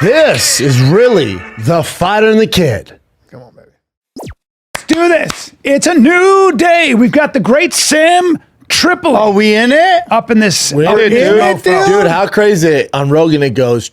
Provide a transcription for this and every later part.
This is really the Fighter and the Kid. Come on, baby. Let's do this. It's a new day. We've got the great SamTripoli. Are we in it? Up in this. Dude, how crazy on Rogan it goes,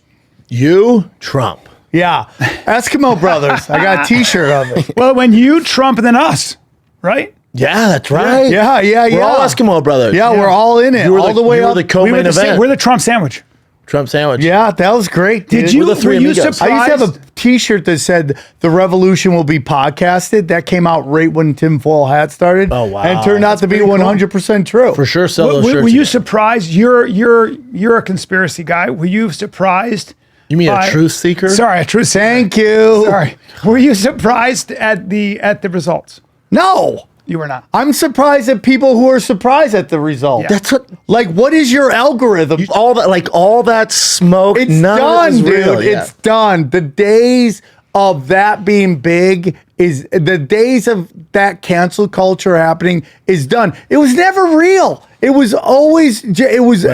you, Trump. Yeah. Eskimo Brothers. I got a t-shirt of it. Well, when you Trump and then us, right? Yeah, that's right. Yeah. We're all Eskimo brothers. Yeah, we're all in it. All the way up. the co-main event. We're the Trump sandwich. Trump sandwich. Yeah, that was great, dude. Did you? We're the three were you amigos. surprised? I used to have a t-shirt that said the revolution will be podcasted. That came out right when tinfoil hat started. Oh, wow. And it turned out to be 100% true. For sure, sell those Were shirts. you surprised? You're a conspiracy guy. Were you surprised? You mean a truth seeker? Sorry, a truth seeker. Thank you. Sorry. Were you surprised at the results? No. You were not. I'm surprised at people who are surprised at the result. Yeah. That's what. Like, what is your algorithm? All that smoke. It's none done, of it is dude. real. Yeah. It's done. The days of that being big is the days of that cancel culture happening is done. It was never real. It was always it was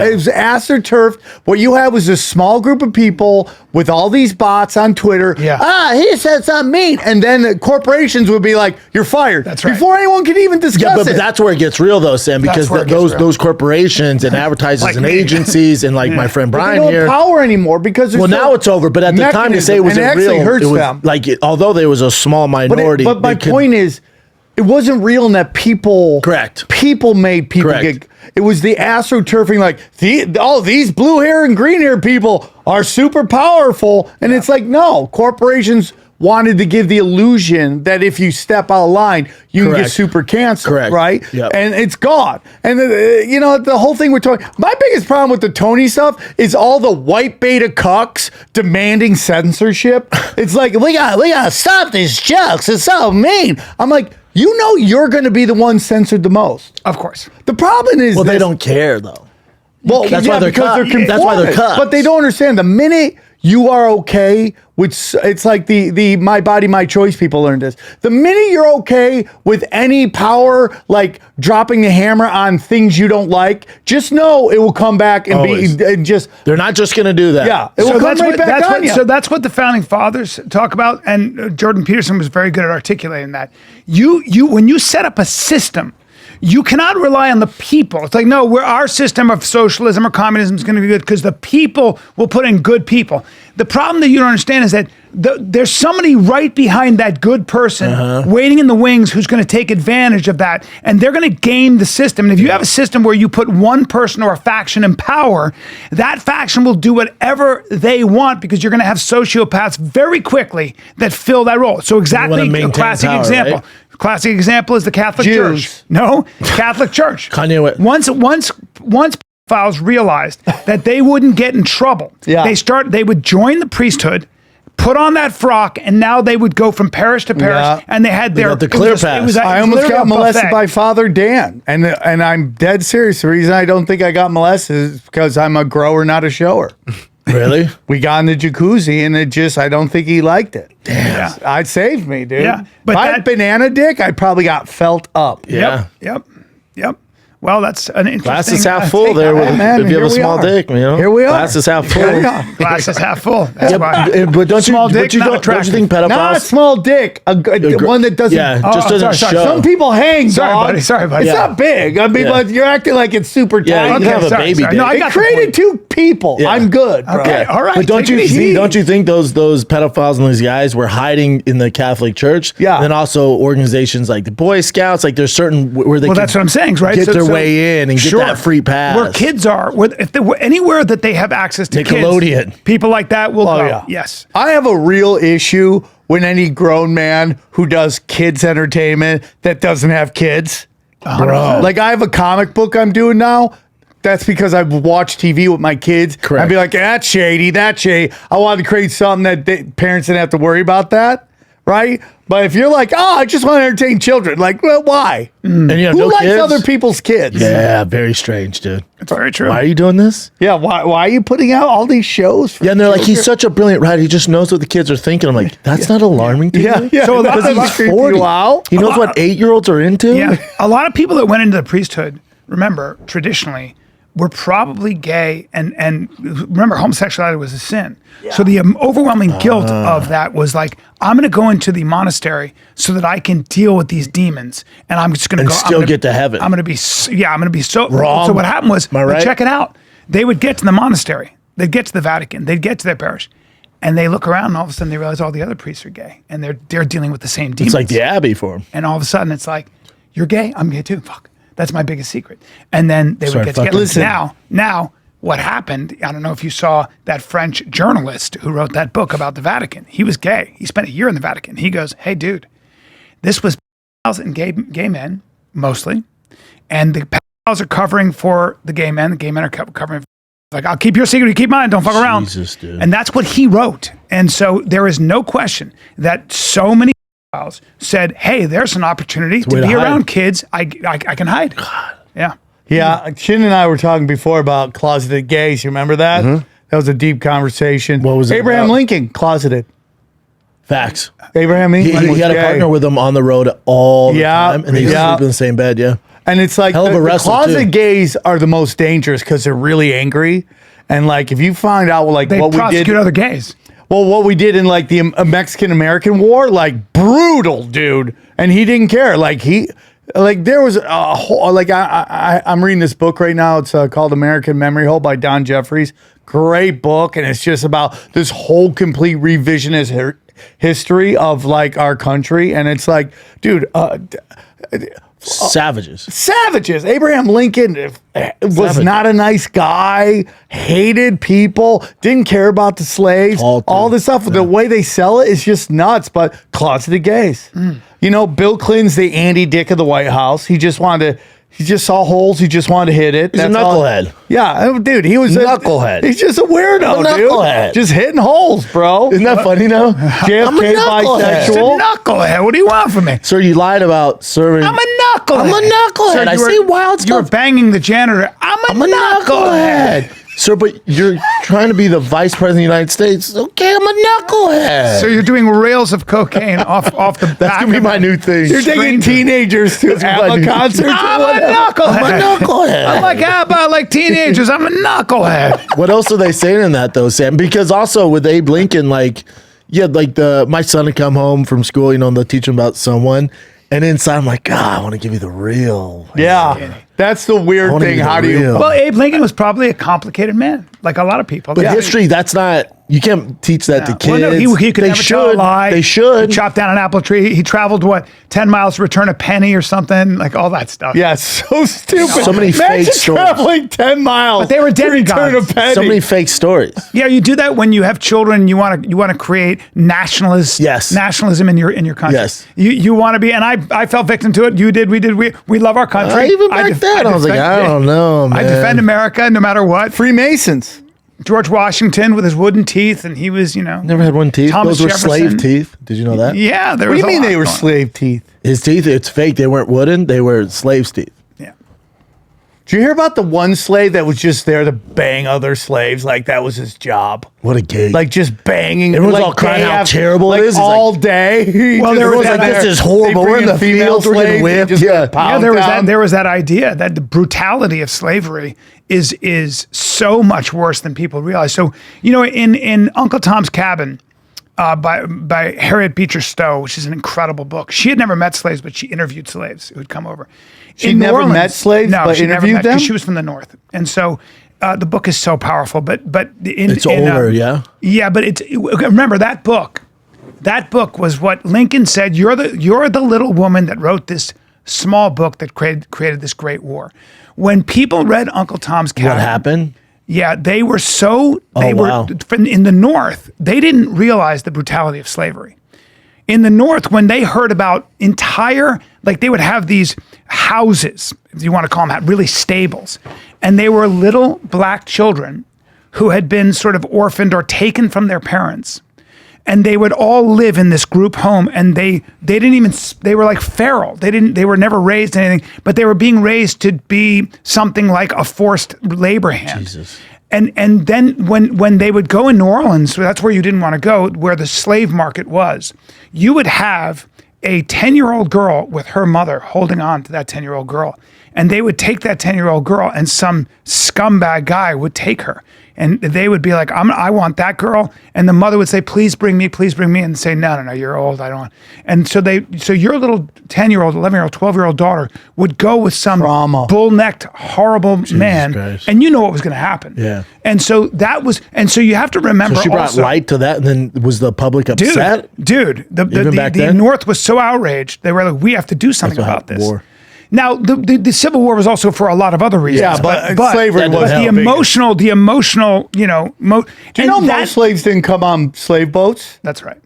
astroturfed. What you had was a small group of people with all these bots on Twitter. Yeah. He said something mean, and then the corporations would be like, "You're fired." That's right. Before anyone could even discuss Yeah, but it. that's where it gets real, though, Sam, because That's where it gets real. those corporations and advertisers Like and me. agencies and like my friend They Bryan don't here. have power anymore because Well, now it's over. But at the time, to say it was and it actually real, hurts it was them. like although there was a small minority. But my they could- point is, it wasn't real in that people. Correct. People made people Correct. get. It was the astroturfing, like these blue hair and green hair people are super powerful, and it's like no, corporations wanted to give the illusion that if you step out of line, you can get Correct. super canceled, Correct. right? Yep. And it's gone. And the whole thing we're talking. My biggest problem with the Tony stuff is all the white beta cucks demanding censorship. It's like we gotta stop these jokes. It's so mean. I'm like, you know, you're going to be the one censored the most. Of course. The problem is, Well, they don't care though. Well, That's why they're because cut. they're That's why they're conformist. cut. But they don't understand the minute you are okay with, it's like the my body, my choice people learned this. The minute you're okay with any power, like dropping the hammer on things you don't like, just know it will come back and Always. be and just, They're not just going to do that. yeah, it will come right back on you. So that's what the founding fathers talk about, and Jordan Peterson was very good at articulating that. You when you set up a system, you cannot rely on the people. It's like, no, our system of socialism or communism is going to be good because the people will put in good people. The problem that you don't understand is that there's somebody right behind that good person waiting in the wings who's going to take advantage of that, and they're going to game the system. And if you have a system where you put one person or a faction in power, that faction will do whatever they want because you're going to have sociopaths very quickly that fill that role. So exactly, a classic power, example. right? Classic example is the Catholic Jews. Church. No, Catholic Church. Kanye West. Once pedophiles realized that they wouldn't get in trouble, Yeah. they would join the priesthood, put on that frock, and now they would go from parish to parish, Yeah. and they had their got the clear pass. I almost got molested by Father Dan, and I'm dead serious. The reason I don't think I got molested is because I'm a grower, not a shower. Really? We got in the jacuzzi, and I don't think he liked it. Yeah. It saved me, dude. Yeah, but but if I had banana dick, I probably got felt up. Yeah. Yep. Well, that's an interesting. Glass is half I full think there. that- With, man, if you have here a we small are. dick, you know. Here we are. Glass is half full. Here we are. Glass is half full. That's why. But don't you? Small dick, But you not don't you attractive. think pedophiles? Not a small dick, one that doesn't. Yeah, just doesn't sorry, show. Some people hang. Sorry, dog. buddy. Sorry, buddy. It's Yeah. not big. I mean, Yeah. but you're acting like it's super Yeah, tiny. you can have a sorry, baby sorry. dick. No, I They got the created point. two people. Yeah. I'm good, bro. Okay, all right. But don't take it easy. you think those pedophiles and these guys were hiding in the Catholic Church? Yeah. And then also organizations like the Boy Scouts, like there's certain where they Well, can that's what I'm saying, right? get their way in and get that free pass. Where kids are, if they were anywhere that they have access to Nickelodeon. kids, people like that will go. yeah. Yes. I have a real issue when any grown man who does kids entertainment that doesn't have kids. Bro. Like I have a comic book I'm doing now. That's because I've watched TV with my kids. Correct. I'd be like, that's shady, that's shady. I wanted to create something that parents didn't have to worry about that, right? But if you're like, oh, I just want to entertain children, like, well, why? And you have Who no likes kids? other people's kids? Yeah, very strange, dude. It's very true. Why are you doing this? Yeah, why are you putting out all these shows? For Yeah, and they're like, he's children? such a brilliant writer. He just knows what the kids are thinking. I'm like, that's not alarming to Yeah, you? yeah. So that because doesn't he's creep 40. you out. He knows what 8-year-olds are into? Yeah. A lot of people that went into the priesthood, remember, traditionally, were probably gay, and remember, homosexuality was a sin. So the overwhelming guilt of that was like, I'm going to go into the monastery so that I can deal with these demons, and I'm just going to go. Still get to heaven. I'm going to be so wrong. So what happened was, Am I right? check it out. They would get to the monastery, they'd get to the Vatican, they'd get to their parish, and they look around, and all of a sudden they realize all the other priests are gay, and they're dealing with the same demons. It's like the Abbey for him. And all of a sudden it's like, you're gay, I'm gay too. Fuck. That's my biggest secret. And then they Sorry, would get fuck. together. Listen. Now, what happened, I don't know if you saw that French journalist who wrote that book about the Vatican. He was gay. He spent a year in the Vatican. He goes, hey, dude, this was pedophiles and gay men, mostly. And the pedophiles are covering for the gay men. The gay men are covering. Like, I'll keep your secret, you keep mine, don't fuck around. Jesus, dude. And that's what he wrote. And so there is no question that so many pedophiles said, hey, there's an opportunity to way be to hide. around kids. I can hide. God. Yeah. Yeah, Shin and I were talking before about closeted gays. You remember that? That was a deep conversation. What was it Abraham about? Lincoln, closeted. Facts. Abraham He Lincoln was had a gay. partner with him on the road all the time, and they used to Yeah. sleep in the same bed. Yeah. And it's like Hell of a the wrestler, closet too. gays are the most dangerous because they're really angry. And like if you find out like They what we prosecute did, other gays. well, what we did in like the Mexican American War, like brutal, dude. And he didn't care. There was a whole I'm reading this book right now. It's called American Memory Hole by Don Jeffries. Great book, and it's just about this whole complete revisionist history of like our country. And it's like, dude, savages. Abraham Lincoln was Savage. not a nice guy, hated people, didn't care about the slaves, all this stuff. The way they sell it is just nuts, but closeted gays. You know, Bill Clinton's the Andy Dick of the White House. He just saw holes. He just wanted to hit it. He's a knucklehead. Yeah, dude, he was Knucklehead. He's just a weirdo, A knucklehead. dude. Just hitting holes, bro. Isn't that funny now? JFK I'm a knucklehead. bisexual. Knucklehead. What do you want from me? Sir, you lied about serving. I'm a knucklehead. I'm a knucklehead. Sir, I you say were- wild You were stuff. banging the janitor. I'm a knucklehead. Sir, but you're trying to be the vice president of the United States. Okay, I'm a knucklehead. So you're doing rails of cocaine off the That's back gonna be of my a- new thing. You're taking Stranger. teenagers to That's my ABBA new- concerts. I'm or a whatever. knucklehead. I'm a knucklehead. I'm like ABBA, I like teenagers. I'm a knucklehead. What else are they saying in that though, Sam? Because also with Abe Lincoln, like my son would come home from school, and they'll teach him about someone, and inside I'm like, God, I want to give you the real. Yeah, that's the I weird wanna thing. be the How do you? real. Well, Abe Lincoln was probably a complicated man, like a lot of people. But history, that's not. You can't teach that to kids. Well, no, he could they never tell a should. lie. They should. He chopped down an apple tree. He traveled 10 miles to return a penny or something, like all that stuff. Yeah, so stupid. So many Imagine fake stories. traveling 10 miles. But they were to return demigods. a penny. So many fake stories. Yeah, you do that when you have children. You want to create nationalism in your country. Yes. You want to be, and I fell victim to it. You did. We did. We love our country. Even back then, I was like, I don't know, man. I defend America no matter what. Freemasons. George Washington with his wooden teeth, and he was, Never had one teeth. Thomas Those were Jefferson. slave teeth. Did you know that? Yeah, there What was do you a mean lot they were going on. slave teeth? His teeth, it's fake. They weren't wooden. They were slave's teeth. Yeah. Did you hear about the one slave that was just there to bang other slaves? Like that was his job. What a gay. Like just banging. Everyone's like all crying day how after- terrible like it is. It's all day. Well, there was everyone's like, that- this is horrible. We're in the fields. We're getting whipped. Yeah. Yeah, there was that idea that the brutality of slavery is so much worse than people realize. So, in Uncle Tom's Cabin, by Harriet Beecher Stowe, which is an incredible book. She had never met slaves, but she interviewed slaves who would come over. She never met slaves, no, but she never interviewed met, them? 'cause she was from the North, and so the book is so powerful. But It's older, yeah? Yeah, but remember that book. That book was what Lincoln said. You're the little woman that wrote this small book that created this great war. When people read Uncle Tom's Cabin, What happened? yeah, they were wow. in the North, they didn't realize the brutality of slavery. In the North, when they heard about they would have these houses, if you want to call them that, really stables. And they were little black children who had been sort of orphaned or taken from their parents. And they would all live in this group home, and they were like feral. They were never raised in anything, but they were being raised to be something like a forced labor hand. Jesus. And then when they would go in New Orleans, so that's where you didn't want to go, where the slave market was, you would have a 10-year-old girl with her mother holding on to that 10-year-old girl. And they would take that 10-year-old girl, and some scumbag guy would take her. And they would be like, I want that girl. And the mother would say, please bring me, and say, no, you're old, I don't want. And so your little 10-year-old, 11-year-old, 12-year-old daughter would go with some bull-necked, horrible man, Christ. and you know what was going to happen. Yeah. And so you have to remember So she brought also, light to that, and then was the public upset? Dude, back the then? North was so outraged, they were like, we have to do something about this. War. Now, the Civil War was also for a lot of other reasons. Yeah, but slavery was the emotional, Do you know most slaves didn't come on slave boats? That's right.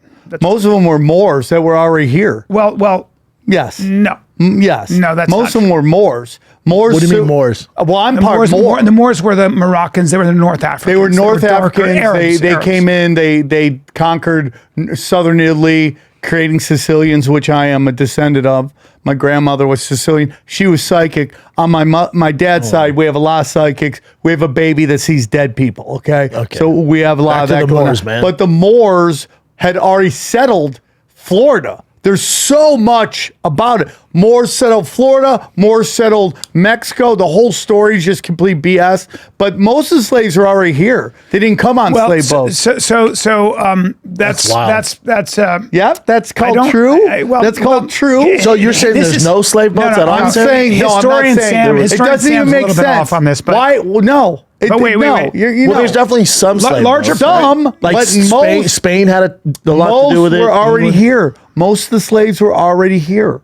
Most of them were Moors that were already here. Well, Yes. no. Yes. No, that's most not of them were Moors. Moors. What do you mean Moors? Well, I'm The part Moor. The Moors were the Moroccans. They were the North Africans. They were North darker Africans. Arabs, They Arabs. came in. They conquered southern Italy, creating Sicilians, which I am a descendant of. My grandmother was Sicilian. She was psychic. On my dad's side, we have a lot of psychics. We have a baby that sees dead people. Okay. So we have a lot of Back that to the going Moors, on. man. But the Moors had already settled Florida. There's so much about it. Moors settled Florida. Moors settled Mexico. The whole story is just complete BS. But most of the slaves were already here. They didn't come on slave boats. That's Yep, that's called true. That's called true. So you're saying This there's is- no slave boats at all? I'm saying no. I'm not Historian saying Sam- it historian doesn't even Sam's a make little bit sense off on this, but- why? Well, no. But wait. You Well, know, there's definitely some slave larger boats. some, Like but Spain, Spain had a lot most to do with it. were already England. here. Most of the slaves were already here.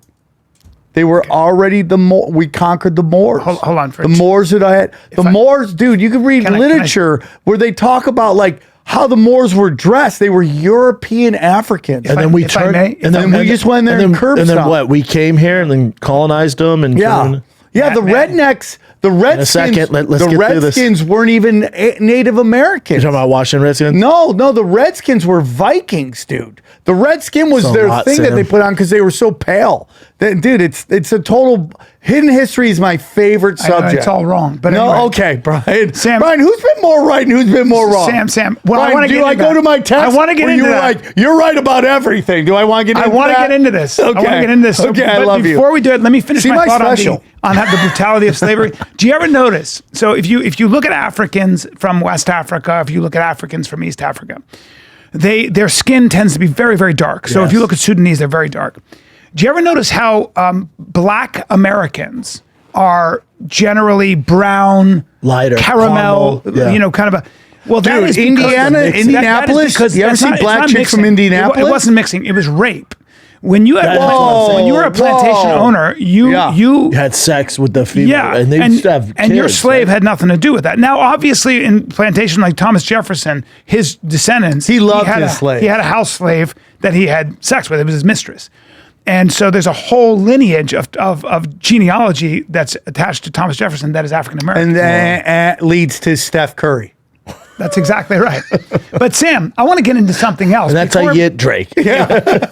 They were already we conquered the Moors. Hold on for the Moors that I had. The I- Moors, dude. You can read Can I- literature where they talk about like how the Moors were dressed. They were European Africans. And then we if I turned, may, and then we just went there and curb And then stomped. what? We came here and then colonized them and turned- Yeah, the rednecks, the Redskins, second, let's the get through this. Redskins weren't even Native Americans. You're talking about Washington Redskins? No, the Redskins were Vikings, dude. The Redskin was So their hot, thing that Sam. they put on because they were so pale. Dude, it's a total hidden history is my favorite I know subject. it's all wrong, but no, anyway. okay, Brian. Sam- Brian, who's been more right and who's been more wrong? Sam. Well, I Brian, wanna do get I into go that. to my test? I wanna get where into you were that. like, you're right about everything. Do I want to get? I into want to that? get into this. Okay. I want to get into this. So, Okay, I but love you. Before we do it, let me finish See my my thought special. on the brutality of slavery. Do you ever notice? So if you look at Africans from West Africa, if you look at Africans from East Africa, their skin tends to be very, very dark. So if Yes. you look at Sudanese, they're very dark. Do you ever notice how Black Americans are generally brown, Lighter, caramel, caramel, yeah. kind of a. Well, that Dude, is because- Indianapolis? because You ever that's see not- it's black not chicks from mixing. Indianapolis? It wasn't mixing. It was rape. When you had, Whoa, when you were a plantation owner, you Had sex with the female. yeah, And they used to have and your kids, slave right? had nothing to do with that. Now, obviously, in plantation like Thomas Jefferson, his descendants, He loved had his slave. He had a house slave that he had sex with. It was his mistress. And so there's a whole lineage of genealogy that's attached to Thomas Jefferson that is African American. And that leads to Steph Curry. That's exactly right. But Sam, I want to get into something else. And that's how you get Drake.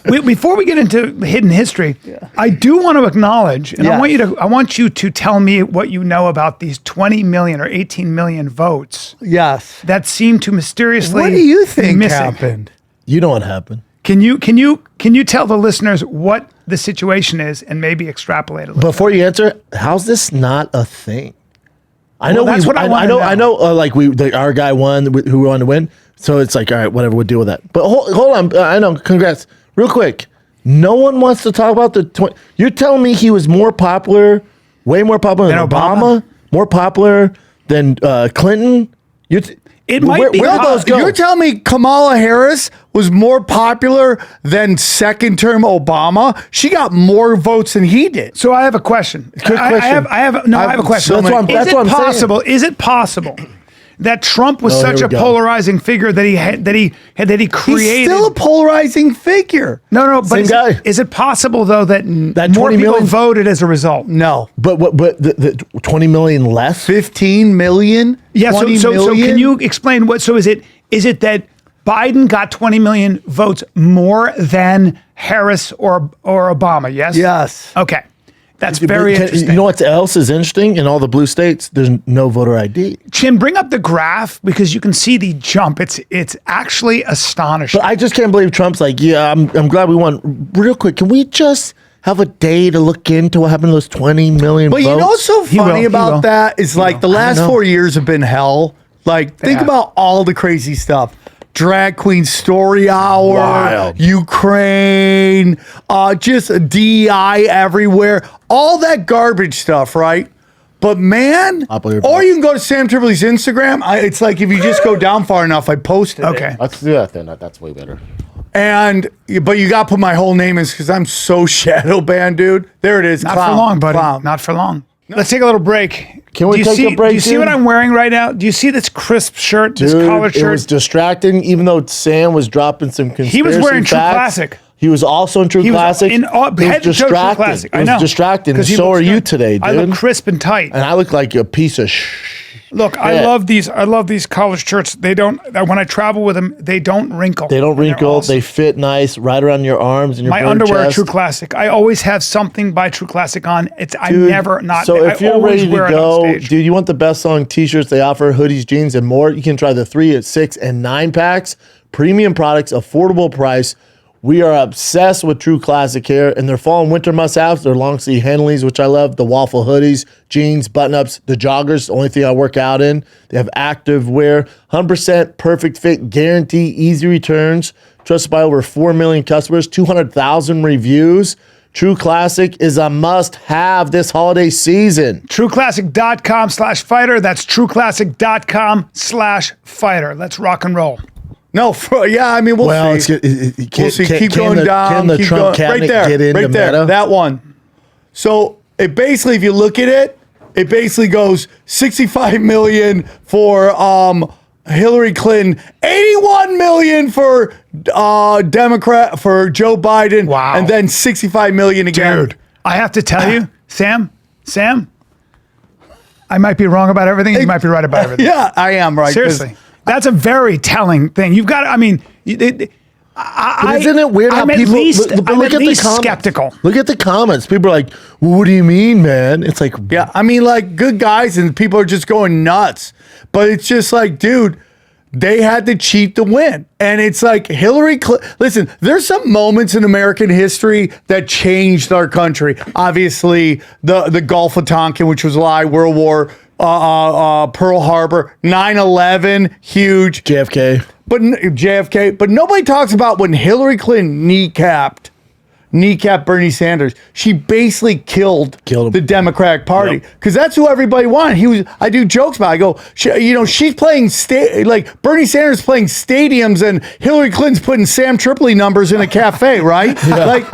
Before we get into the hidden history, I do want to acknowledge, and Yes. I want you to tell me what you know about these 20 million or 18 million votes Yes. that seem to mysteriously What do you be think missing. happened? You know what happened. Can you tell the listeners what the situation is and maybe extrapolate a little? Before you answer, how's this not a thing? I know. Well, that's what I wanna I know. Like our guy won, who wanted to win. So it's like, all right, whatever, we'll deal with that. But hold on. I know. Congrats. Real quick. No one wants to talk about the 20. You're telling me he was more popular, way more popular than Obama? More popular than Clinton? It might be Where hot. do those go? You're telling me Kamala Harris was more popular than second term Obama? She got more votes than he did. So I have a question. Good I question. have a question. so many- That's what I'm saying. possible? Is it possible that Trump was Oh, such here a we go. polarizing figure that he created? He's still a polarizing figure. No, but Same guy. is it possible though that That more 20 people million? voted as a result? No. But the 20 million less? 15 million? Yeah. 20 So million? can you explain what? So is it that Biden got 20 million votes more than Harris or Obama? Yes. Yes. Okay. That's very interesting. You know what else is interesting? In all the blue states, there's no voter ID. Chin, bring up the graph because you can see the jump. It's actually astonishing. But I just can't believe Trump's like, yeah, I'm glad we won. Real quick, can we just have a day to look into what happened to those 20 million But votes? you know what's so funny will. about that is like the last know. 4 years have been hell. Like think Yeah. about all the crazy stuff. Drag Queen Story Hour, Wild. Ukraine, just DEI everywhere, all that garbage stuff, right? But man, or you can go to Sam Tripoli's Instagram. It's like if you just go down far enough, I posted Okay. it. Let's do that then. That's way better. But you got to put my whole name in because I'm so shadow banned, dude. There it is. Not Clown, for long, buddy. clown. Not for long. Let's take a little break. Can we do you take see, a break, Do you see dude? what I'm wearing right now? Do you see this crisp shirt, this collared It was shirt? distracting, even though Sam was dropping some conspiracy He was wearing True facts. Classic. He was also in True He was Classic. in all, It was head to toe True distracting. Classic. It I was know. distracting. 'Cause he So looks are you good. today, dude. I look crisp and tight. And I look like a piece of Look, I love these. I love these collared shirts. They don't. When I travel with them, they don't wrinkle. They don't And they're wrinkle. awesome. They fit nice right around your arms and your My bird underwear, chest. True Classic. I always have something by True Classic on. I Dude, never not. So I if you're always ready to wear it on go, stage. dude, you want the best selling t-shirts they offer, hoodies, jeans, and more. You can try the 3, 6, and 9 packs. Premium products, affordable price. We are obsessed with True Classic here, and their fall and winter must-haves. Their long sleeve Henleys, which I love, the waffle hoodies, jeans, button-ups, the joggers, the only thing I work out in. They have active wear, 100% perfect fit, guarantee, easy returns, trusted by over 4 million customers, 200,000 reviews. True Classic is a must-have this holiday season. TrueClassic.com/fighter. That's TrueClassic.com/fighter. Let's rock and roll. No, I mean, we'll see. We'll see. Keep going down. Can the keep Trump going. cabinet Right there. get into Right there. meta? That one. So it basically, if you look at it, it basically goes 65 million for Hillary Clinton, 81 million for Democrat for Joe Biden, Wow. and then 65 million again. Dude, I have to tell you, Sam, I might be wrong about everything. You might be right about everything. Yeah, I am right. 'cause Seriously. That's a very telling thing. You've got, I mean, But isn't it weird how I'm people I'm at least comments. skeptical. Look at the comments. People are like, well, "What do you mean, man?" It's like, Yeah, I mean, like good guys, and people are just going nuts. But it's just like, dude, they had to cheat to win, and it's like Hillary Clinton. Listen, there's some moments in American history that changed our country. Obviously, the Gulf of Tonkin, which was a lie, World War, Pearl Harbor, 9/11, huge. JFK. But JFK, but nobody talks about when Hillary Clinton kneecapped Bernie Sanders. She basically killed him. the Democratic Party because that's who everybody wanted. I do jokes about. I go, she's playing like Bernie Sanders playing stadiums and Hillary Clinton's putting SamTripoli numbers in a cafe, right? Like,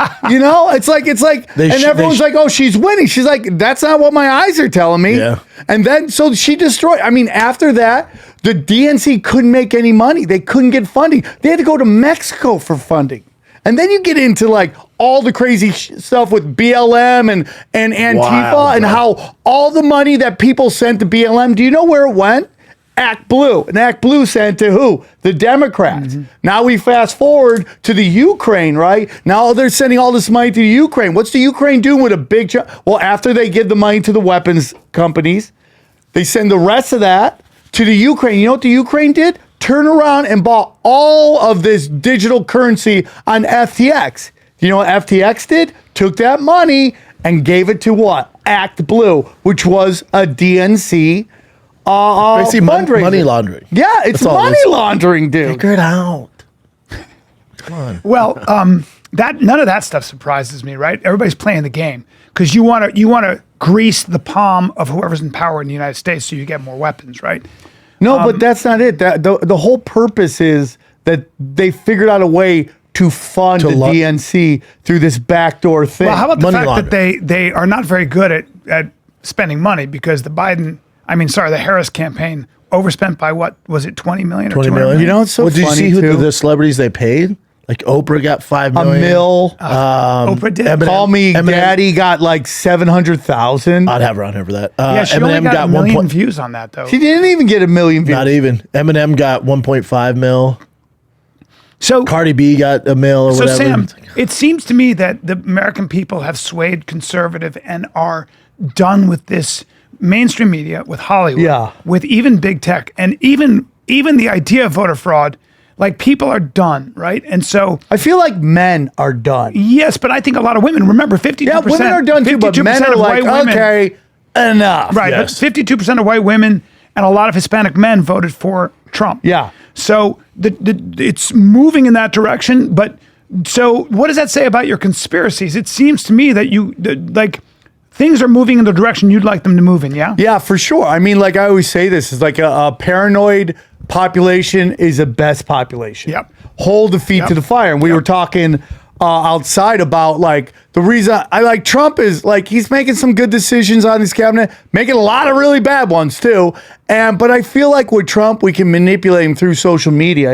it's like, and everyone's like, oh, she's winning. She's like, that's not what my eyes are telling me. Yeah. And then so she destroyed. I mean, after that, the DNC couldn't make any money. They couldn't get funding. They had to go to Mexico for funding. And then you get into like all the crazy stuff with BLM and Antifa Wild, and bro. how all the money that people sent to BLM, do you know where it went? Act Blue. And Act Blue sent to who? The Democrats. Now we fast forward to the Ukraine, right? Now they're sending all this money to the Ukraine. What's the Ukraine doing with a big well, after they give the money to the weapons companies, they send the rest of that to the Ukraine. You know what the Ukraine did? Turn around and bought all of this digital currency on FTX. You know what FTX did? Took that money and gave it to what? Act Blue, which was a DNC Basically, fundraiser. money laundering. Yeah, it's That's all it money is. laundering, dude. Figure it out. Well, that none of that stuff surprises me, right? Everybody's playing the game because you want to grease the palm of whoever's in power in the United States so you get more weapons, right? No, but that's not it. The whole purpose is that they figured out a way to fund the DNC through this backdoor thing. Well, how about the Money fact laundering. that they are not very good at spending money because the Harris campaign overspent by what was it, 20 million or 20 200 million. million? You know, it's so Well, did you funny see who too. the celebrities they paid? Like Oprah got $5 A million. mill. Oprah did. Eminem- Call Me Eminem- Daddy got like 700,000. I'd have her on here for that. Yeah, she only Eminem got a million 1. views on that though. She didn't even get a million views. Not even. Eminem got 1.5 mil. So Cardi B got a mil or So whatever. Sam, it seems to me that the American people have swayed conservative and are done with this mainstream media, with Hollywood, Yeah. with even big tech, and even the idea of voter fraud. Like people are done, right? And so I feel like men are done. yes, but I think a lot of women. Remember, 52%. Yeah, women are done too, but men are like, okay, enough. right? Yes. But 52% of white women and a lot of Hispanic men voted for Trump. Yeah. So it's moving in that direction. But so what does that say about your conspiracies? It seems to me that like things are moving in the direction you'd like them to move in. Yeah. Yeah, for sure. I mean, like I always say this is like a paranoid population is the best population. Yep. Hold the feet to the fire. And we were talking outside about like the reason I like Trump is like he's making some good decisions on his cabinet, making a lot of really bad ones too. But I feel like with Trump, we can manipulate him through social media.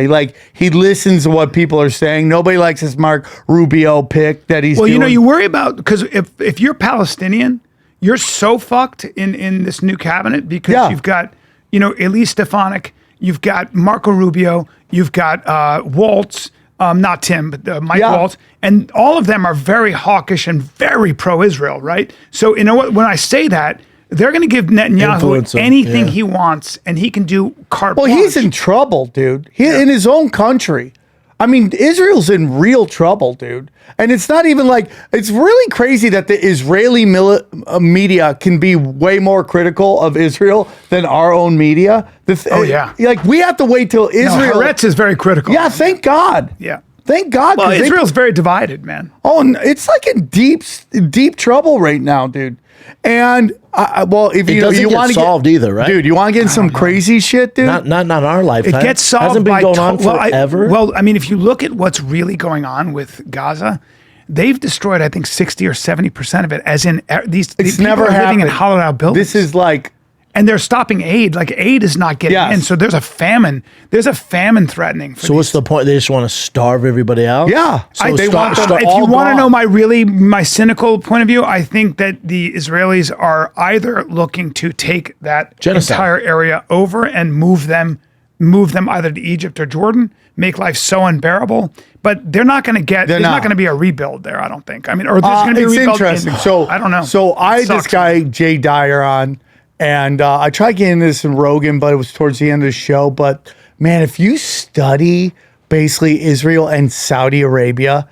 He listens to what people are saying. Nobody likes this Mark Rubio pick that he's doing. You worry about because if you're Palestinian, you're so fucked in this new cabinet because you've got Elise Stefanik, you've got Marco Rubio, you've got Waltz. Not Tim, but Mike Waltz, and all of them are very hawkish and very pro-Israel, right? So you know what? When I say that, they're going to give Netanyahu anything he wants, and he can do carte blanche. Well, he's in trouble, dude. In his own country. I mean, Israel's in real trouble, dude. And it's not even like, it's really crazy that the Israeli media can be way more critical of Israel than our own media. Like, we have to wait till Israel. Haaretz is very critical. Yeah, thank God. Yeah. Thank God. Well, Israel's very divided, man. Oh, it's like in deep trouble right now, dude. And if you want to solved either, right? Dude, you want to get in some crazy shit, dude? Not our lifetime. It gets solved. Hasn't been going on forever. I mean, if you look at what's really going on with Gaza, they've destroyed, I think, 60 or 70% of it. As in these people never are living in happened. hollowed out buildings. This is like. And they're stopping aid. Like aid is not getting in. So there's a famine. There's a famine threatening. So what's the point? They just want to starve everybody out? Yeah. So If you want to know my cynical point of view, I think that the Israelis are either looking to take that Genocide. entire area over and move them either to Egypt or Jordan, make life so unbearable. But they're not going to get. There's not going to be a rebuild there. I don't think. I mean, or there's going to be a rebuild. It's interesting. I don't know. So I had this guy Jay Dyer on. And I tried getting this in Rogan, but it was towards the end of the show. But man, if you study basically Israel and Saudi Arabia,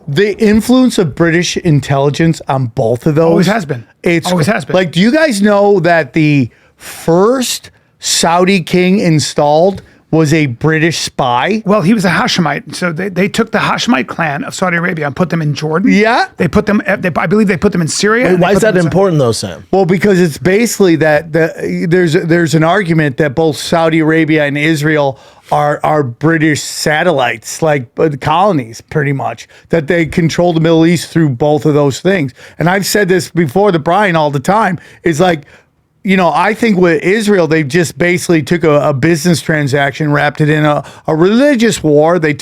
the influence of British intelligence on both of those always has been. Always has been. Like, do you guys know that the first Saudi king installed was a British spy? Well, he was a Hashemite. So they took the Hashemite clan of Saudi Arabia and put them in Jordan. Yeah. They put them, I believe they put them in Syria. Why is that important though, Sam? Well, because it's basically that there's an argument that both Saudi Arabia and Israel are British satellites, like colonies, pretty much, that they control the Middle East through both of those things. And I've said this before to Bryan all the time. It's like, I think with Israel, they just basically took a business transaction, wrapped it in a religious war. They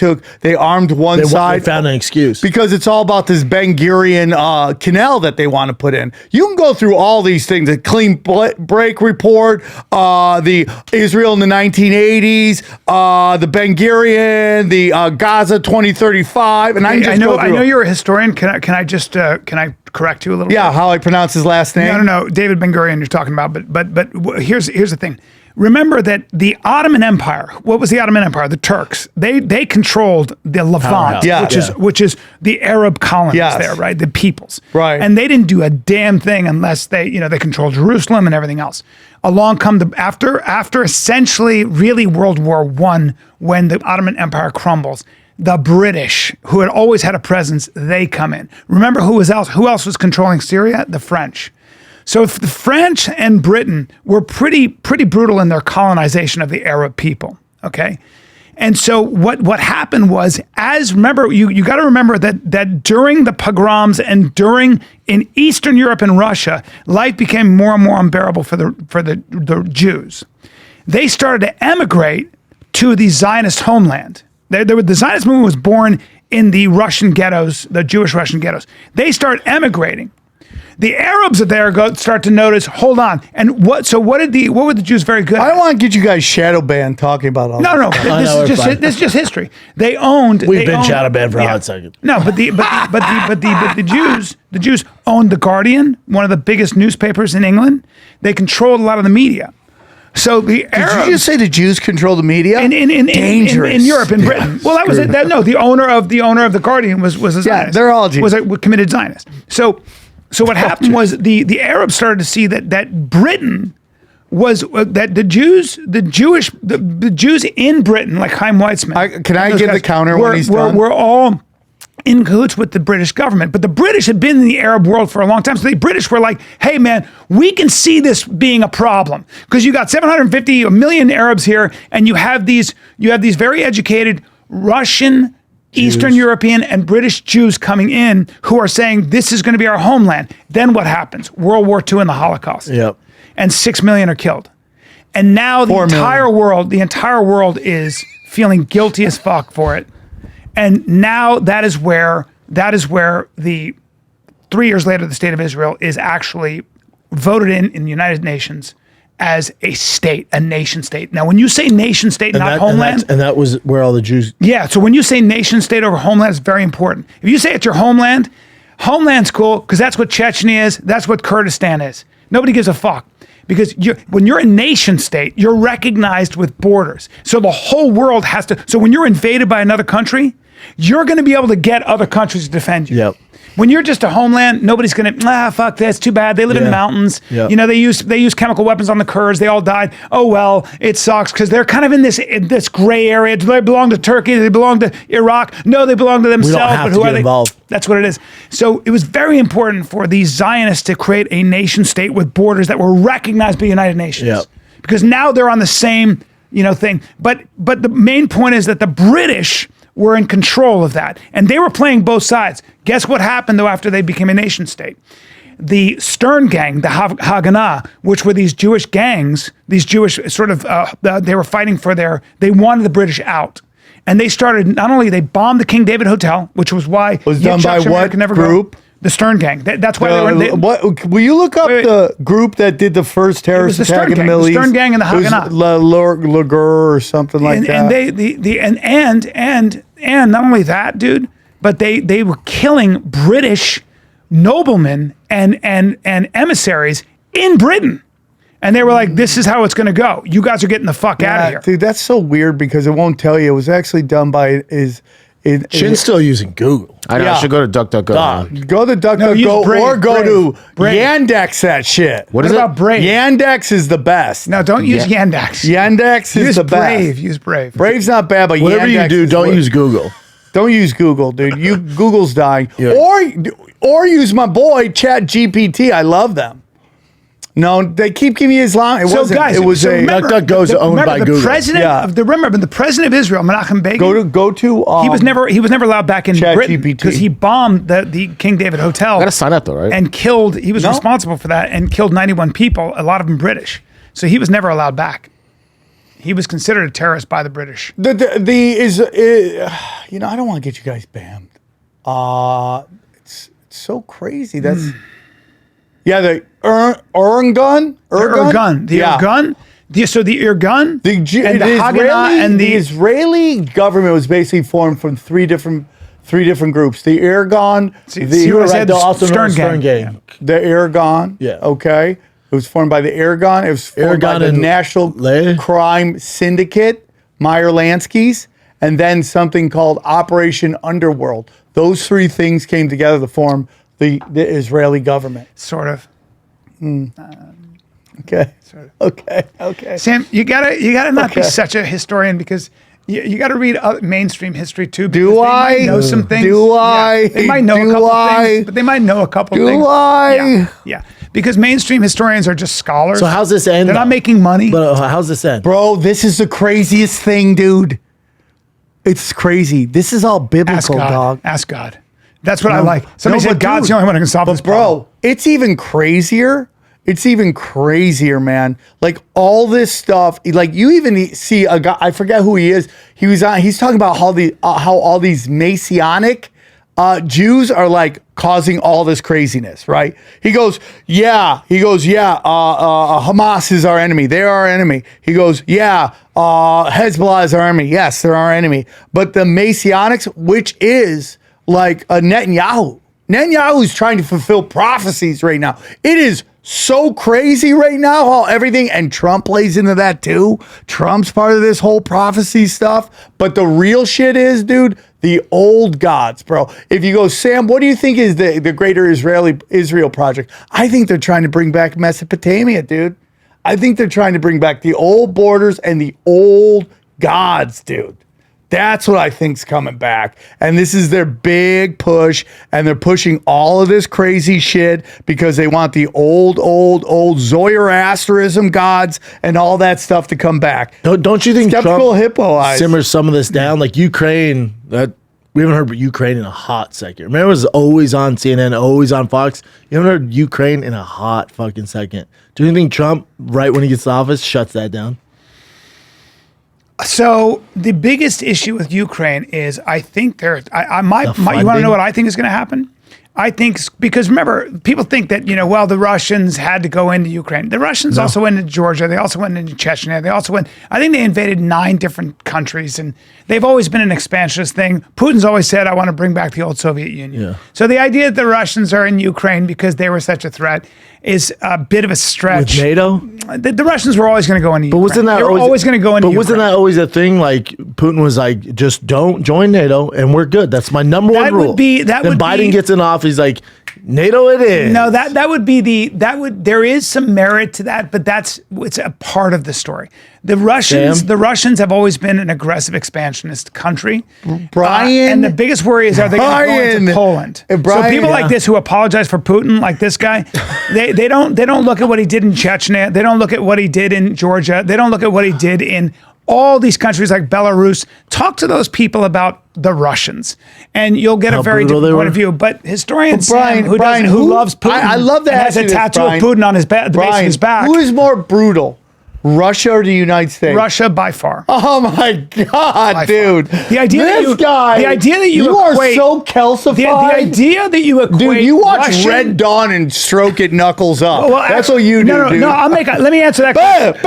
armed one side. They found an excuse. Because it's all about this Ben Gurion canal that they want to put in. You can go through all these things, the clean break report, the Israel in the 1980s, the Ben Gurion, the Gaza 2035. And I know you're a historian. Can I correct you a little bit? Yeah, how I pronounce his last name? No. David Ben Gurion you're talking about. But here's the thing. Remember that the Ottoman Empire, what was the Ottoman Empire? The Turks. They controlled the Levant, which is the Arab colonies there, right? The peoples. Right. And they didn't do a damn thing unless they controlled Jerusalem and everything else. Along come after essentially really World War I, when the Ottoman Empire crumbles, the British, who had always had a presence, they come in. Remember who else was controlling Syria? The French. So if the French and Britain were pretty brutal in their colonization of the Arab people, okay? And so what happened was, you got to remember that during the pogroms and in Eastern Europe and Russia, life became more and more unbearable for the Jews. They started to emigrate to the Zionist homeland. The Zionist movement was born in the Russian ghettos, the Jewish Russian ghettos. They start emigrating. The Arabs are there start to notice, hold on. And what were the Jews very good I at? don't want to get you guys shadow banned talking about all No. this. This is just history. We've been shadow banned for a hot second. No, but the Jews owned The Guardian, one of the biggest newspapers in England. They controlled a lot of the media. So the Arabs, Did you just say the Jews control the media? in Dangerous. Europe, in Britain. Well, that was it. No, the owner of the Guardian was a Zionist. they're all Jews. Was a committed Zionist. So what happened was the Arabs started to see that Britain was that the Jews in Britain, like Chaim Weizmann. Can I those give the guys counter when he's done? We're all in cahoots with the British government. But the British had been in the Arab world for a long time. So the British were like, hey, man, we can see this being a problem because you got 750 million Arabs here, and you have these very educated Russian, Eastern European, and British Jews coming in who are saying this is going to be our homeland. Then what happens? World War II and the Holocaust. Yep. And 6 million are killed. And now the entire world is feeling guilty as fuck for it. And now that is where the 3 years later, the state of Israel is actually voted in the United Nations as a state, a nation state. Now, when you say nation state, not homeland. And that was where all the Jews. Yeah. So when you say nation state over homeland, it's very important. If you say it's your homeland, homeland's cool because that's what Chechnya is. That's what Kurdistan is. Nobody gives a fuck. Because when you're a nation state, you're recognized with borders. So the whole world has to. So when you're invaded by another country, you're going to be able to get other countries to defend you. Yep. When you're just a homeland, nobody's going to, fuck this, too bad. They live in the mountains. Yep. You know, they use chemical weapons on the Kurds. They all died. Oh, well, it sucks because they're kind of in this gray area. Do they belong to Turkey? Do they belong to Iraq? No, they belong to themselves. We don't have but who to are get they? involved. That's what it is. So it was very important for these Zionists to create a nation state with borders that were recognized by the United Nations. Yep. Because now they're on the same, thing. But the main point is that the British were in control of that. And they were playing both sides. Guess what happened, though, after they became a nation state? The Stern Gang, the Haganah, which were these Jewish gangs, these Jewish sort of, they were fighting they wanted the British out. And they started, not only they bombed the King David Hotel, which was why was done by what group? The Stern Gang. That's why they were. What? Will you look up the group that did the first terrorist attack in the Middle East? The Stern Gang and the Haganah. Lagur or something like that. And not only that, dude, but they were killing British noblemen and emissaries in Britain. And they were like, this is how it's going to go. You guys are getting the fuck out of here. Dude, that's so weird because it won't tell you. It was actually done by Shin's still using Google. I know. I should go to DuckDuckGo. Go to DuckDuckGo or go to Brave. Yandex that shit. What about Brave? Yandex is the best. No, don't use Yandex. Yandex is the Brave. best. Use Brave. Brave's not bad, but Whatever Yandex you do, don't use Google. Don't use Google, dude. Google's dying. Yeah. Or use my boy ChatGPT. I love them. No, they keep giving me Islam. It wasn't. Guys, it was DuckDuckGo's owned by Google. The president of Israel, Menachem Begin. Go to. He was never allowed back in Britain because he bombed the King David Hotel. I gotta sign up though, right? And killed. He was responsible for that and killed 91 people, a lot of them British. So he was never allowed back. He was considered a terrorist by the British. I don't want to get you guys banned. It's so crazy. That's. Yeah, the Irgun? The Irgun. The Irgun. The Irgun, the Haganah, and the Israeli government was basically formed from three different groups. The Irgun, also Stern Gang. The Irgun. Yeah. Okay. It was formed by the Irgun. It was formed by the National Crime Syndicate, Meyer Lansky's, and then something called Operation Underworld. Those three things came together to form the Israeli government. Sort of. Okay. Sort of. Okay. Sam, you gotta not be such a historian because you got to read mainstream history too. Do I know some things? They might know a couple things, but they might know a couple things. Do I? Yeah. Because mainstream historians are just scholars. So how's this end? They're not making money. But how's this end? Bro, this is the craziest thing, dude. It's crazy. This is all biblical, dog. Ask God. That's what I like. Somebody said God's the only one who can solve this problem. Bro, it's even crazier. It's even crazier, man. Like all this stuff, like you even see a guy, I forget who he is. He's talking about how all these Messianic Jews are like causing all this craziness, right? He goes, Hamas is our enemy. They're our enemy. He goes, Hezbollah is our enemy. Yes, they're our enemy. But the Messianics, which is like a Netanyahu's trying to fulfill prophecies right now. It is so crazy right now, how everything, and Trump plays into that too. Trump's part of this whole prophecy stuff. But the real shit is, dude, the old gods, bro. If you go, Sam, what do you think is the greater Israel project? I think they're trying to bring back Mesopotamia, dude. I think they're trying to bring back the old borders and the old gods, dude. That's what I think's coming back. And this is their big push. And they're pushing all of this crazy shit because they want the old Zoroastrianism gods and all that stuff to come back. Don't you think Skeptical Trump hippo eyes. simmers some of this down? Like Ukraine, that we haven't heard about Ukraine in a hot second. Remember, it was always on CNN, always on Fox. You haven't heard Ukraine in a hot fucking second. Do you think Trump, right when he gets to office, shuts that down? So the biggest issue with Ukraine is I think you want to know what I think is going to happen? I think because remember, people think that, the Russians had to go into Ukraine. The Russians also went into Georgia. They also went into Chechnya. I think they invaded 9 different countries, and they've always been an expansionist thing. Putin's always said, I want to bring back the old Soviet Union. Yeah. So the idea that the Russians are in Ukraine because they were such a threat is a bit of a stretch. With NATO? The Russians were always going to go into Ukraine. Wasn't that they were always going to go into Ukraine. But wasn't that always a thing? Like Putin was like, just don't join NATO and we're good. That's my number one rule. Then Biden gets in office, he's like, NATO it is. No, there is some merit to that, but it's a part of the story. The Russians have always been an aggressive expansionist country. Bryan. And the biggest worry is, are they going to go into Poland? Bryan, so people like this who apologize for Putin, like this guy, they don't look at what he did in Chechnya. They don't look at what he did in Georgia. They don't look at what he did in all these countries like Belarus. Talk to those people about the Russians, and you'll get a very different point of view. But historian Sam, who loves Putin, I love that, has a tattoo of Putin on the base of his back. Who is more brutal, Russia or the United States? Russia by far. Oh my God, dude! The idea that you are equate, so calcified. The idea that you equate, dude, you watch Russian, Red Dawn and stroke it knuckles up. That's what you do, dude. No, let me answer that question.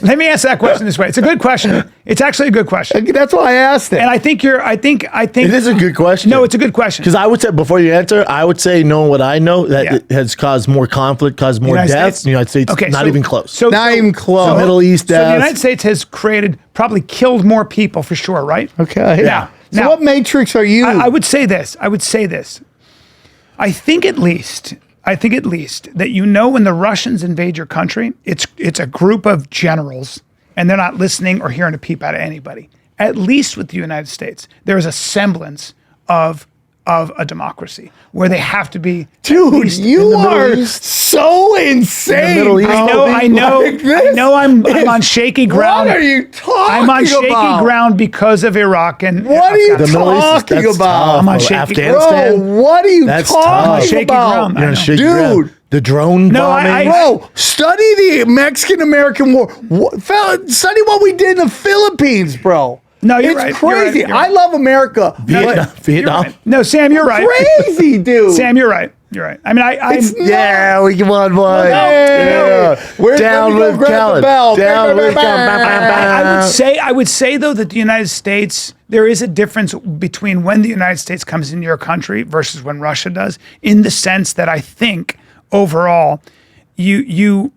Let me answer that question this way. It's a good question. It's actually a good question. That's why I asked it. And I think it is a good question. No, it's a good question. Because I would say, before you answer, I would say, knowing what I know, that it has caused more conflict, caused more deaths in the United States. Okay, not even close. Not even close. Middle East deaths. So the United States has probably killed more people for sure, right? Okay. Yeah. So what matrix are you? I would say this. I think at least that when the Russians invade your country, it's a group of generals and they're not listening or hearing a peep out of anybody. At least with the United States, there is a semblance of a democracy where they have to be. Dude, you are so insane. I know. I'm on shaky ground. What are you talking about? I'm on shaky ground because of Iraq and what are you talking about? I'm on shaky Afghanistan. Bro, what are you talking about? You're on shaky dude. Ground. The drone bombing. Bro, study the Mexican-American War. Study what we did in the Philippines, bro. No, you're it's right. crazy. You're right. I love America. Vietnam. Right. No, Sam, you're right. Crazy, dude. Sam, you're right. You're right. I mean, we won one. Down with Callan. Down with I would say though that the United States, there is a difference between when the United States comes into your country versus when Russia does, in the sense that I think overall, you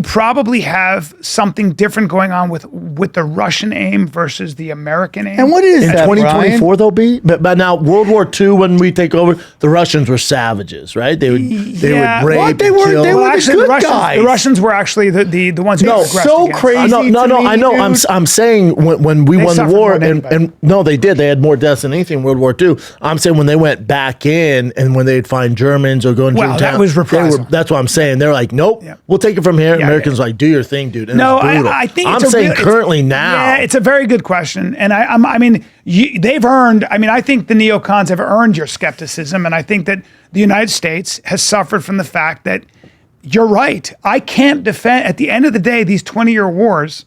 probably have something different going on with the Russian aim versus the American aim. And what is in that, 2024 they'll be? But now World War II, when we take over, the Russians were savages, right? They would rape, they were kill. the good guys. The Russians were actually the ones who aggressed so against. crazy. I know. I'm saying when we won the war, and no, they did. They had more deaths than anything in World War II. I'm saying when they went back in, and when they'd find Germans or go into town, that was reprisal. That's what I'm saying. They're like, nope, we'll take it from here. Americans like, do your thing, dude. And no, it's brutal. I think I'm saying currently now. Yeah, it's a very good question, and they've earned. I think the neocons have earned your skepticism, and I think that the United States has suffered from the fact that you're right. I can't defend. At the end of the day, these 20-year wars.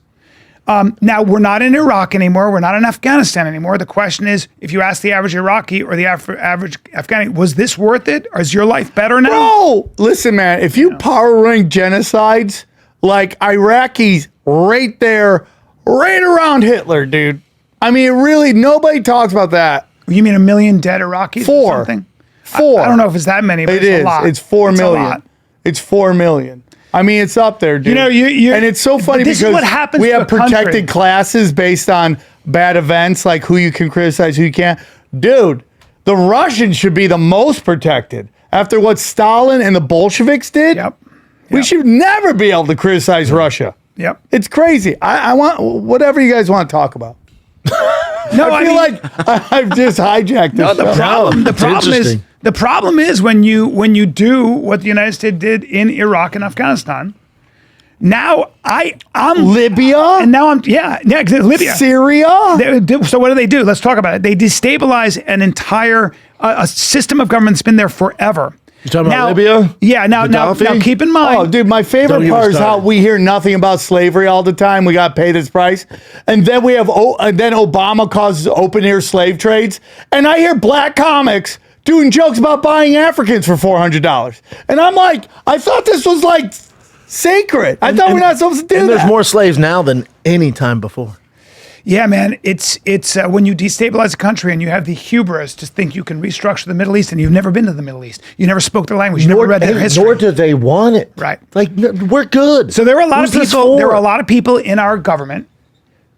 Now, we're not in Iraq anymore. We're not in Afghanistan anymore. The question is, if you ask the average Iraqi or the average Afghani, was this worth it? Or is your life better now? Bro, listen, man, if you power rank genocides, like Iraqis right there, right around Hitler, dude. I mean, really, nobody talks about that. You mean 1 million dead Iraqis or something? 4. I don't know if it's that many, but it's a lot. It's 4 million. It's 4 million. I mean, it's up there, dude. You know, you and it's so funny this because is what happens we to have a country. protected classes based on bad events, like who you can criticize, who you can't. Dude, the Russians should be the most protected after what Stalin and the Bolsheviks did. Yep. We should never be able to criticize Russia. Yep. It's crazy. I want whatever you guys want to talk about. No, I feel like I've just hijacked this. No, the show. problem is when you do what the United States did in Iraq and Afghanistan. Now I'm Libya, and now I'm Libya, Syria. So what do? Let's talk about it. They destabilize an entire a system of government that's been there forever. You talking Now- about Libya? Yeah. Now keep in mind. Oh, dude, my Don't favorite get me part is how started. we hear nothing about slavery all the time. We got paid its price, and then we have and then Obama causes open air slave trades, and I hear black comics doing jokes about buying Africans for $400, and I'm like, I thought this was like sacred. I thought we're not supposed to do And that. there's more slaves now than any time before. Yeah, man, it's when you destabilize a country and you have the hubris to think you can restructure the Middle East, and you've never been to the Middle East, you never spoke their language, you never read their history. Nor do they want it. Right. Like, we're good. So there were a lot Who's of this people. There for? were a lot of people in our government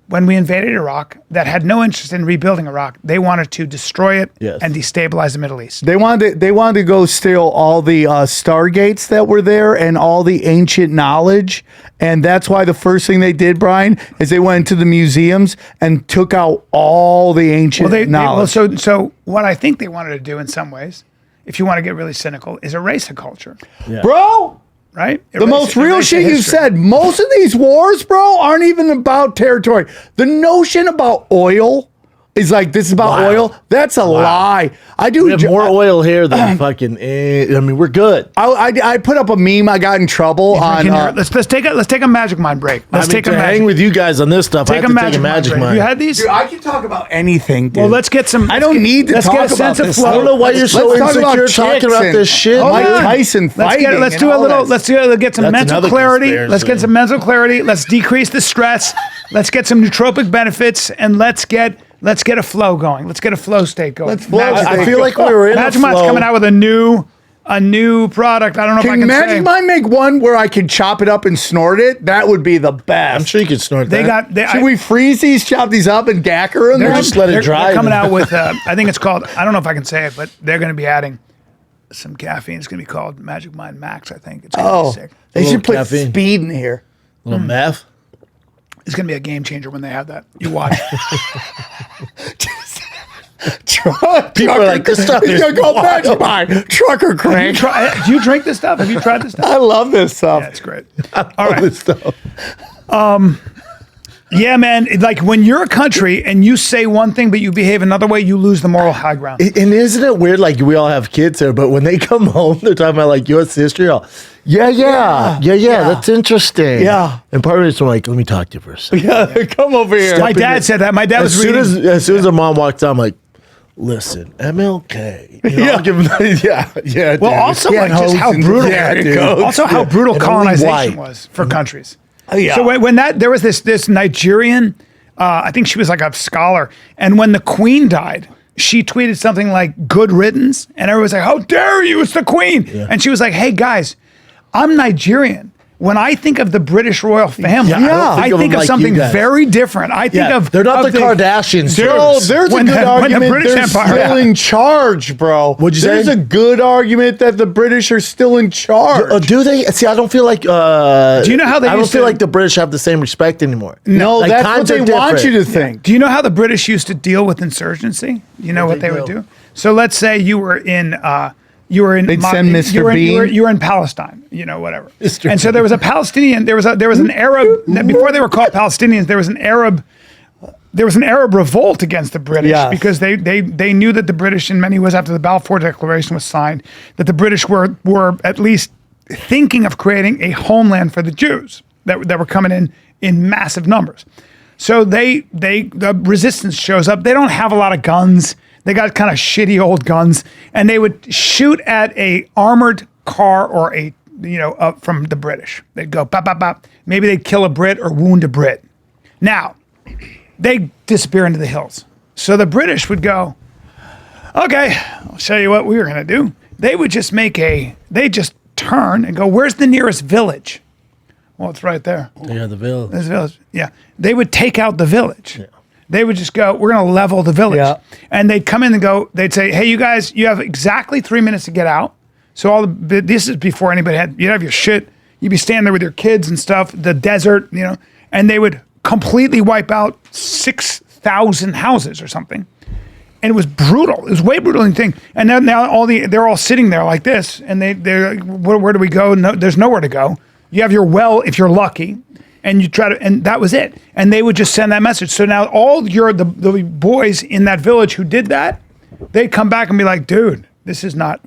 when we invaded Iraq that had no interest in rebuilding Iraq. They wanted to destroy it Yes. and destabilize the Middle East. They wanted to go steal all the stargates that were there and all the ancient knowledge, and that's why the first thing they did, Brian, is they went into the museums and took out all the ancient knowledge. So what I think they wanted to do in some ways, if you want to get really cynical, is erase a culture, Bro, right? the most real shit you've said. Most of these wars, bro, aren't even about territory. The notion about oil is like, this is about Wow. oil. That's a lie. I do. We have more oil here than fucking. I mean, we're good. I put up a meme. I got in trouble on. Let's take a magic mind break. Let's take a to magic. hang with you guys on this stuff. I Take have a to take a magic magic mind. mind. You had these? Dude, I can talk about anything, dude. Well, let's get some. I don't need to let's talk get a about sense of this. flow. I don't know why you're so Let's talk about insecure talking chicks about and this shit. Mike dude. Tyson fighting. Let's do a and all little. that. Let's get some That's mental another clarity. conspiracy. Let's get some mental clarity. Let's decrease the stress. Let's get some nootropic benefits, and let's get a flow going. Let's get a flow state going. Let's flow Magic state. I feel like we were in a Magic Mind's flow. coming out with a new product. I don't know if I Can can Magic say. Mind make one where I can chop it up and snort it? That would be the best. I'm sure you could snort They that. got. Should we freeze these, chop these up, and gacker in They're them? just let it dry They're coming and- out with. I think it's called. I don't know if I can say it, but they're going to be adding some caffeine. It's going to be called Magic Mind Max. I think it's going to Oh, be sick. they little should put caffeine. speed in here. A little meth. It's going to be a game changer when they have that. You watch. People are like, this stuff He's is gonna go wild. Magic Mind. Trucker crank. Do you drink this stuff? Have you tried this stuff? I love this stuff. Yeah, it's great. All this stuff. Yeah, man. Like when you're a country and you say one thing but you behave another way, you lose the moral high ground. And isn't it weird? Like, we all have kids here, but when they come home, they're talking about like U.S. history. All, yeah, that's interesting. Yeah. And part of it's like, let me talk to you for a second. Yeah, come over here. My dad said that. My dad was As soon reading. as soon as her mom walks out, I'm like, listen, MLK. You know, I'll give him, yeah. Well, dude. also Yeah, like just how Hosen. brutal. Yeah, dude. Also how brutal And only colonization white. was for countries. Yeah. So when there was this Nigerian, I think she was like a scholar, and when the Queen died, she tweeted something like "Good riddance," and everyone was like, "How dare you? It's the Queen!" And she was like, "Hey guys, I'm Nigerian. When I think of the British royal family, I think of think them of like something you guys. very different. I think Yeah, of they're not of the Kardashians. No, there's a when good the argument British they're Empire- still in charge, bro. What'd you There's say? a good argument that the British are still in charge. Do they? See, I don't feel like. Do you know how they I don't used feel to- like the British have the same respect anymore. no, Like, that's what times they are want you different. to think. Do you know how the British used to deal with insurgency? You know what they would do? So let's say you were in They'd send Mr. Bean. you were in Palestine, you know, whatever. Mr. And so there was a Palestinian, there was an Arab, before they were called Palestinians, there was an Arab revolt against the British Yes. because they knew that the British, in many ways after the Balfour Declaration was signed, that the British were at least thinking of creating a homeland for the Jews that were coming in massive numbers. So the resistance shows up. They don't have a lot of guns. They got kind of shitty old guns, and they would shoot at a armored car or from the British. They'd go bop bop bop. Maybe they'd kill a Brit or wound a Brit. Now they disappear into the hills. So the British would go, okay, I'll show you what we were gonna do. They would just turn and go, where's the nearest village? Well, it's right there. Yeah, the village. There's a village. Yeah. They would take out the village. Yeah. They would just go, we're going to level the village. Yeah. And they'd come in and go, they'd say, hey, you guys, you have exactly 3 minutes to get out. So this is before anybody you'd have your shit. You'd be standing there with your kids and stuff, the desert, and they would completely wipe out 6,000 houses or something. And it was brutal. It was way brutal than you think. And now they're all sitting there like this, and they're like, where do we go? No, there's nowhere to go. You have your well if you're lucky, and you try to, and that was it. And they would just send that message. So now all the boys in that village who did that, they'd come back and be like, dude, this is not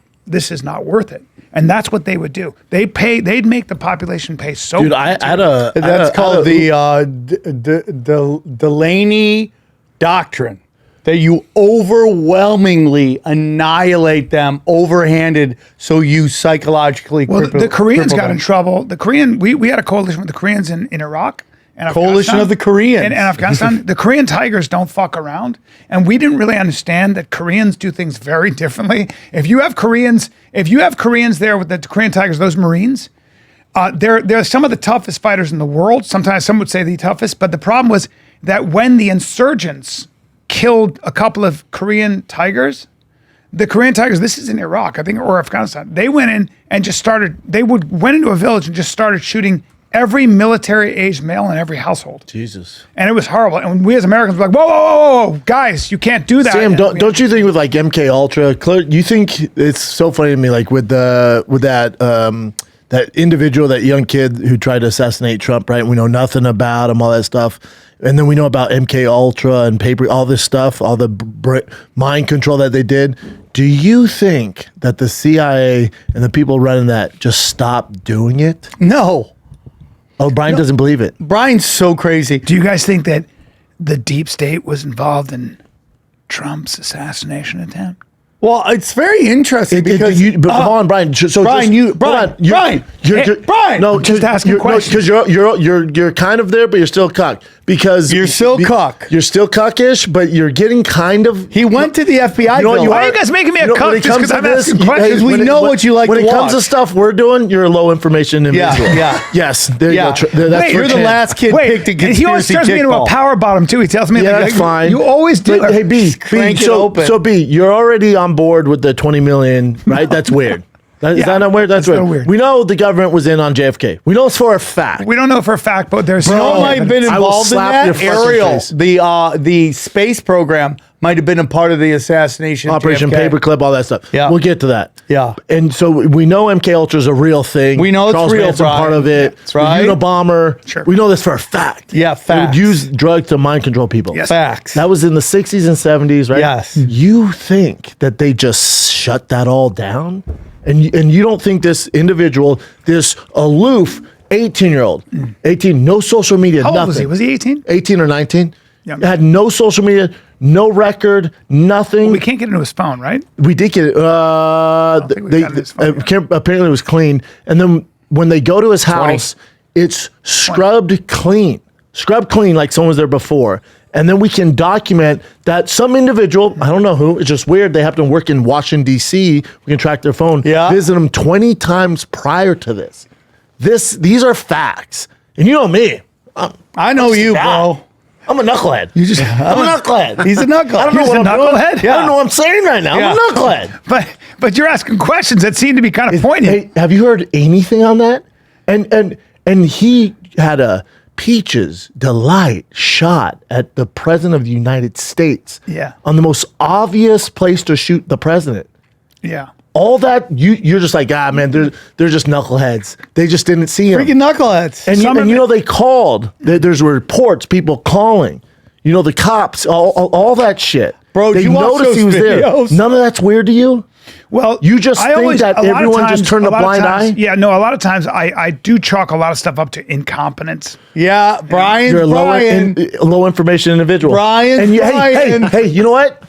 worth it. And that's what they would do. They'd make the population pay so Dude, that's called the Delaney Doctrine. That you overwhelmingly annihilate them overhanded, so you psychologically. Well, the Koreans got in trouble. We had a coalition with the Koreans in Iraq and Coalition of the Koreans and Afghanistan. The Korean Tigers don't fuck around, and we didn't really understand that Koreans do things very differently. If you have Koreans there with the Korean Tigers, those Marines, they're some of the toughest fighters in the world. Sometimes some would say the toughest, but the problem was that when the insurgents killed a couple of Korean Tigers, the Korean Tigers, this is in Iraq, I think, or Afghanistan, they went in and just went into a village and just started shooting every military-aged male in every household. Jesus. And it was horrible. And we as Americans were like, whoa, guys, you can't do that. Sam, don't you think with like MK Ultra, you think it's so funny to me, like with that individual, that young kid who tried to assassinate Trump, right? We know nothing about him, all that stuff. And then we know about MK Ultra and all this stuff, all the mind control that they did. Do you think that the CIA and the people running that just stopped doing it? No. Oh, Bryan doesn't believe it. Bryan's so crazy. Do you guys think that the deep state was involved in Trump's assassination attempt? Well, it's very interesting because but hold on, Bryan. Bryan, No, just asking questions. Because you're kind of there, but you're still cuck. Because you're still cuck. You're still cuckish, but you're getting kind of. He went to the FBI. Why are you guys making me a cuck just because I'm asking questions? We know what you like to watch. When it comes to stuff we're doing, you're a low information individual. Yeah. Yes. There you go. Wait, you're the last kid picked a conspiracy. He always turns me into a power bottom too. He tells me, yeah, that's fine. You always do. But, hey, B, so B, you're already on board with the 20 million, right? That's weird. Is that not weird? That's weird. We know the government was in on JFK. We know it's for a fact. We don't know for a fact, but there's no might have been involved in that. Ariel, the space program might have been a part of the assassination. Operation Paperclip, all that stuff. Yeah. We'll get to that. Yeah. And so we know MK Ultra is a real thing. We know Charles it's real, Manson part of it. That's right. The Unabomber. Sure. We know this for a fact. Yeah, facts. They would use drugs to mind control people. Yes. Facts. That was in the 60s and 70s, right? Yes. You think that they just shut that all down? And you don't think this individual, this aloof 18-year-old, 18, no social media, How nothing. old was he? Was he 18? 18 or 19. Yeah. Had no social media, no record, nothing. We can't get into his phone, right? We did get it. Apparently it was clean. And then when they go to his house, it's scrubbed clean. Scrubbed clean like someone was there before. And then we can document that some individual, I don't know who, it's just weird, they happen to work in Washington, D.C., we can track their phone, visit them 20 times prior to this. These are facts. And you know me. I know you, bro. I'm a knucklehead. I'm a knucklehead. He's a knucklehead. I don't know He's what a I'm doing. knucklehead? I don't know what I'm saying right now. I'm a knucklehead. But you're asking questions that seem to be kind of poignant. Hey, have you heard anything on that? And he had a Peaches Delight shot at the president of the United States. Yeah. On the most obvious place to shoot the president. Yeah. All that you're just like, man, they're just knuckleheads. They just didn't see him. Freaking knuckleheads. And you know they called. There's reports, people calling. You know the cops, all that shit. Bro, they you noticed he was videos? there. None of that's weird to you. Well, you just think that everyone just turned a blind eye? Yeah, no, a lot of times I do chalk a lot of stuff up to incompetence. Yeah, Bryan's You're a Bryan. low information individual. Bryan's Bryan. Hey, you know what?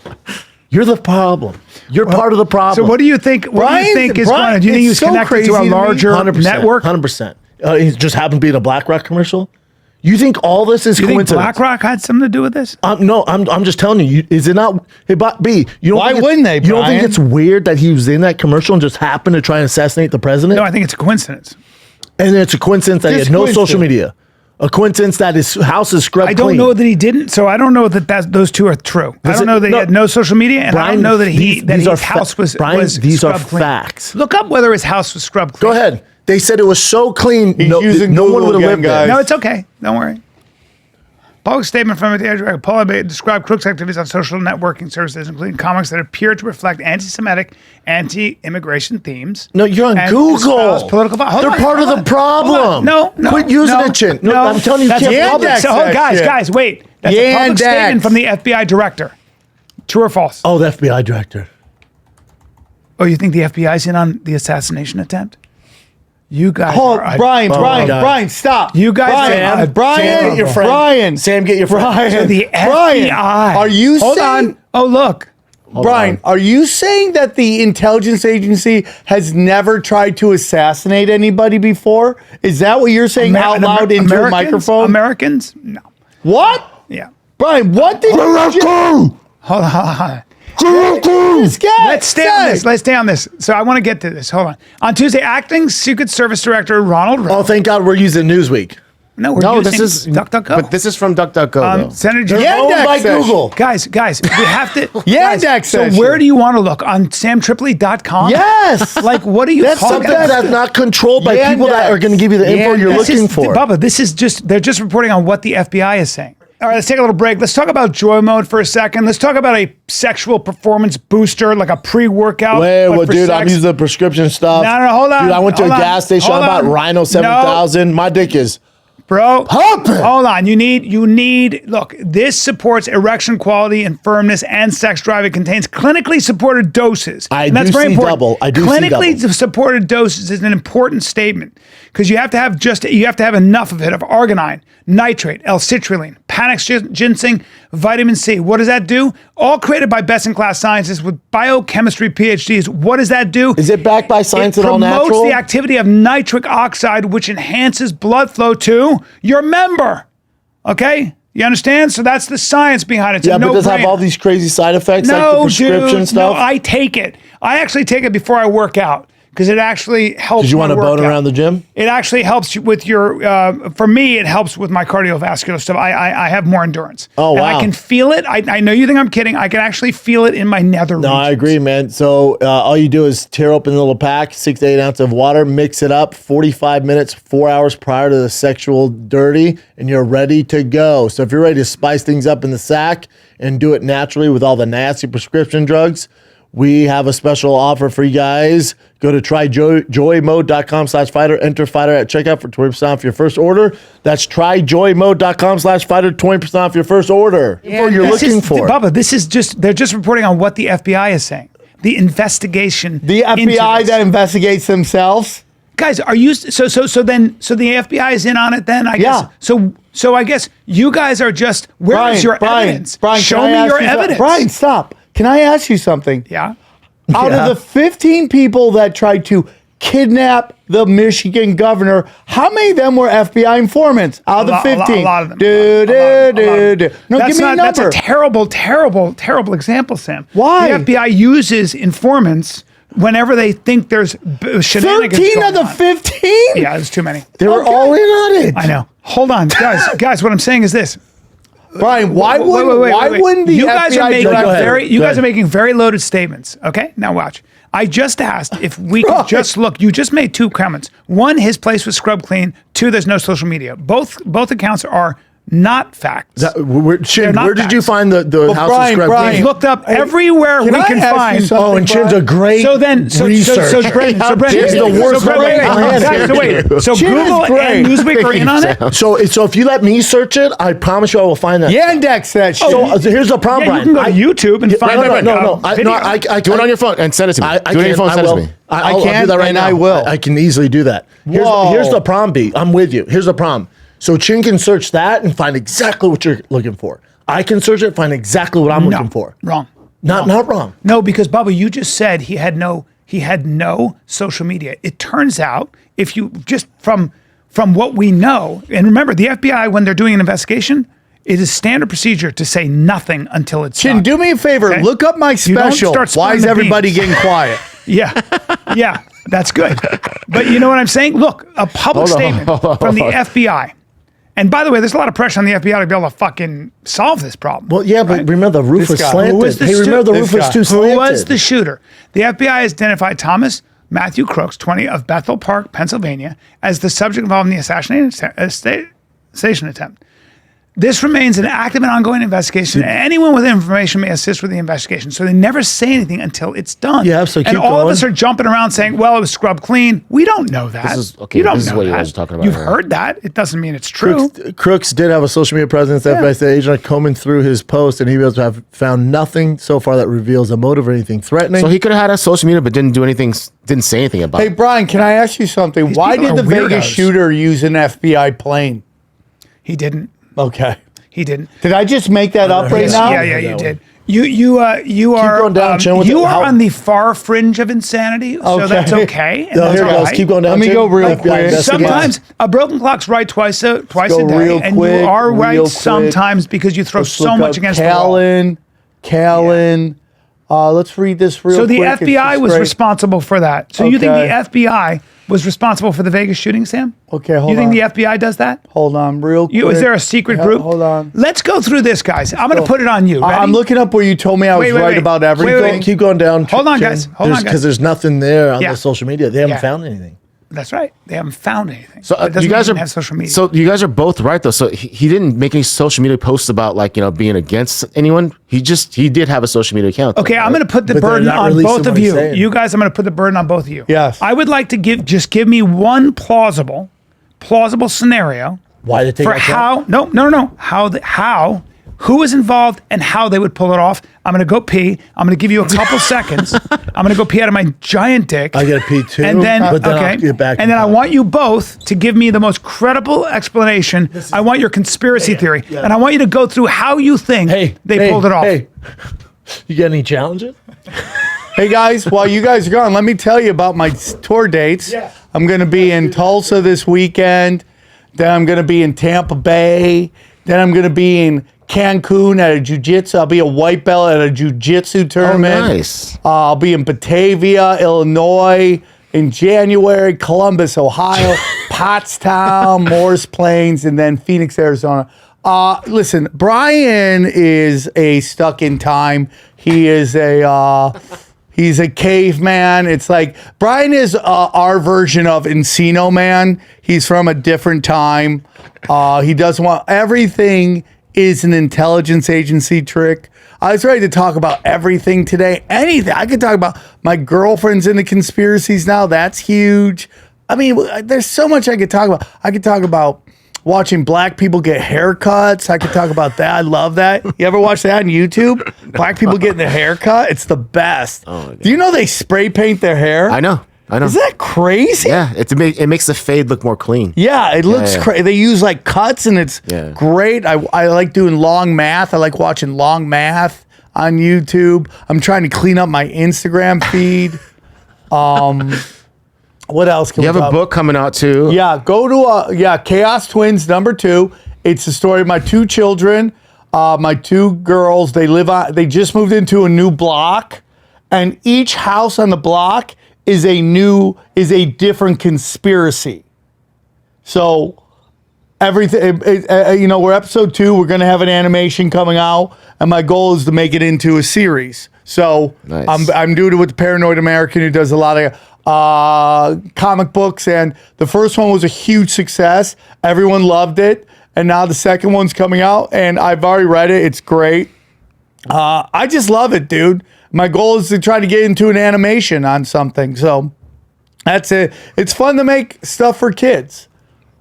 You're the problem. You're part of the problem. So what do you think? What do you think is going on? Do you think he was connected to a larger network? 100%. He just happened to be in a BlackRock commercial. You think all this is You think coincidence? BlackRock had something to do with this? No, I'm just telling you. Is it not? Hey, B, you don't Why think wouldn't they, You don't think Bryan? it's weird that he was in that commercial and just happened to try and assassinate the president? No, I think it's a coincidence. And it's a coincidence that he Just had no coincidence. social media. A coincidence that his house is scrubbed I don't clean. know that he didn't, so I don't know that those two are true. I don't know that he had no social media, and I don't know that his house was these are scrubbed clean. facts. Look up whether his house was scrubbed clean. Go ahead. They said it was so clean, He's using no one Google would have again, lived guys. there. No, it's okay. Don't worry. Public statement from the Director Paul described Crook's activities on social networking services, including comics that appear to reflect anti-Semitic, anti-immigration themes. No, you're on and Google. espouse political. They're part of the problem. No, Quit using it, Chin. No, I'm telling you, you that's can't a public. Yandex So, that guys, shit. guys, wait. That's a public Yandex. statement from the FBI director. True or false? Oh, the FBI director. Oh, you think the FBI's in on the assassination attempt? You guys Hold, are Bryan, my Bryan, God. Bryan, stop. You guys Bryan, are- Bryan, Sam, get your friend. Bryan, Sam, get your friend. Bryan, So the Bryan, FBI. are you Hold saying, on. Oh, look. Bryan, are you saying that the intelligence agency has never tried to assassinate anybody before? Is that what you're saying out loud into a microphone? Americans? No. What? Yeah. Bryan, what did you just... Hold on. This guy Let's stay on said? this. Let's stay on this. So I want to get to this. Hold on. On Tuesday, acting Secret Service Director Ronald Reagan. Oh, thank God we're using Newsweek. No, we're No, using this is DuckDuckGo. But this is from DuckDuckGo. though. Senator Yeah, Owned by Yandex says- Google. Guys, we have to. Yandex guys, so says where shit. do you want to look? On SamTripoli.com? Yes. Like, what are you That's talking Something about? that's not controlled by people that are going to give you the info you're This looking is, for. Bubba, this is just, they're just reporting on what the FBI is saying. All right, let's take a little break. Let's talk about joy mode for a second. Let's talk about a sexual performance booster, like a pre-workout. Wait, but well, for dude, I'm sex. using the prescription stuff. No, hold on. Dude, I went to a Hold on. gas station. Hold I bought on. Rhino 7000. My dick is Bro, pumping. hold on. You need, look, this supports erection quality and firmness and sex drive. It contains clinically supported doses. I And that's do very see important. double. I do see clinically double. supported doses is an important statement because you have to have enough of it, of arginine, nitrate, L-citrulline, Panax ginseng, vitamin C. What does that do? All created by best-in-class scientists with biochemistry PhDs. What does that do? Is it backed by science It and all promotes natural? the activity of nitric oxide, which enhances blood flow to your member. Okay? You understand? So that's the science behind it. It's Yeah, a but does it have no-brainer. all these crazy side effects like the No, prescription dude. stuff? No, I take it. I actually take it before I work out because it actually helps. Did you my want to bone workout. around the gym? It actually helps you with your. For me, it helps with my cardiovascular stuff. I have more endurance. Oh, And wow. I can feel it. I know you think I'm kidding. I can actually feel it in my nether. No, I regions. agree, man. So all you do is tear open a little pack, 6 to 8 ounces of water, mix it up 45 minutes, 4 hours prior to the sexual dirty, and you're ready to go. So if you're ready to spice things up in the sack and do it naturally with all the nasty prescription drugs, we have a special offer for you guys. Go to tryjoymode.com/fighter. Enter fighter at checkout for 20% off your first order. That's tryjoymode.com/fighter. 20% off your first order. Info you're This looking is- for. Bubba, this is just, they're just reporting on what the FBI is saying. The investigation. The into FBI this. that investigates themselves? Guys, are you, so the FBI is in on it then, I guess? Yeah. So I guess you guys are just, where is your evidence? Brian, Show can I me ask your you evidence. Brian, stop. Can I ask you something? Yeah. Out Yeah. of the 15 people that tried to kidnap the Michigan governor, how many of them were FBI informants? Out of the 15. A lot of them. Do, A lot do, of do, do. them. No, That's give me a That's number. a terrible example, Sam. Why? The FBI uses informants whenever they think there's shenanigans 13 going of the on. 15? Yeah, there's too many. They were all in on it. I know. Hold on, guys. What I'm saying is this. Brian, why wouldn't the you guys FBI are making director- you guys are making very loaded statements. Okay, now watch. I just asked if we could Right. just look. You just made two comments. One, his place was scrubbed clean. Two, there's no social media. Both accounts are not facts. Chin, not where did you facts. find the house Brian, of scrub Brian, clean? We've looked up everywhere we Can I can ask you find. something? Oh, and Chin's a great So then, researcher. so Brendan, Chin's the worst Brendan, wait, guys, so wait, so Chin is Google great. and Newsweek are in on it. So if you let me search it, I promise you I will find that. Yandex that shit. So here's the problem, Yeah, you Brian. can go to YouTube and find no, it. no. I video. Do it on your phone and send it to me. Do it on your phone and send it to me. I'll can, do that right and now. I will. I can easily do that. Whoa. Here's the problem, B. I'm with you. Here's the problem. So Chin can search that and find exactly what you're looking for. I can search it and find exactly what I'm looking for. Wrong. Not wrong. No, because Bubba, you just said he had no social media. It turns out if you just from from what we know, and remember, the FBI, when they're doing an investigation, it is standard procedure to say nothing until it's Chin, done. do me a favor. Okay? Look up my You don't special. start Why is spilling the everybody beans. getting quiet? Yeah, that's good. But you know what I'm saying? Look, a public statement from the FBI. And by the way, there's a lot of pressure on the FBI to be able to fucking solve this problem. Well, yeah, but remember the roof was guy. slanted. Who was the Hey, remember the this roof was guy. too Who slanted. was the shooter? The FBI has identified Thomas Matthew Crooks, 20, of Bethel Park, Pennsylvania, as the subject involved in the assassination attempt. This remains an active and ongoing investigation. Anyone with information may assist with the investigation. So they never say anything until it's done. Yeah, so and keep all of going. us are jumping around saying, well, it was scrubbed clean. We don't know that. This is- okay, you don't this is know what you that. guys are talking about You've here. heard that. It doesn't mean it's true. Crooks did have a social media presence. The FBI said agent are combing through his post, and he was have found nothing so far that reveals a motive or anything threatening. So he could have had a social media, but didn't do anything. Didn't say anything about Hey, it. Brian, can I ask you something? Why people did the are Vegas weirdos. shooter use an FBI plane? He didn't. Okay. He didn't. Did I just make that up right Yes, now? Yeah, that you one. did. You are going down, Chin, with you the- are how- on the far fringe of insanity, so Okay. that's okay. And No, that's here it all goes. right. Keep going down. Let me Chin. go real FBI quick. investigation. Sometimes a broken clock's right twice a go day, real and quick, you are right real quick. sometimes because you throw Let's so look much up against the wall. Callan. Let's read this real So quick. the It's FBI just was great. responsible for that. So you think Okay. the FBI was responsible for the Vegas shooting, Sam? Okay, hold You think on. the FBI does that? Hold on, real quick. Is there a secret Yeah, group? Hold on. Let's go through this, guys. I'm going to put it on you. Ready? I'm looking up where you told me I was Wait, wait, right wait. about Wait, everything. wait. Keep going down. Hold on, guys. Hold on, guys. Because there's nothing there on Yeah. the social media. They haven't Yeah. found anything. That's right. They haven't found anything. So But it doesn't you guys mean are they have social media. So you guys are both right though. So he didn't make any social media posts about being against anyone. He did have a social media account. Okay, I'm going to put the But they're burden not on releasing both of what he's you. saying. You guys, I'm going to put the burden on both of you. Yes. I would like to give me one plausible scenario Why did they for take how who was involved and how they would pull it off. I'm going to go pee. I'm going to give you a couple seconds. I'm going to go pee out of my giant dick. I gotta pee too, And then, but then okay. I'll get back and in then I time. want you both to give me the most credible explanation. I want your conspiracy theory. yeah. And I want you to go through how you think they pulled it off. Hey, you got any challenges? Hey guys, while you guys are gone, let me tell you about my tour dates. Yeah. I'm going to be in Tulsa this weekend. Then I'm going to be in Tampa Bay. Then I'm going to be in Cancun at a jiu-jitsu. I'll be a white belt at a jiu-jitsu tournament. nice. I'll be in Batavia, Illinois in January, Columbus, Ohio, Pottstown, Morris Plains, and then Phoenix, Arizona. Listen, Bryan is a stuck in time. He is he's a caveman. It's like Bryan is our version of Encino Man. He's from a different time. He doesn't want everything is an intelligence agency trick. I was ready to talk about everything today. Anything. I could talk about my girlfriend's into conspiracies now. That's huge. I mean, there's so much I could talk about. I could talk about watching black people get haircuts. I could talk about that. I love that. You ever watch that on YouTube? Black people getting a haircut? It's the best. Do you know they spray paint their hair? I know. Is that crazy? Yeah, it makes the fade look more clean. Yeah, it looks yeah. crazy. They use like cuts and it's Yeah. great. I like doing long math. I like watching long math on YouTube. I'm trying to clean up my Instagram feed. What else can You we have a talk- book coming out too. Yeah, go to Chaos Twins #2. It's the story of my two children, my two girls. They just moved into a new block, and each house on the block is a different conspiracy. So everything, we're episode 2. We're gonna have an animation coming out, and my goal is to make it into a series. So Nice. I'm doing it with the Paranoid American, who does a lot of comic books, and the first one was a huge success. Everyone loved it, and now the second one's coming out, and I've already read it. It's great. I just love it, dude. My goal is to try to get into an animation on something. So that's it. It's fun to make stuff for kids.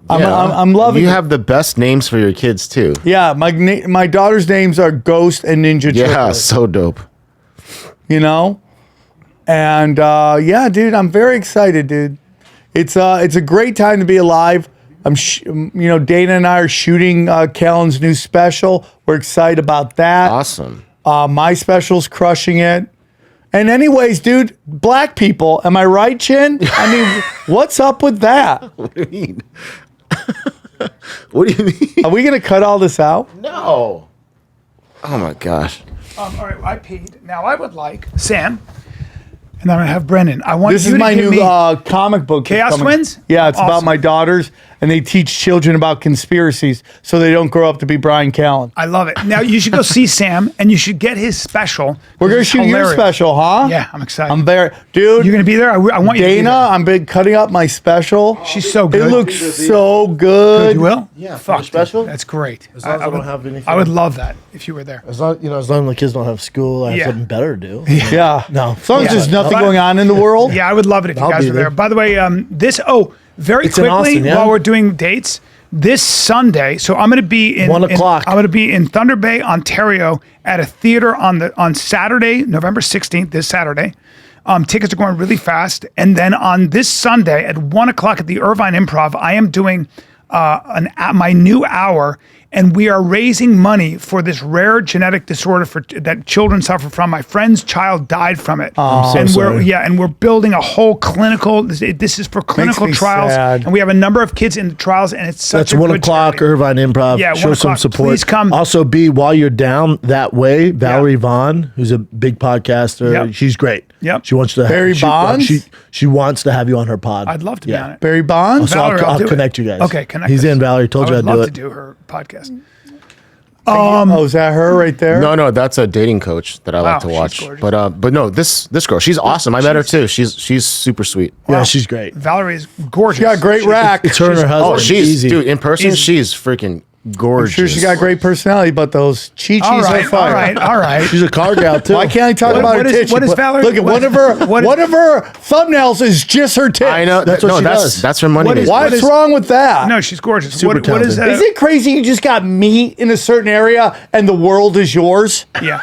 I'm loving You it. have the best names for your kids too. Yeah, my daughter's names are Ghost and Ninja Yeah, Triplets, so dope. you know? And yeah, dude, I'm very excited, dude. It's a great time to be alive. Dana and I are shooting Callan's new special. We're excited about that. Awesome. My special's crushing it. And anyways, dude, black people, am I right, Chin? I mean, what's up with that? What do you mean? What do you mean? Are we gonna cut all this out? No. Oh my gosh. All right, I peed. Now I would like Sam, and I'm gonna have Brendan. I want This you is to my give new me comic book. that's Chaos coming. Twins? Yeah, it's about Awesome. my daughters, and they teach children about conspiracies so they don't grow up to be Bryan Callen. I love it. Now you should go see Sam, and you should get his special. We're gonna It's shoot your hilarious. special, huh? Yeah, I'm excited. I'm very, dude. You're gonna be there. I want you to be Dana, there. I'm been cutting up my special. She's so It good. looks so good. You will? Yeah, Fuck, for special? That's great. As long as I don't would, have anything. I would love that if you were there. As long, as long as the kids don't have school, I have Yeah. something better to do. Yeah. No. As long as there's nothing But- going on in the world. Yeah, I would love it if you I'll guys be were there. there. By the way, very It's in quickly Austin, yeah? while we're doing dates, this Sunday. So I'm going to be in 1 o'clock. I'm going to be in Thunder Bay, Ontario, at a theater on Saturday, November 16th. This Saturday, tickets are going really fast. And then on this Sunday at 1 o'clock at the Irvine Improv, I am doing my new hour, and we are raising money for this rare genetic disorder that children suffer from. My friend's child died from it, and sorry. we're building a whole clinical. This is for clinical me trials, sad. and we have a number of kids in the trials, and it's such That's a 1 good o'clock, charity. Irvine Improv. Yeah, Show 1 some o'clock. support. Please come. Also, while you're down that way, Valerie Vaughn, who's a big podcaster, Yep. she's great. Yep. She wants to Barry Bonds? She wants to have you on her pod. I'd love to be on it. Barry Bonds. So Valerie, I'll do connect it. you guys. Okay, connect. He's us. in. Valerie told you I I'd would do love it. to do her podcast. Oh, is that her right there? No, that's a dating coach that I like to she's watch. gorgeous. But no, this girl, she's awesome. I met her too. She's super sweet. Yeah, she's great. Valerie is gorgeous. She got a great rack. It's her and her husband. Oh, she's easy. dude in person. Easy. She's freaking gorgeous. Sure, she got great personality, but those chi-chis All right, are fire. all right. She's a car gal too. Why can't I talk What- about what her is- tits? what is Valerie- Look at what- one of her. what is- One of her thumbnails is just her tits. I know. That's what no, she that's does. that's her money. What is- making. what What's is- wrong with that? No, she's gorgeous. Super What is talented. Is it crazy you just got meat in a certain area and the world is yours? Yeah.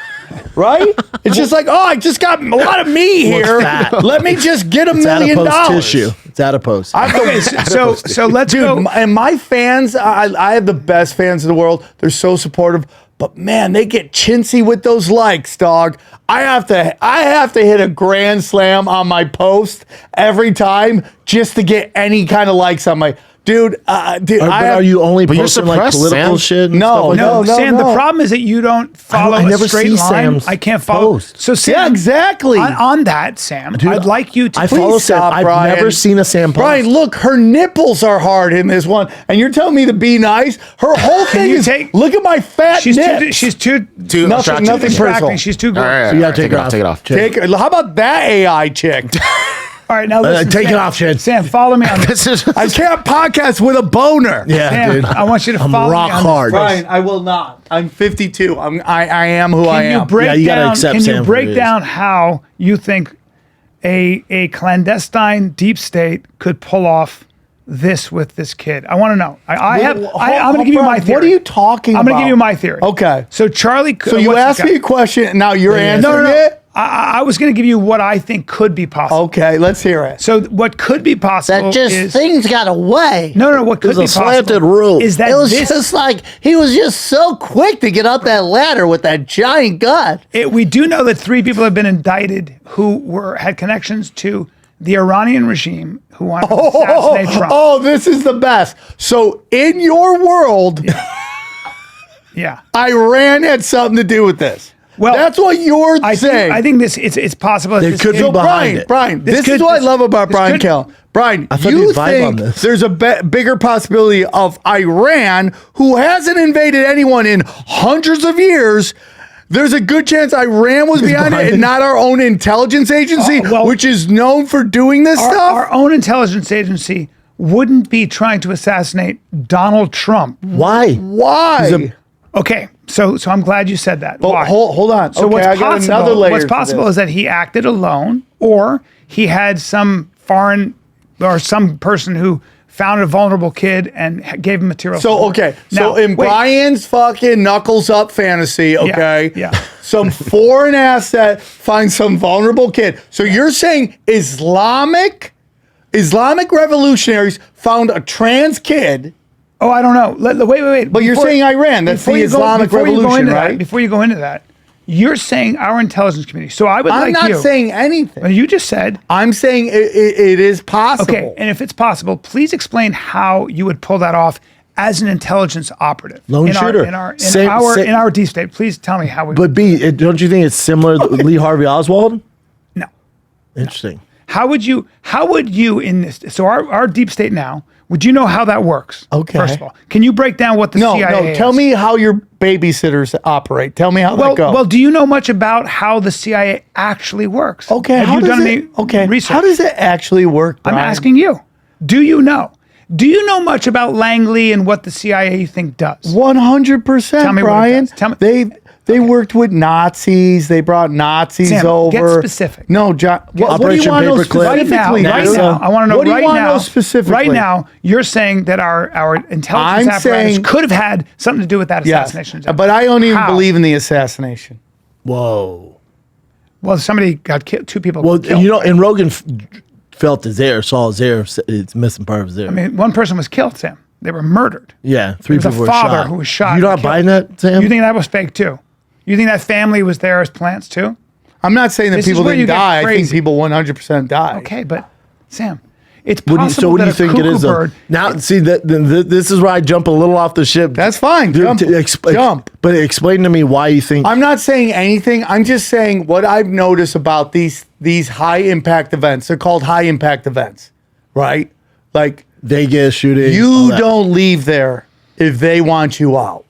Right? It's just like, oh, I just got a lot of meat Well, it's here. fat. Let me just get $1 It's million. adipose tissue. It's adipose. Okay, so let's Dude, go. and my fans, I have the best fans in the world. They're so supportive, but man, they get chintzy with those likes, dog. I have to hit a grand slam on my post every time just to get any kind of likes on my dude. Are you only But you're posting like suppressed, political Sam. shit? And No, stuff like no, that? Sam, the problem is that you don't follow I never a straight see line. Sam's I can't follow. post. So Sam, Yeah, exactly. On that, Sam, I'd like you to. I follow Please Sam. stop, I've Bryan. never seen a Sam post. Bryan, look, her nipples are hard in this one, and you're telling me to be nice. Her whole thing you is take- look at my fat She's nips. too. She's too. Too Nothing- attractive. nothing distracting. personal. She's too All good. right, So you gotta take it off. Take it off. Take, how about that AI chick? All right, now listen. take Sam, it off, Shane. Sam, follow me on this. This is I can't podcast with a boner. Yeah, Sam, dude. I want you to I'm follow rock me on hard. This. Bryan, I will not. I'm 52. I am who I Can you am. break Yeah, you gotta down? accept Can Sam you for break who he is. down how you think a clandestine deep state could pull off this with this kid? I want to know. I'm going to give you my theory. What are you talking about? I'm going to give you my theory. Okay. So Charlie. So you asked me a question, and now you're answering No. it? I was going to give you what I think could be possible. Okay, let's hear it. So what could be possible That just is things got away. no. What could It be was a possible slanted roof. is that It was this just like he was just so quick to get up that ladder with that giant gun. we do know that 3 people have been indicted who had connections to the Iranian regime who wanted to assassinate Trump. Oh, this is the best. So in your world, Yeah. Iran had something to do with this. Well, that's what you're saying. I think this it's possible. that There this could be kid- So behind Bryan, it. Bryan, this is could- what I this- love about this Bryan could- Callen. Bryan, thought you you'd vibe on think this. there's a bigger possibility of Iran, who hasn't invaded anyone in hundreds of years. There's a good chance Iran was behind it and not our own intelligence agency, well- which is known for doing this stuff. Our own intelligence agency wouldn't be trying to assassinate Donald Trump. Why? Why? Okay, so I'm glad you said that. But Why? hold on. So okay, what's I got possible? another layer What's to possible this. is that he acted alone, or he had some foreign or some person who found a vulnerable kid and gave him material. So support. okay, Now, so in wait. Brian's Brian's fucking knuckles up fantasy, okay, yeah. some foreign asset finds some vulnerable kid. So you're saying Islamic revolutionaries found a trans kid, Oh, I don't know. Wait. but you're saying Iran? That's the Islamic Revolution, right? Before you go into that, You're saying our intelligence community. So I would I'm like you. not saying anything. Well, you just said. I'm saying it is possible. Okay, and if it's possible, please explain how you would pull that off as an intelligence operative. Lone shooter. In our Same- deep state. Please tell me how we. But don't you think it's similar to Lee Harvey Oswald? No. Interesting. How would you in this? So our deep state now. Would you know how that works? Okay. First of all, can you break down what the CIA is? Tell me how your babysitters operate. Tell me how that goes. Well, do you know much about how the CIA actually works? Okay. Have you done any research? How does it actually work, Bryan? I'm asking you. Do you know? Do you know much about Langley and what the CIA you think does? 100%, Tell me what it Bryan. does. Tell me. They worked with Nazis. They brought Nazis Sam, over. get specific. No, John. What do you Operation want to know Paperclip. Right now, specifically? right dude? now, I want to know What do you right want to now. know specifically? Right now, you're saying that our intelligence I'm apparatus saying- could have had something to do with that Yes, assassination. but I don't even How? believe in the assassination. Whoa. Well, somebody got killed. Two people. Well, killed. and Rogan felt his ear, saw his ear. It's missing part of his ear. I mean, one person was killed, Sam. They were murdered. yeah, three There was people a were father shot. who was shot. You and not killed. buying that, Sam? You think that was fake too? You think that family was there as plants too? I'm not saying that This is people where you didn't get die. I think crazy. people 100% died. Okay, but Sam, it's What possible so what do that you a think it cuckoo is? Though? bird. Now, see this is where I jump a little off the ship. That's fine. Jump. Jump. But explain to me why you think. I'm not saying anything. I'm just saying what I've noticed about these high impact events. They're called high impact events, right? Like Vegas shooting. all you that. don't leave there if they want you out.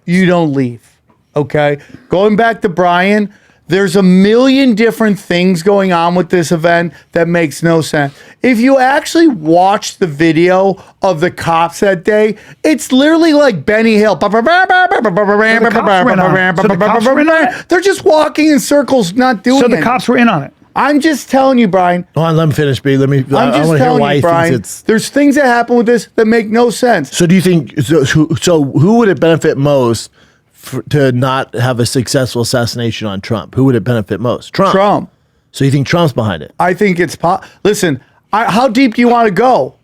You don't leave. Okay? Going back to Bryan, there's a million different things going on with this event that makes no sense. If you actually watch the video of the cops that day, it's literally like Benny Hill. They're just walking in circles, not doing So it. the cops were in on it. I'm just telling you, Bryan. Hold on, let me finish, B. Let me. I'm I just want to hear telling why you, he Bryan. thinks it's. There's things that happen with this that make no sense. So do you think? So who would it benefit most to not have a successful assassination on Trump? Who would it benefit most? Trump. So you think Trump's behind it? I think it's Listen, how deep do you want to go?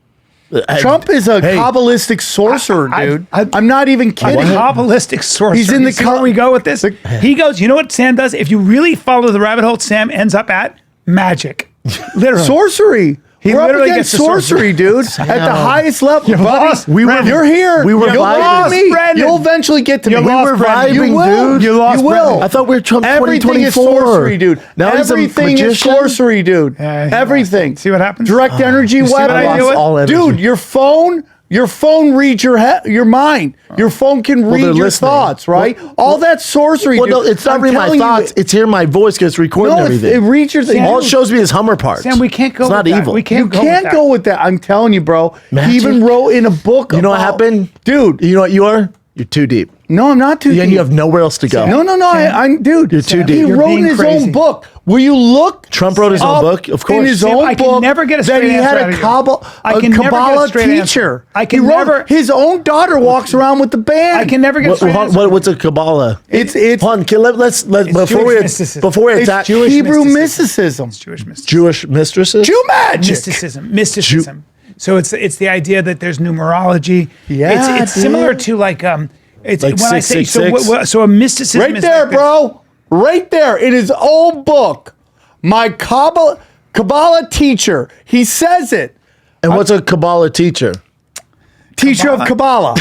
Trump is a Kabbalistic sorcerer, dude. I'm not even kidding. A Kabbalistic sorcerer. He's in the You see where we go with this? He goes, you know what Sam does? If you really follow the rabbit hole, Sam ends up at magic. Literally. Sorcery. He We're up literally against gets to sorcery, dude. At the highest level. You buddy. lost, Brandon. You're here. We were You'll vibing. get to me. Brandon. You'll eventually get to You me. lost, We were Brandon. vibing, You will. dude. You lost, You will. Brandon. I thought we were Trump Everything is 2024. sorcery, dude. Now he's a Everything is magician? sorcery, dude. Yeah, he Everything. lost it. See what happens? Direct energy see what I weapons. do with? All energy. Dude, your phone reads your mind. Your phone can read they're your listening. thoughts, right? All that sorcery, Well, dude. no, it's not I'm reading my telling you, thoughts. It's hearing my voice gets recorded No, and it everything. reads your Sam, All it dude, shows me is Hummer parts. Sam, we can't go It's not with that. evil. We You can't go can't with go that. with that. I'm telling you, bro. Magic? He even wrote in a book. You know what about- happened, dude? You know what you are? You're too deep. No, I'm not too. And deep. you have nowhere else to go. No. I'm dude. You're too deep. He You're wrote in being his crazy. own book. Will you look? Trump wrote his own up book? Of course. In his Sam, own I can book never get a that straight he answer had out a of you. Kabbalah, I can never get a Kabbalah straight teacher. answer. I can He wrote, never- his own daughter walks around with the band. I can never get a straight answer. What's a Kabbalah? It's Hold on, let's before Jewish we mysticism. before we it's attack Jewish Hebrew mysticism. mysticism. Jewish mysticism. Jewish mistresses. Jew magic. Mysticism. So it's the idea that there's numerology. Yeah, it's similar dude. to like it's Like when I say 666? so a mysticism Right is there, like this. bro. Right there in his own book. My Kabbalah teacher. He says it. And what's a Kabbalah teacher? Teacher of Kabbalah.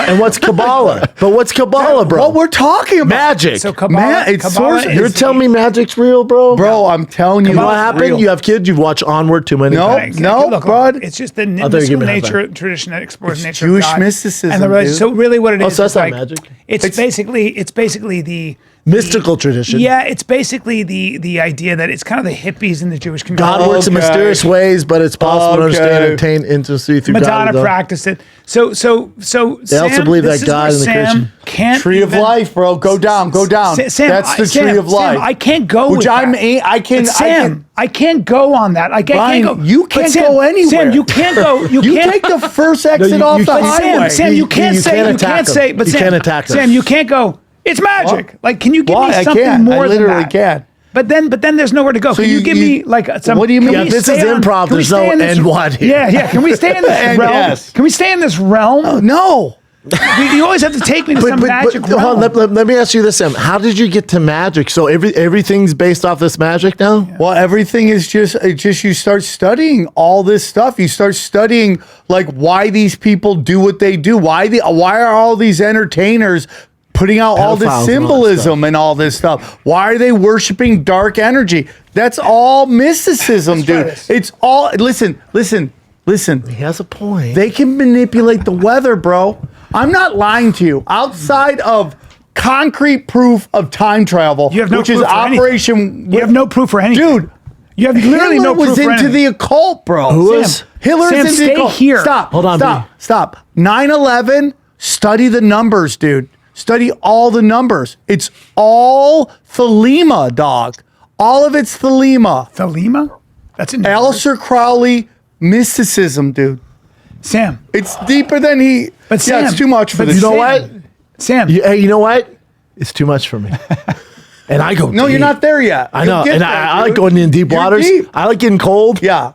And what's Kabbalah? But what's Kabbalah, bro? What we're talking about. Magic. So Kabbalah, it's Kabbalah sorcery. is You're telling me magic's real, bro? Bro, I'm telling you. You know what it's happened? real. You have kids. You've watched Onward too many No. times. Look, bud. It's just the thought you were giving me a high nature tradition that explores It's nature Jewish of God mysticism, and the religion. dude. So really, what it is, Oh, so that's is not like, magic? It's basically the Mystical tradition. Yeah, it's basically the idea that it's kind of the hippies in the Jewish community. God works in Okay. mysterious ways, but it's possible to understand and Okay. attain intimacy through Madonna God. practiced it. So They also believe that God and the Christian can't Tree of even- life, bro. Go down. Go down. Sam, That's the Sam, tree of life. Sam, I can't go Which with I'm that. a- I can- But I Sam, can- I can't go on that. I can't Bryan, go. you But can't Sam, go anywhere. Sam, you can't go. You can't take the first exit you- off you the can't- highway. Sam, you can't you say. can't You attack can't him. say. But You Sam, can't attack him. Sam, you can't go. It's magic. What? Like, can you give Why? me I something can't. more I literally than that? can't. But then there's nowhere to go. Can you give me like some? What do you can mean? we Yeah, this stay is on- improv. can we There's stay no in this- end one here. Yeah. Can we stay in this And realm? yes. Can we stay in this realm? No. You always have to take me to some magic hold on, realm. let me ask you this, Sam. How did you get to magic? So everything's based off this magic now? Well, everything is just you start studying all this stuff. You start studying like why these people do what they do. Why are all these entertainers putting out all this Pedophiles and all that symbolism and all this stuff? Why are they worshiping dark energy? That's all mysticism, dude. this. It's all listen. He has a point. They can manipulate the weather, bro. I'm not lying to you. Outside of concrete proof of time travel, You have no which is proof for anything. Operation. You have no proof for anything. Dude. You have literally Hitler no proof was for into anything. the occult, bro. Who Sam, was? Hitler's Sam, into stay the occult. here. Stop. Hold on, Stop. 9/11. Study the numbers, dude. Study all the numbers. It's all Thelema, dog. All of it's Thelema. Thelema? That's in Aleister Crowley mysticism, dude. Sam. It's deeper than he. But Sam, it's too much for but this. You know Sam, what? Sam. Hey, you know what? It's too much for me. And I go No, deep. you're not there yet. I know. You'll get And there, I like dude. going in deep You're waters. deep. I like getting cold. Yeah,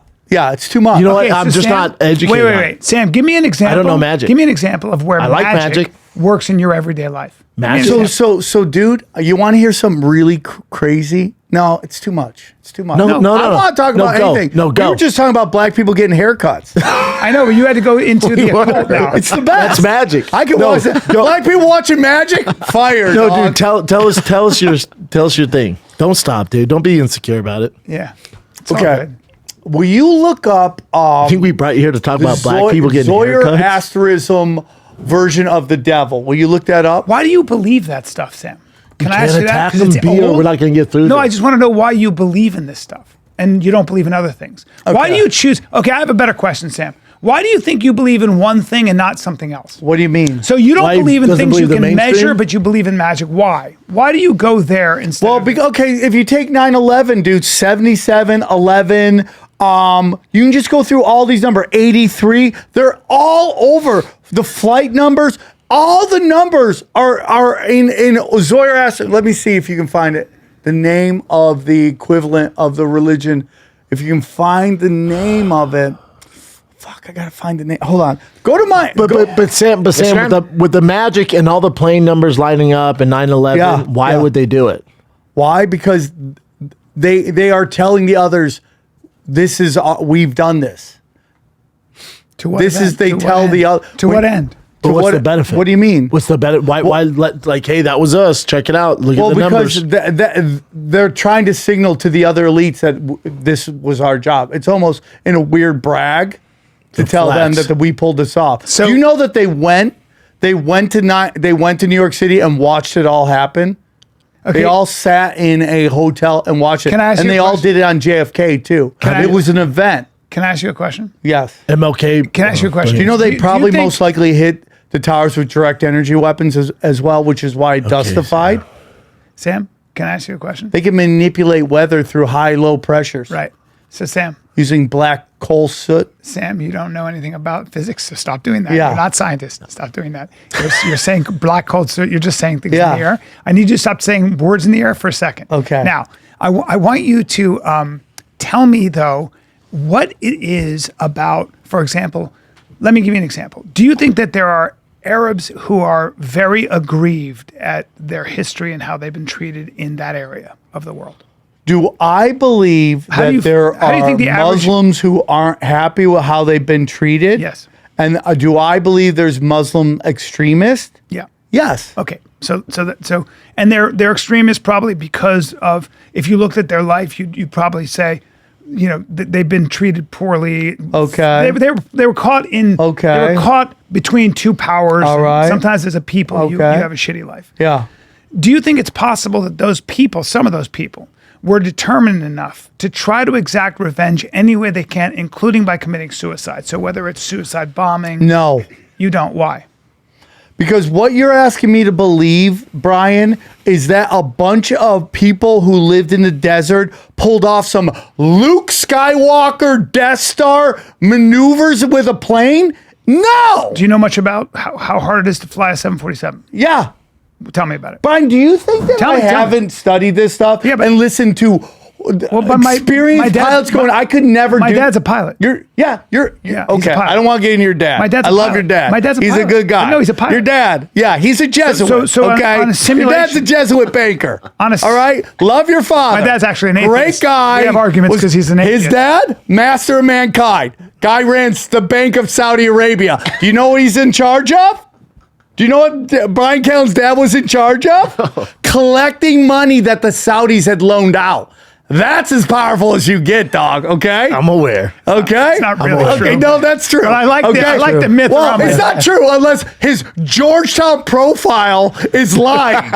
it's too much. You know Okay, what? I'm so just Sam, not educated. Wait, on it. Sam, give me an example. know magic. Give me an example of where I like magic. works in your everyday life. Magic. Give me an example. So, dude, you want to hear something really crazy? No, it's too much. It's too much. No, I don't want to talk No, about go. anything. No, go. We were just talking about black people getting haircuts. I know, but you had to go into the occult now. It's the best. That's magic. I can No, watch that. go. Black people watching magic. Fire. No, dog. dude, tell us your thing. Don't stop, dude. Don't be insecure about it. Yeah. It's all Okay. good. Will you look up I think we brought you here to talk about black people getting haircuts. Zoroastrianism version of the devil? Will you look that up? Why do you believe that stuff, Sam? Can I Can't ask you that? attack 'Cause them, it's B, or old? we're not going to get through No, this. I just want to know why you believe in this stuff and you don't believe in other things. Why do you choose? Okay, I have a better question, Sam. Why do you think you believe in one thing and not something else? What do you mean? So you don't Why believe in doesn't things you believe the can measure, mainstream? but you believe in magic. Why? Why do you go there instead? Well, of- okay, if you take 9/11, dude, 77, 11, you can just go through all these numbers. 83, they're all over. The flight numbers, all the numbers are in Zoroaster. Let me see if you can find it. The name of the equivalent of the religion. If you can find the name of it. Fuck, I gotta find the name. Hold on. Go to my. But Sam, with the magic and all the plane numbers lining up and 9/11, Yeah, why yeah. would they do it? Why? Because they are telling the others, this is we've done this. to what This end? is they To what tell end? the other. To what end? But what's what- the benefit? what do you mean? What's the benefit? Why let like, hey, that was us. Check it out. Look Well, at the because numbers. they're trying to signal to the other elites that this was our job. It's almost in a weird brag to tell them flex. that we pulled this off. So- Do you know that they went to New York City and watched it all happen? Okay. They all sat in a hotel and watched it. Can I ask and you a they all question? did it on JFK too. I- It was an event. Can I ask you a question? Yes. MLK. Can I ask you a question? Do you know they Do you probably think- most likely hit the towers with direct energy weapons as well, which is why dustified. Sam, can I ask you a question? They can manipulate weather through high-low pressures Right. So Sam, using black coal soot. Sam, you don't know anything about physics, so stop doing that. Yeah. You're not scientists. Stop doing that. You're saying black cold, so you're just saying things Yeah. in the air. I need you to stop saying words in the air for a second. Okay. Now, I want you to tell me, though, what it is about, for example, let me give you an example. Do you think that there are Arabs who are very aggrieved at their history and how they've been treated in that area of the world? Do I believe How do that you- there how do you are think the average- Muslims who aren't happy with how they've been treated? Yes. And do I believe there's Muslim extremists? Yeah. Yes. Okay, and they're extremists probably because of, if you looked at their life, you'd probably say, they've been treated poorly. Okay. They were caught in. Okay. They were caught between two powers. All right. Sometimes as a people, you Okay. have a shitty life. Yeah. Do you think it's possible that those people, some of those people, were determined enough to try to exact revenge any way they can, including by committing suicide? So whether it's suicide bombing, No. you don't. Why? Because what you're asking me to believe, Brian, is that a bunch of people who lived in the desert pulled off some Luke Skywalker Death Star maneuvers with a plane? No. Do you know much about how hard it is to fly a 747? Yeah. Tell me about it. Brian, do you think that Tell I me, tell me. haven't studied this stuff Yeah, but- and listened to Well, but my experienced dad- pilots going, I could never My do. dad's a pilot. You're he's okay. a pilot. I don't want to get into your dad. My dad's a I love pilot. your dad. My dad's a He's pilot. a good guy. No, he's a pilot. Your dad, yeah, he's a Jesuit. So okay, on a your simulation- dad's a Jesuit banker. On a- all right, love your father. My dad's actually an atheist. Great guy. We have arguments Was 'cause he's an atheist. His dad, master of mankind. Guy ran the Bank of Saudi Arabia. Do you know what he's in charge of? Do you know what Bryan Callen's dad was in charge of? Collecting money that the Saudis had loaned out. That's as powerful as you get, dog. Okay, I'm aware. okay. It's not really okay. true. No, that's true. But I like the myth Well, around it's it. not true unless his Georgetown profile is lying.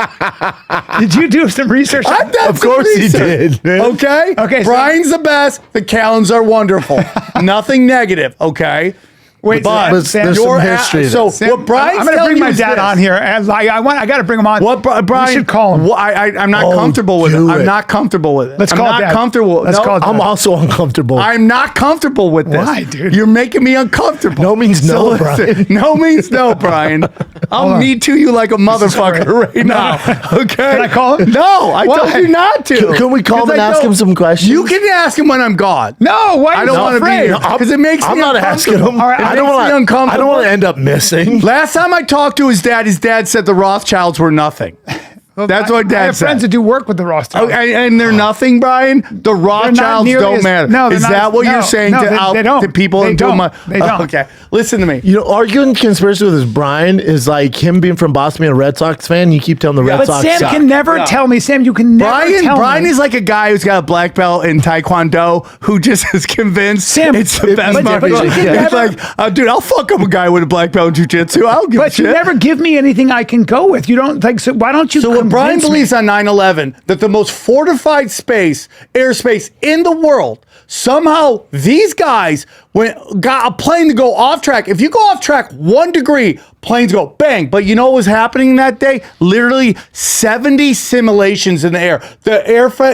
Did you do some research? I've done Of some course he research. did, man. Okay. Okay, so- Brian's the best. The Callens are wonderful. Nothing negative. Okay. Wait, But there's some your history to so this. what Brian's I'm going to telling bring you my is dad this. on here, and I got to bring him on. What Brian? We should call him. I'm not Oh, comfortable with it. do I'm it. not comfortable with it. Let's I'm call not Dad. comfortable. Let's No, call Dad. I'm also uncomfortable. I'm not comfortable with this. Why, dude? You're making me uncomfortable. No means no, listen, Brian. No means no, Brian. I'll on. me too you like a motherfucker great. right now. Okay. Can I call him? No, I Why? told you not to. Can we call him 'Cause and I ask don't- him some questions? You can ask him when I'm gone. No, why? I don't want to be afraid. here because it makes I'm me not asking him. All right, It I makes don't me want. I uncomfortable. don't want to end up missing. Last time I talked to his dad said the Rothschilds were nothing. That's what I Dad have friends said. that do work with the Rothschilds. Okay, and they're nothing, Brian. The Rothschilds nearly don't as- matter. no, they're Is not that as- what no, you're saying no, they don't. to people? They and don't. to They don't. Okay, listen to me. You know, arguing conspiracy with his Brian is like him being from Boston, being a Red Sox fan. You keep telling the Red But Sox Sam suck. can never tell me. Sam, you can never tell Brian me. is like a guy who's got a black belt in Taekwondo who just is convinced Sam, it's the best but martial you art. can He's never- like, dude, I'll fuck up a guy with a black belt in jiu-jitsu. I don't give a But you shit. never give me anything I can go with. You don't like. So why don't you? So what Brian convince me? believes on 9/11, that the most fortified airspace in the world, somehow these guys got a plane to go off track. If you go off track 1 degree, planes go bang. But you know what was happening that day? Literally 70 simulations in the air. The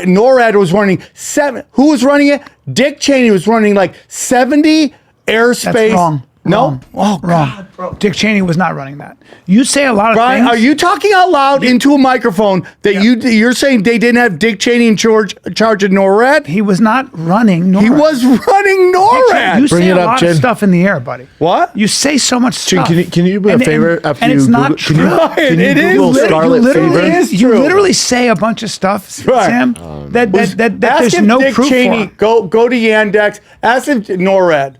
NORAD was running 7. Who was running it? Dick Cheney was running like 70 airspace. That's wrong. No? Wrong. Oh, Wrong. God, bro. Dick Cheney was not running that. You say a lot of Brian, things. are you talking out loud into a microphone that you're saying they didn't have Dick Cheney in charge of NORAD? He was not running. He was running NORAD. You Bring say it a up, lot Jen. of stuff in the air, buddy. What? You say so much Jen, stuff. can you do me a favor after and you it's not Google- true. can you- Brian, it is Google lit- Scarlet you literally, Fever? is you true. literally say a bunch of stuff, Right. Sam, that Ask there's if no Dick proof Cheney, for. go to Yandex. Ask if NORAD.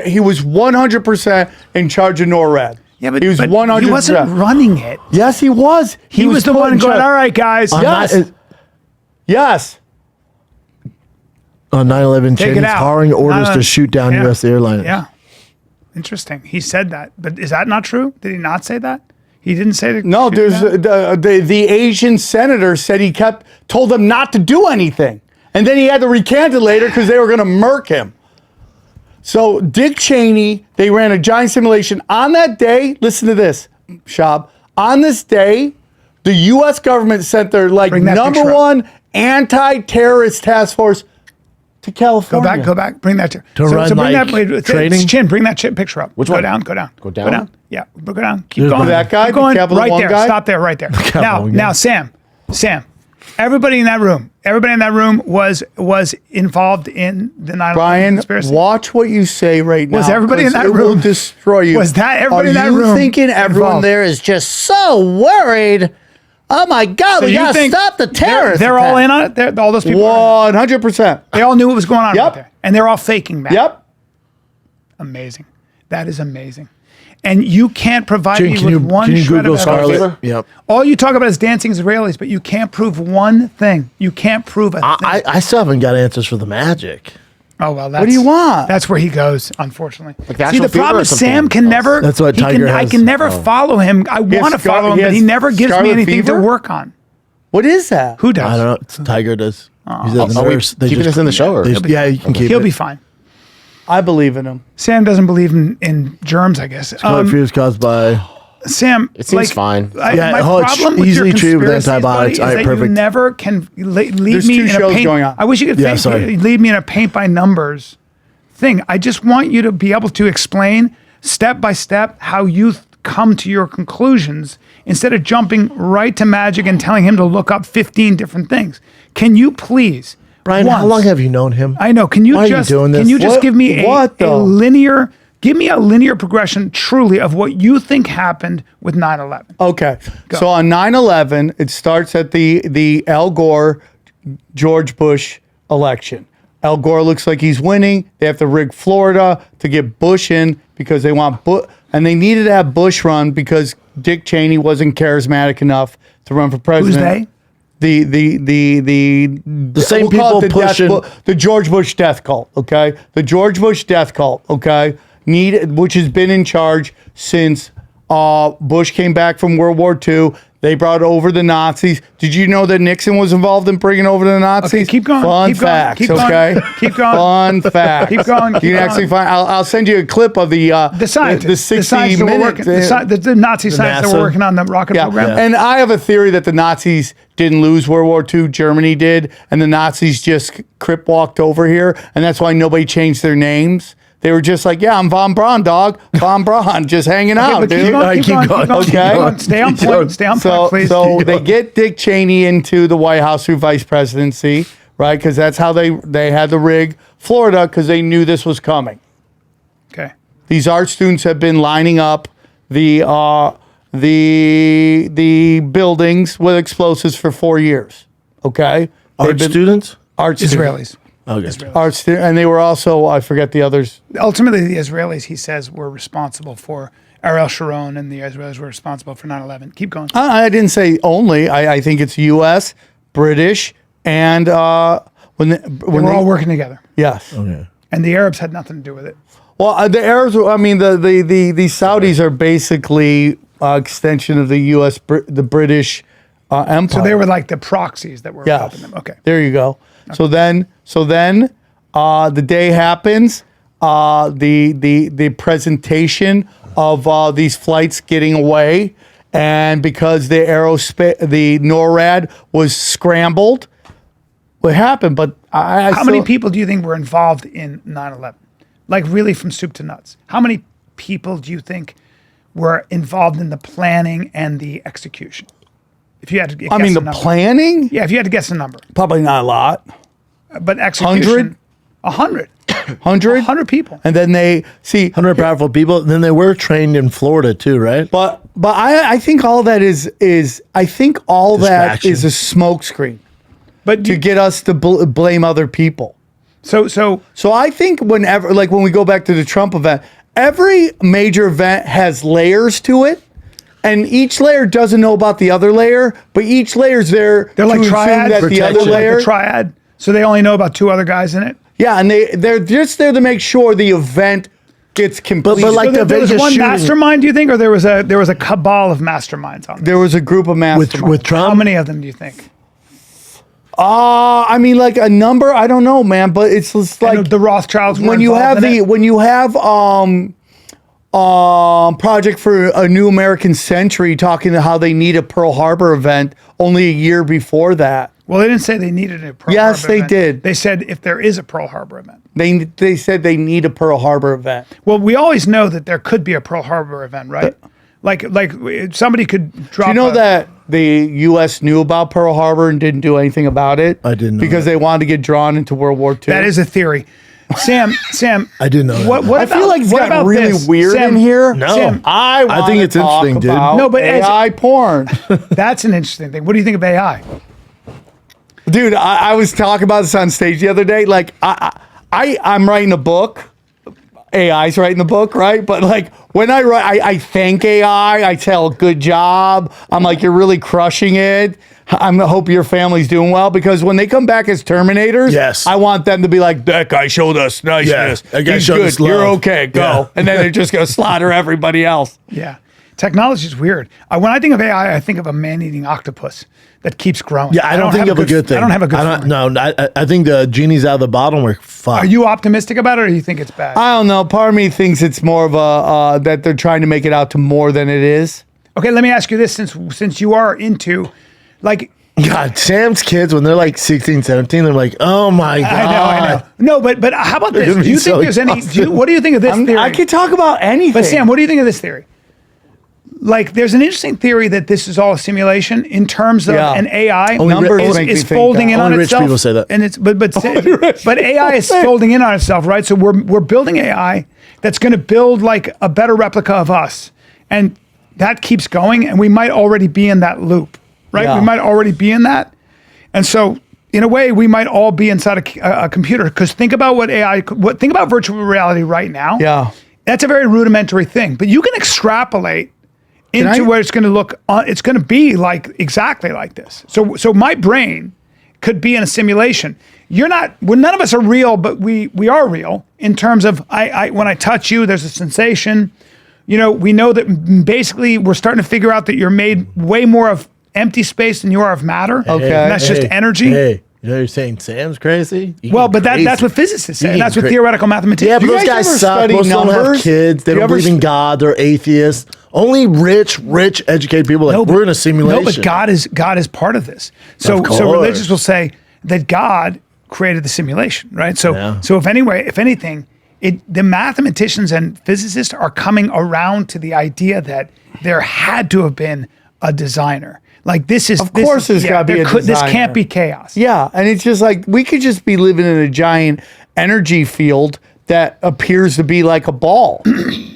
He was 100% in charge of NORAD. Yeah, but he was but 100%. He wasn't running it. Yes, he was. He was the put one in going, charge. all right, guys. Yes. Yes. On 9/11, Take it Cheney's out. hauling orders No, to shoot down yeah. U.S. airliners. Yeah. Interesting. He said that. But is that not true? Did he not say that? He didn't say that. No, there's the Asian senator said he told them not to do anything. And then he had to recant it later because they were going to murk him. So Dick Cheney, they ran a giant simulation. On that day, listen to this, Shab. On this day, the U.S. government sent their Bring that number picture up. one anti-terrorist task force to California. Go back. Bring that. run, like, training? Chin, bring that picture up. Which go one? down. Go down. Go down? Yeah, go down. Keep There's going. one. That guy, Keep the going. Capital Right One there. guy? Stop there. Right there. Capital One guy. Now, Sam. Everybody in that room was involved in the 9/11 Brian, conspiracy. watch what you say right now. Was everybody in 'cause that it will room? destroy you. Was that everybody in that Are you room thinking everyone involved? there There is just so worried. Oh my God, we you gotta think stop the terrorists. They're all in on it. All those people. are in on it? 100%. They all knew what was going on Yep. right there, and they're all faking that. Yep. Amazing. That is amazing. And you can't provide Jen, me can with you, one can you shred Google of evidence. Scarlet? Yep. All you talk about is dancing Israelis, but you can't prove one thing. You can't prove a thing. I still haven't got answers for the magic. Oh well, that's, do you want? That's where he goes, unfortunately. the See, actual the fever problem or is something Sam can else? never. That's what he Tiger can, I has. can never follow him. I want to follow him, but he never gives me scarlet anything fever? to work on. What is that? Who does? I don't know. It's Tiger does. He's a Are we nurse. keeping this in the show? Or? Yeah, you can keep He'll it. be fine. I believe in him. Sam doesn't believe in germs, I guess. Scarlet fever is caused by. Sam, It seems fine. Yeah, my it's problem with easily your treated with conspiracies, antibiotics. buddy, All is right, that you perfect. never can lead There's me two in a shows paint. going on. I wish you could Yeah, sorry. lead me in a paint by numbers thing. I just want you to be able to explain step by step how you come to your conclusions instead of jumping right to magic and telling him to look up 15 different things. Can you please, Bryan, how long have you known him? I know. Can you Why are just you doing this? Can you just What- give me what, a though? linear? Give me a linear progression, truly, of what you think happened with 9/11. Okay. So on 9/11, it starts at the Al Gore George Bush election. Al Gore looks like he's winning. They have to rig Florida to get Bush in because they want Bush, and they needed to have Bush run because Dick Cheney wasn't charismatic enough to run for president. Who's they? The same we'll call it people pushing- the George Bush death cult, okay? The George Bush death cult, okay? Which has been in charge since Bush came back from World War II. They brought over the Nazis. Did you know that Nixon was involved in bringing over the Nazis? Okay, keep going. Fun Keep going, facts, keep going, okay? keep going. Fun facts. Keep going, keep You can going. actually find. I'll send you a clip of the scientists, the 60 scientists that were minutes. working, the Nazi scientists that NASA. were working on the rocket program. And I have a theory that the Nazis didn't lose World War II, Germany did, and the Nazis just crip walked over here, and that's why nobody changed their names. They were just like, yeah, I'm von Braun, dog. Von Braun, just hanging out, But dude. keep going, keep keep going, going. keep going, keep Okay. going. Stay on point. Stay on point, please. So they get Dick Cheney into the White House through vice presidency, right? Because that's how they had to rig Florida because they knew this was coming. Okay. These art students have been lining up the buildings with explosives for 4 years. Okay, Art They've been- students? art Israelis. Okay. art student, and they were also, I forget the others. Ultimately, the Israelis, he says, were responsible for Ariel Sharon, and the Israelis were responsible for 9/11. Keep going. I didn't say only. I think it's U.S., British, and when We're all working together, yes. Okay. and the Arabs had nothing to do with it. Well, the Arabs. I mean, the Saudis are basically extension of the U.S. The British empire. So they were like the proxies that were Yes. helping them. Okay. There you go. So then, the day happens. The presentation of these flights getting away, and because the the NORAD was scrambled, what happened? But How many people do you think were involved in 9/11? Like really from soup to nuts. How many people do you think were involved in the planning and the execution? If you had to guess I mean, a the number. planning. Yeah, if you had to guess a number. Probably not a lot. But execution. 100. 100? 100 people. And then they see. 100 powerful people. Then they were trained in Florida too, right? But I think all that is I think all that Distraction. is a smokescreen But to get us to blame other people. so So I think whenever, like when we go back to the Trump event, every major event has layers to it, and each layer doesn't know about the other layer, but each layer's there. they're like to assume triads. that the other Protection. Like layer, a triad. So they only know about two other guys in it. yeah, and they're just there to make sure the event gets complete. but like So there was Vegas one shooting- mastermind, do you think, or there was a cabal of masterminds on this? there was a group of masterminds. with Trump. How many of them do you think? I mean, like a number, I don't know, man, but it's just And like the Rothschilds were when you involved have in it? when you have Project for a New American Century talking to how they need a Pearl Harbor event only a year before that. Well, they didn't say they needed a Pearl Yes, Harbor they event. did. They said if there is a Pearl Harbor event. They said they need a Pearl Harbor event. Well, we always know that there could be a Pearl Harbor event, right? Like somebody could drop. Do you know that the U.S. knew about Pearl Harbor and didn't do anything about it? I didn't know because that. they wanted to get drawn into World War II. That is a theory. Sam, I didn't know that. What I about, feel like it's what gotten about really this? weird Sam, in here. No. Sam, I I think it's talk interesting, dude. about No, but as- AI porn. That's an interesting thing. What do you think of AI? Dude, I was talking about this on stage the other day. Like, I'm writing a book. AI's writing the book, right? But like when I write, I thank AI. I tell good job. I'm like, you're really crushing it. I hope your family's doing well, because when they come back as Terminators, Yes. I want them to be like, that guy showed us niceness. Yeah, that guy He's showed good. us love." You're okay. Go. Yeah. And then they're just going to slaughter everybody else. Yeah. Technology is weird. When I think of AI, I think of a man-eating octopus that keeps growing. Yeah, I don't think have of a good thing. I don't have a good feeling. No, I think the genie's out of the bottle. We're fucked. Are you optimistic about it, or do you think it's bad? I don't know. Part of me thinks it's more of a that they're trying to make it out to more than it is. Okay, let me ask you this: since you are into, like, God, Sam's kids, when they're like 16, 17, they're like, oh my God. I know. No, but how about this? gonna Do be you so think there's any? What do you think of this theory? I could talk about anything. But Sam, what do you think of this theory? like there's an interesting theory that this is all a simulation in terms of an AI Numbers make me is think folding that. in on Only rich itself. people say that. And it's but AI is folding in on itself, right? So we're building AI that's going to build like a better replica of us, and that keeps going, and we might already be in that loop, right? Yeah. We might already be in that, and so in a way, we might all be inside a computer. Because think about think about virtual reality right now. Yeah. That's a very rudimentary thing, but you can extrapolate into I- where it's going to look. It's going to be like exactly like this. So my brain could be in a simulation. You're not. Well, none of us are real, but we are real in terms of when I touch you, there's a sensation. You know, we know that basically we're starting to figure out that you're made way more of empty space than you are of matter. Okay. And that's just energy. Hey, you know you're saying Sam's crazy? Well, but that's what physicists say. And that's what cra- theoretical mathematicians. Yeah, but you those guys guys ever suck. study Most don't have numbers? kids. They Do you don't ever believe in God. They're atheists. Only rich, educated people. Like, we're in a simulation. No, but God is part of this. So Of course. religious will say that God created the simulation, right? So Yeah. if anything, the mathematicians and physicists are coming around to the idea that there had to have been a designer. Like this is Of course there's gotta be a This designer. can't be chaos. Yeah, and it's just like we could just be living in a giant energy field that appears to be like a ball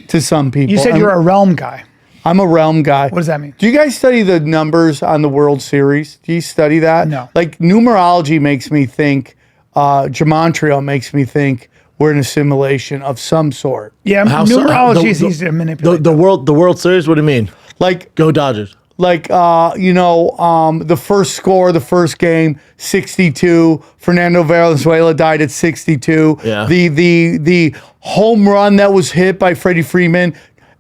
to some people. You said And you're a realm guy. I'm a realm guy. What does that mean? Do you guys study the numbers on the World Series? Do you study that? No. Like numerology makes me think, gematria makes me think we're in a simulation of some sort. Yeah, How so- numerology the- is the- easy to manipulate. The World Series. What do you mean? Like Go Dodgers. the first score, the first game, 62. Fernando Valenzuela died at 62. Yeah. The home run that was hit by Freddie Freeman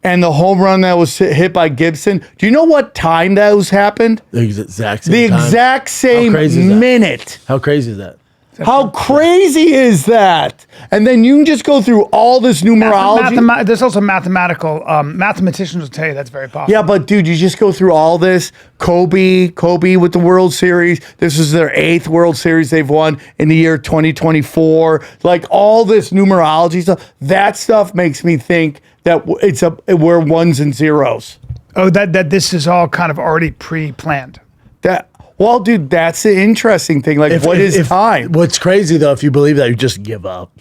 and the home run that was hit by Gibson. Do you know what time those happened? The exact same The time. exact same crazy is that? minute. How crazy is that? How crazy is that? And then you can just go through all this numerology. There's also mathematical mathematicians will tell you that's very possible. Yeah, but dude, you just go through all this. Kobe with the World Series. This is their 8th World Series they've won in the year 2024. Like all this numerology stuff. That stuff makes me think that we're ones and zeros. Oh, that this is all kind of already pre-planned. Well, dude, that's the interesting thing. Like, what is time? What's crazy though, if you believe that, you just give up.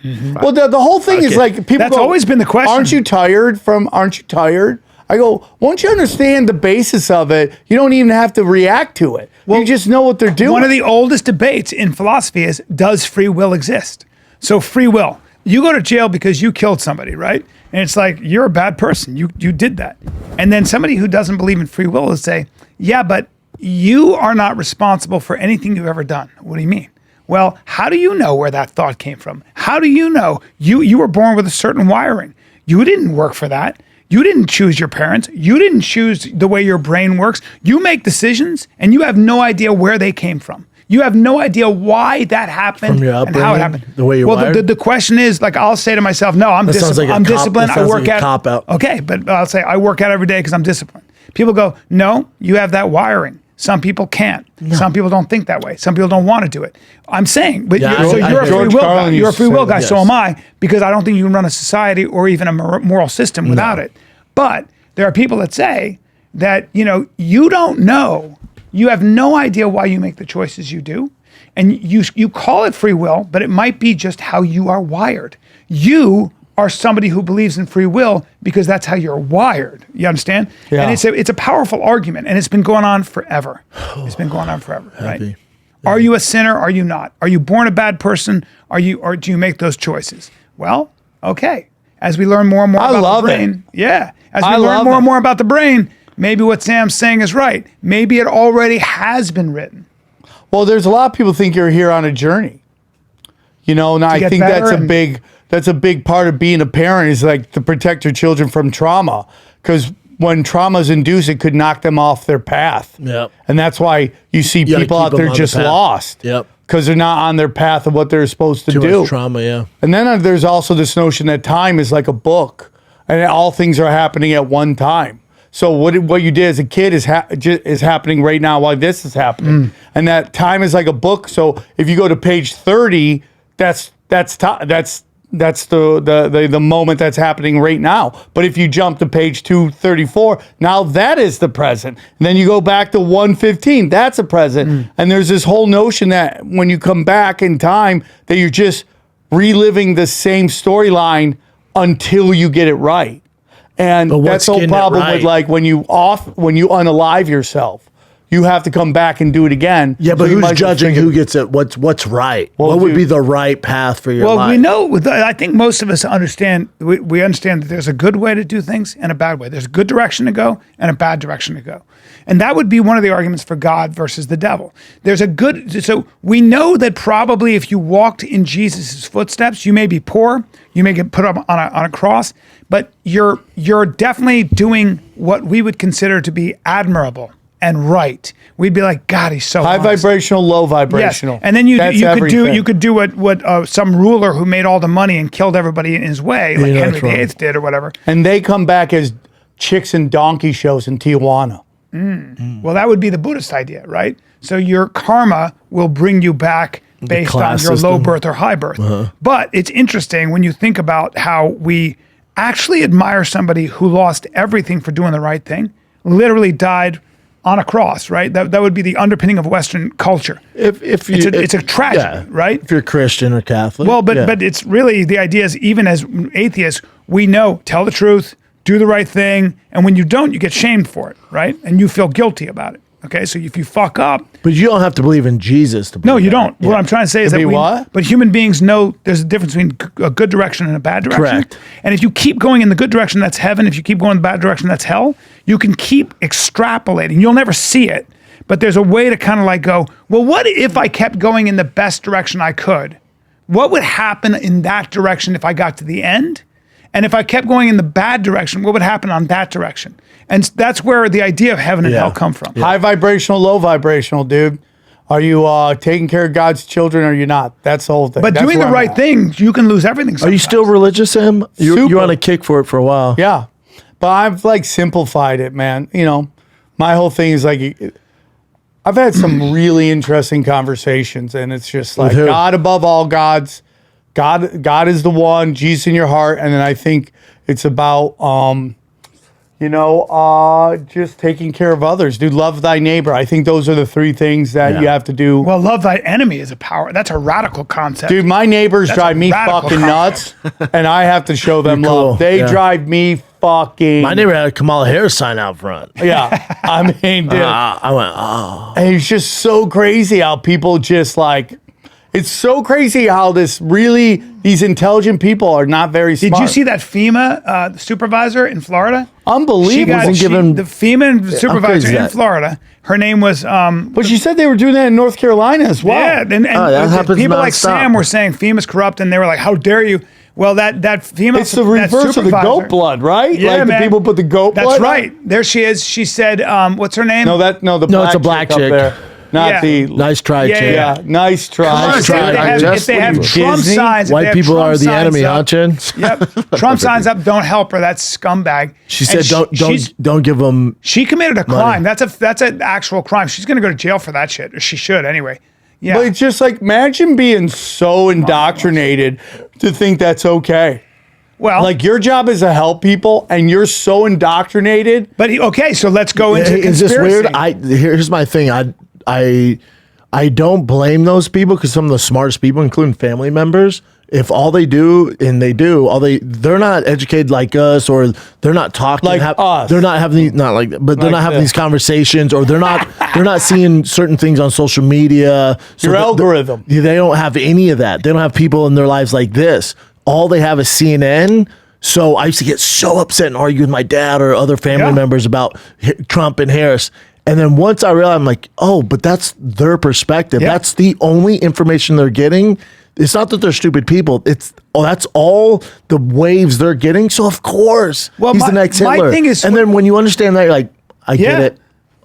Well, the whole thing is like people. That's always been the question. Aren't you tired? I go, once you understand the basis of it, you don't even have to react to it. You just know what they're doing. One of the oldest debates in philosophy is, does free will exist? So free will. You go to jail because you killed somebody, right? And it's like, you're a bad person. You did that. And then somebody who doesn't believe in free will will say, yeah, but you are not responsible for anything you've ever done. What do you mean? Well, how do you know where that thought came from? How do you know? You were born with a certain wiring. You didn't work for that. You didn't choose your parents. You didn't choose the way your brain works. You make decisions and you have no idea where they came from. You have no idea why that happened From your and how it upbringing, happened. the way you're well, wired? the question is, like, I'll say to myself, no, I'm sounds disciplined. like a I'm cop- disciplined. that I sounds work like a out. cop-out. Okay, but I'll say I work out every day because I'm disciplined. People go, no, you have that wiring. Some people can't. Some people don't think that way. Some people don't want to do it. I'm saying, but Yeah, you're a free George will guy. Carlin You're a used to free will say guy. that. So am I, because I don't think you can run a society or even a moral system without it. But there are people that say that, you don't know. You have no idea why you make the choices you do. And you call it free will, but it might be just how you are wired. You are somebody who believes in free will because that's how you're wired. You understand? Yeah. And it's a powerful argument, and it's been going on forever. It's been going on forever, right? Happy. Are you a sinner? Are you not? Are you born a bad person? Or do you make those choices? Well, okay. As we learn more and more about love the it. brain, as we I learn love more and it. more about the brain, maybe what Sam's saying is right. Maybe it already has been written. Well, there's a lot of people think you're here on a journey. And I get think better that's a big part of being a parent is like to protect your children from trauma. Because when trauma is induced, it could knock them off their path. Yep. And that's why you see gotta people keep out them there on the just path. lost. Yep. Because they're not on their path of what they're supposed to Too do. much trauma, yeah. And then there's also this notion that time is like a book, and all things are happening at one time. So what you did as a kid is happening right now while this is happening, and that time is like a book. So if you go to page 30, that's that's the moment that's happening right now. But if you jump to page 234, now that is the present. And then you go back to 115, that's a present. And there's this whole notion that when you come back in time, that you're just reliving the same storyline until you get it right. And that's the whole problem with like when you unalive yourself. You have to come back and do it again. Yeah, but who's judging who gets it? What's right? Well, what would be the right path for your life? Well, we know. I think most of us understand. We understand that there's a good way to do things and a bad way. There's a good direction to go and a bad direction to go, and that would be one of the arguments for God versus the devil. There's a good. So we know that probably if you walked in Jesus' footsteps, you may be poor, you may get put up on a cross, but you're definitely doing what we would consider to be admirable and right. We'd be like, God, he's so high honest. vibrational, low vibrational. Yes. And then you could do what some ruler who made all the money and killed everybody in his way, like Henry VIII did or whatever. And they come back as chicks and donkey shows in Tijuana. Well, that would be the Buddhist idea, right? So your karma will bring you back based on your low birth or high birth. But it's interesting when you think about how we actually admire somebody who lost everything for doing the right thing, literally died on a cross, right? That would be the underpinning of Western culture. It's a tragedy, right? If you're Christian or Catholic. Well, but it's really the idea is even as atheists, we know, tell the truth, do the right thing, and when you don't, you get shamed for it, right? And you feel guilty about it. Okay, so if you fuck up, but you don't have to believe in Jesus to believe. No, you that. don't. What I'm trying to say is that but human beings know there's a difference between a good direction and a bad direction. Correct. And if you keep going in the good direction, that's heaven. If you keep going in the bad direction, that's hell. You can keep extrapolating. You'll never see it, but there's a way to kind of like go, well, what if I kept going in the best direction I could? What would happen in that direction if I got to the end? And if I kept going in the bad direction, what would happen on that direction? And that's where the idea of heaven and hell come from. High vibrational, low vibrational, dude. Are you taking care of God's children or you're not? That's the whole thing. But that's doing the right thing, you can lose everything sometimes. Are you still religious, Sam? You're on a kick for it for a while. Yeah. But I've like simplified it, man. You know, my whole thing is like, I've had some really interesting conversations and it's just like God above all gods. God is the one, Jesus in your heart. And then I think it's about, just taking care of others. Dude, love thy neighbor. I think those are the three things that you have to do. Well, love thy enemy is a power. That's a radical concept. Dude, my neighbors drive me fucking nuts, and I have to show them love. They drive me fucking... My neighbor had a Kamala Harris sign out front. Yeah. I mean, dude. I went, oh. And it's just so crazy how people just like... It's so crazy how these intelligent people are not very smart. Did you see that FEMA supervisor in Florida? Unbelievable. The FEMA supervisor in Florida, her name was... but she said they were doing that in North Carolina as well. Yeah, and people like Sam were saying FEMA's corrupt, and they were like, how dare you? Well, that female... It's the reverse of the goat blood, right? Yeah, like man. the people put the goat blood. That's right. There she is. She said, what's her name? It's a black chick. Up there. Not the... Nice try, chick. Yeah, nice try. If they have Trump signs... White people are the enemy, huh, Chin? Yep. Trump signs up, don't help her. That's scumbag. She said, don't give them... She committed a crime. That's an actual crime. She's going to go to jail for that shit. Or she should, anyway. Yeah. But it's just like, imagine being so indoctrinated to think that's okay. Well, like your job is to help people, and you're so indoctrinated. But okay, so let's go into Is this conspiracy. weird? Here's my thing. I don't blame those people because some of the smartest people, including family members, if all they do and they're not educated like us, or they're not talking like us. They're not having they're not having these conversations, or they're not seeing certain things on social media. Your algorithm. They don't have any of that. They don't have people in their lives like this. All they have is CNN. So I used to get so upset and argue with my dad or other family members about Trump and Harris. And then once I realized, I'm like, oh, but that's their perspective. Yeah. That's the only information they're getting. It's not that they're stupid people. That's all the waves they're getting. So of course, he's the next Hitler. My thing is, and then when you understand that, you're like, I get it.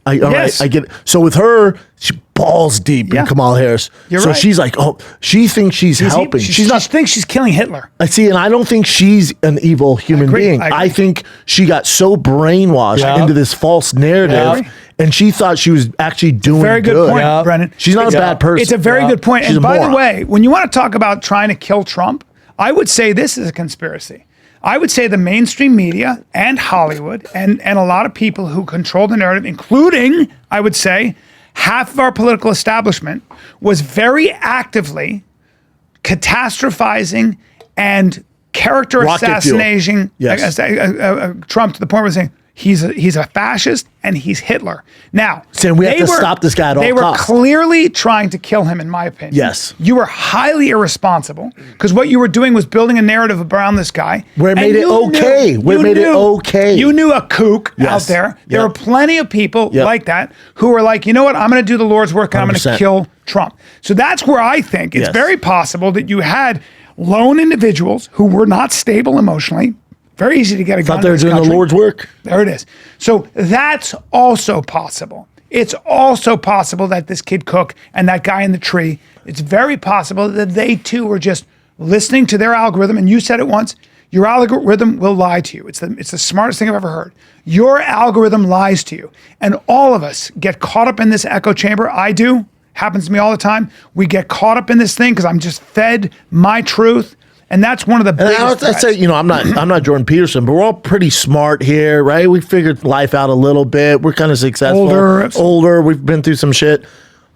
All right, I get it. So with her, she balls deep in Kamala Harris. So she's like, she thinks she's helping. She thinks she's killing Hitler. I see, and I don't think she's an evil human being. I think she got so brainwashed into this false narrative. And she thought she was actually doing very good point, Brennan. She's not a bad person. It's a very good point. She's and by the way, when you want to talk about trying to kill Trump, I would say this is a conspiracy. I would say the mainstream media and Hollywood and a lot of people who control the narrative, including, I would say, half of our political establishment, was very actively catastrophizing and character Rocket fuel. assassinating Yes. Trump to the point where saying he's a fascist and he's Hitler. Now, Saying we have to stop this guy at all They were costs. clearly trying to kill him, in my opinion. Yes. You were highly irresponsible because what you were doing was building a narrative around this guy. Where it and made it you okay. Where it made it okay. You knew a kook Yes. out there. There Yep. were plenty of people Yep. like that who were like, you know what, I'm going to do the Lord's work and I'm going to 100%. kill Trump. So that's where I think it's Yes. very possible that you had lone individuals who were not stable emotionally. Very easy to get a gun Thought in they were this doing the country. Lord's work. There it is. So that's also possible. It's also possible that this kid Cook and that guy in the tree, it's very possible that they too were just listening to their algorithm. And you said it once, your algorithm will lie to you. It's the smartest thing I've ever heard. Your algorithm lies to you. And all of us get caught up in this echo chamber. I do. Happens to me all the time. We get caught up in this thing because I'm just fed my truth. And that's one of the And biggest I say, threats. you know, I'm not Jordan Peterson, but we're all pretty smart here, right? We figured life out a little bit. We're kind of successful, older. We've been through some shit.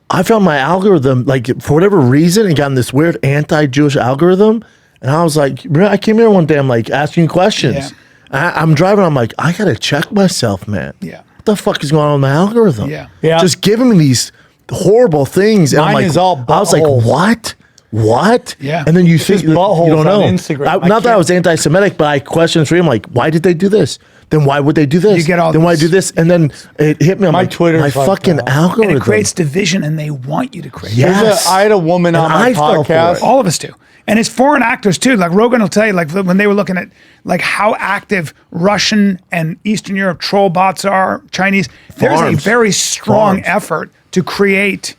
I found my algorithm, like for whatever reason, it got in this weird anti-Jewish algorithm, and I was like, I came here one day, I'm like asking questions. Yeah. I'm driving, I'm like, I gotta check myself, man. Yeah. What the fuck is going on with my algorithm? Yeah. Yeah. Just giving me these horrible things. And I'm Mine like, is all I was like, buttholes. what? Yeah. And then you It's think just you buttholes don't know. on Instagram. I Not that I can't- was anti-Semitic, but I questioned for him, like, why did they do this? Then why would they do this? You get all then why this- do this? And then it hit me. I'm My like, Twitter's my like fucking that. algorithm. And it creates division, and they want you to create. Yeah. There's I had a woman on And my I fell for podcast. it. All of us do. And it's foreign actors too. Like Rogan will tell you, like when they were looking at like how active Russian and Eastern Europe troll bots are, Chinese, there's a Farms. very strong Farms. effort to create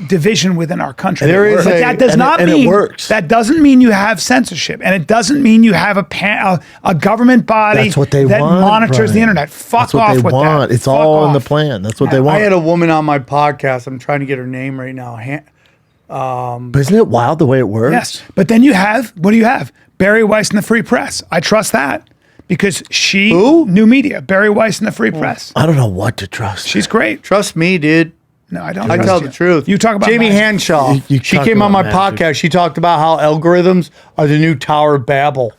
division within our country. There is But a- that does and not it mean works. that doesn't mean you have censorship, and it doesn't mean you have a government body That's what they that want, monitors the Bryan. internet. Fuck That's what off they with want. that. It's Fuck all in the off. plan. That's what they want. I had a woman on my podcast. I'm trying to get her name right now. But isn't it wild the way it works? Yes, but then you have, what do you have? Barry Weiss and the Free Press. I trust that because she Who? new media. Barry Weiss and the Free Press. I don't know what to trust. She's great. Trust me, dude. No, I don't. I trust tell you. the truth. You talk about Jamie magic. Hanshaw. You She talk came on my about magic. podcast. She talked about how algorithms are the new Tower of Babel.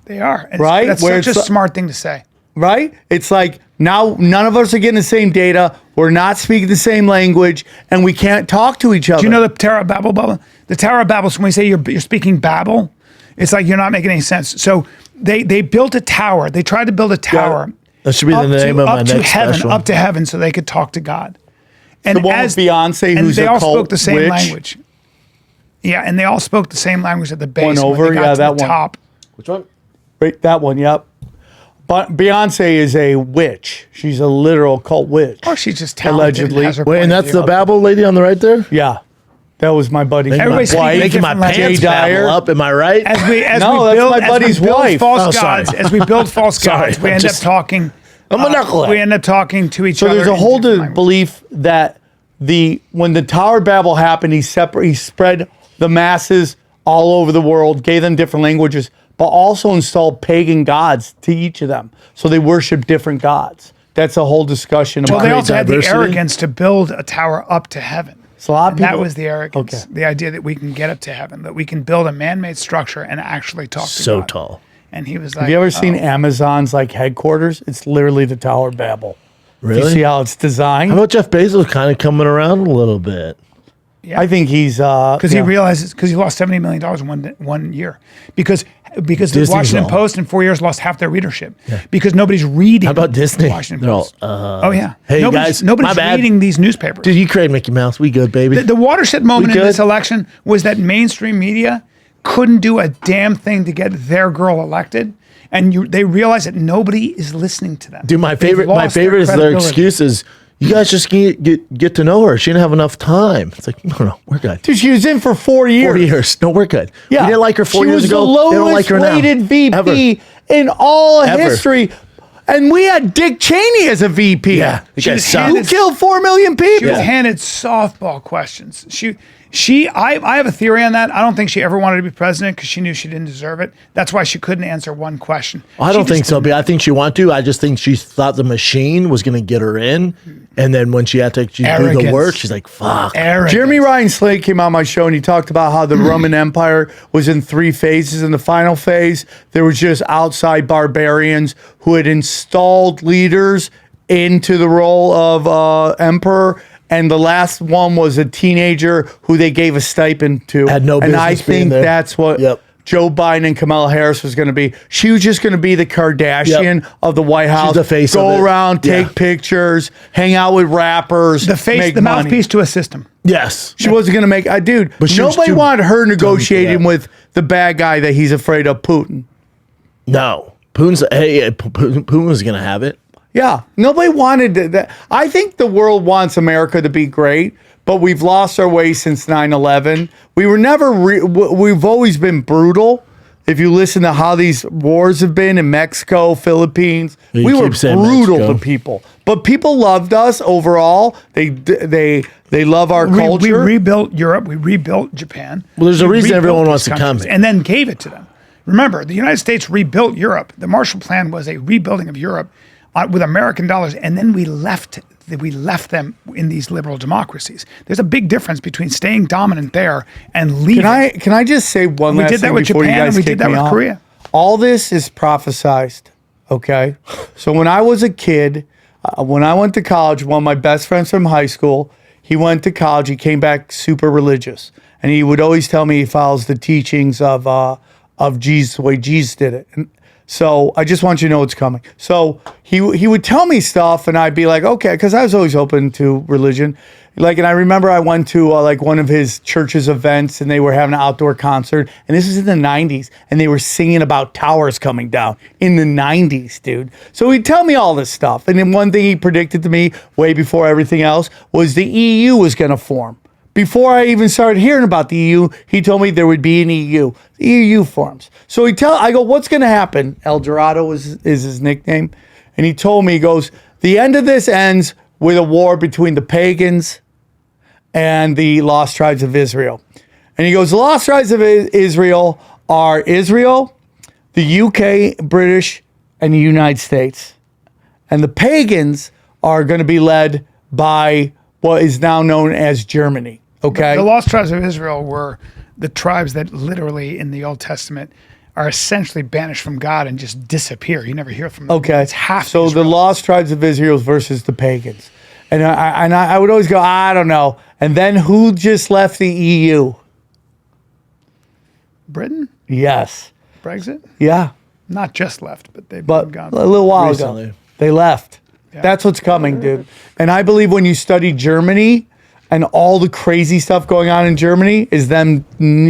They are. And Right? That's Where such a it's- smart thing to say. Right? It's like now none of us are getting the same data. We're not speaking the same language, and we can't talk to each other. Do you know the Tower of Babel bubble? The Tower of Babel, so when we say you're speaking Babel, it's like you're not making any sense. So they built a tower. They tried to build a tower. That should be the name of my up to next heaven, special. up to heaven, so they could talk to God. And The one with Beyonce, and who's they a all cult spoke the same witch? language. Yeah, and they all spoke the same language at the base. One when over? they got Yeah, to that the one. top. Which one? Right, that one, yep. But Beyonce is a witch. She's a literal cult witch. Or she's just talented. Allegedly. Has her Wait, point and of that's view. the Babel lady on the right there? Yeah. That was my buddy. Everybody's speaking wife. Making my different pants Jay Dyer. babble up, am I right? As we No, that's build, my as buddy's we build wife. false Oh, sorry. gods, as we build false Sorry, gods, we I'm end just- up talking. I'm a knucklehead. We end up talking to each So other. there's a in whole different languages. belief that when the Tower of Babel happened, he spread the masses all over the world, gave them different languages, but also installed pagan gods to each of them. So they worship different gods. That's a whole discussion Well, about they create also had the diversity. arrogance to build a tower up to heaven. So a lot of And that people- was the arrogance. Okay. The idea that we can get up to heaven, that we can build a man-made structure and actually talk to So God. tall. And he was like, Have you ever seen oh. Amazon's like headquarters? It's literally the Tower of Babel. Really? You see how it's designed? How about Jeff Bezos kind of coming around a little bit? I think he's Because yeah. he realizes because he lost $70 million in one year because the Disney's Washington all- Post in 4 years lost half their readership because nobody's reading. How about Disney? The Washington They're all, Post. Oh yeah. hey, nobody's, guys, nobody's my bad. reading these newspapers. Dude, you created Mickey Mouse. We good, baby. The watershed moment We in this good? election was that mainstream media couldn't do a damn thing to get their girl elected, and they realized that nobody is listening to them. Dude, my They've favorite lost their is their credibility. excuse is, you guys just get to know her. She didn't have enough time. It's like, no, we're good. Dude, she was in for 4 years. 4 years. No, we're good. Yeah. We didn't like her 4 she years was ago. the They don't like lowest her now. rated VP Ever. in all Ever. history. And we had Dick Cheney as a VP. Yeah. You She guys was suck. Who handed- killed 4 million people? She was handed softball questions. I have a theory on that. I don't think she ever wanted to be president because she knew she didn't deserve it. That's why she couldn't answer one question. I don't think so, but I think she wanted to. I just think she thought the machine was going to get her in. And then when she had to do the work, she's like, fuck. Jeremy Ryan Slade came on my show and he talked about how the Roman Empire was in 3 phases. In the final phase, there was just outside barbarians who had installed leaders into the role of emperor. And the last one was a teenager who they gave a stipend to. Had no and business I being think there. that's what Joe Biden and Kamala Harris was going to be. She was just going to be the Kardashian of the White House. the face Go of it. around, take pictures, hang out with rappers. The face, make the money. mouthpiece to a system. Yes. She wasn't going to make. Dude, But she was nobody too wanted her dumb for negotiating that. with the bad guy that he's afraid of, Putin. No. Putin was going to have it. Yeah, nobody wanted that. I think the world wants America to be great, but we've lost our way since 9/11. We were never. We've always been brutal. If you listen to how these wars have been in Mexico, Philippines, You we were keep saying brutal Mexico. to people. But people loved us overall. They love our culture. We rebuilt Europe. We rebuilt Japan. Well, there's a We reason rebuilt everyone these wants to come countries here. and then gave it to them. Remember, the United States rebuilt Europe. The Marshall Plan was a rebuilding of Europe with American dollars, and then we left them in these liberal democracies. There's a big difference between staying dominant there and leaving. Can I just say one We last did that thing with before you Japan, guys and we kick did that me with off? Korea. All this is prophesized, okay? So when I was a kid, when I went to college, one of my best friends from high school, he went to college, he came back super religious. And he would always tell me he follows the teachings of Jesus, the way Jesus did it. And so I just want you to know it's coming. So he would tell me stuff and I'd be like, okay, because I was always open to religion. And I remember I went to one of his church's events and they were having an outdoor concert. And this was in the 90s. And they were singing about towers coming down in the 90s, dude. So he'd tell me all this stuff. And then one thing he predicted to me way before everything else was the EU was going to form. Before I even started hearing about the EU, he told me there would be an EU. The EU forms. So I go, what's going to happen? El Dorado is his nickname. And he told me, he goes, the end of this ends with a war between the pagans and the lost tribes of Israel. And he goes, the lost tribes of Israel are Israel, the UK, British, and the United States. And the pagans are going to be led by what is now known as Germany. Okay. The lost tribes of Israel were the tribes that literally in the Old Testament are essentially banished from God and just disappear. You never hear from them. Okay. It's half So Israel. the lost tribes of Israel versus the pagans. And I would always go, I don't know. And then who just left the EU? Britain? Yes. Brexit? Yeah. Not just left, but they've But gone. a little while Recently. ago, they left. That's what's coming, dude. And I believe when you study Germany and all the crazy stuff going on in Germany is them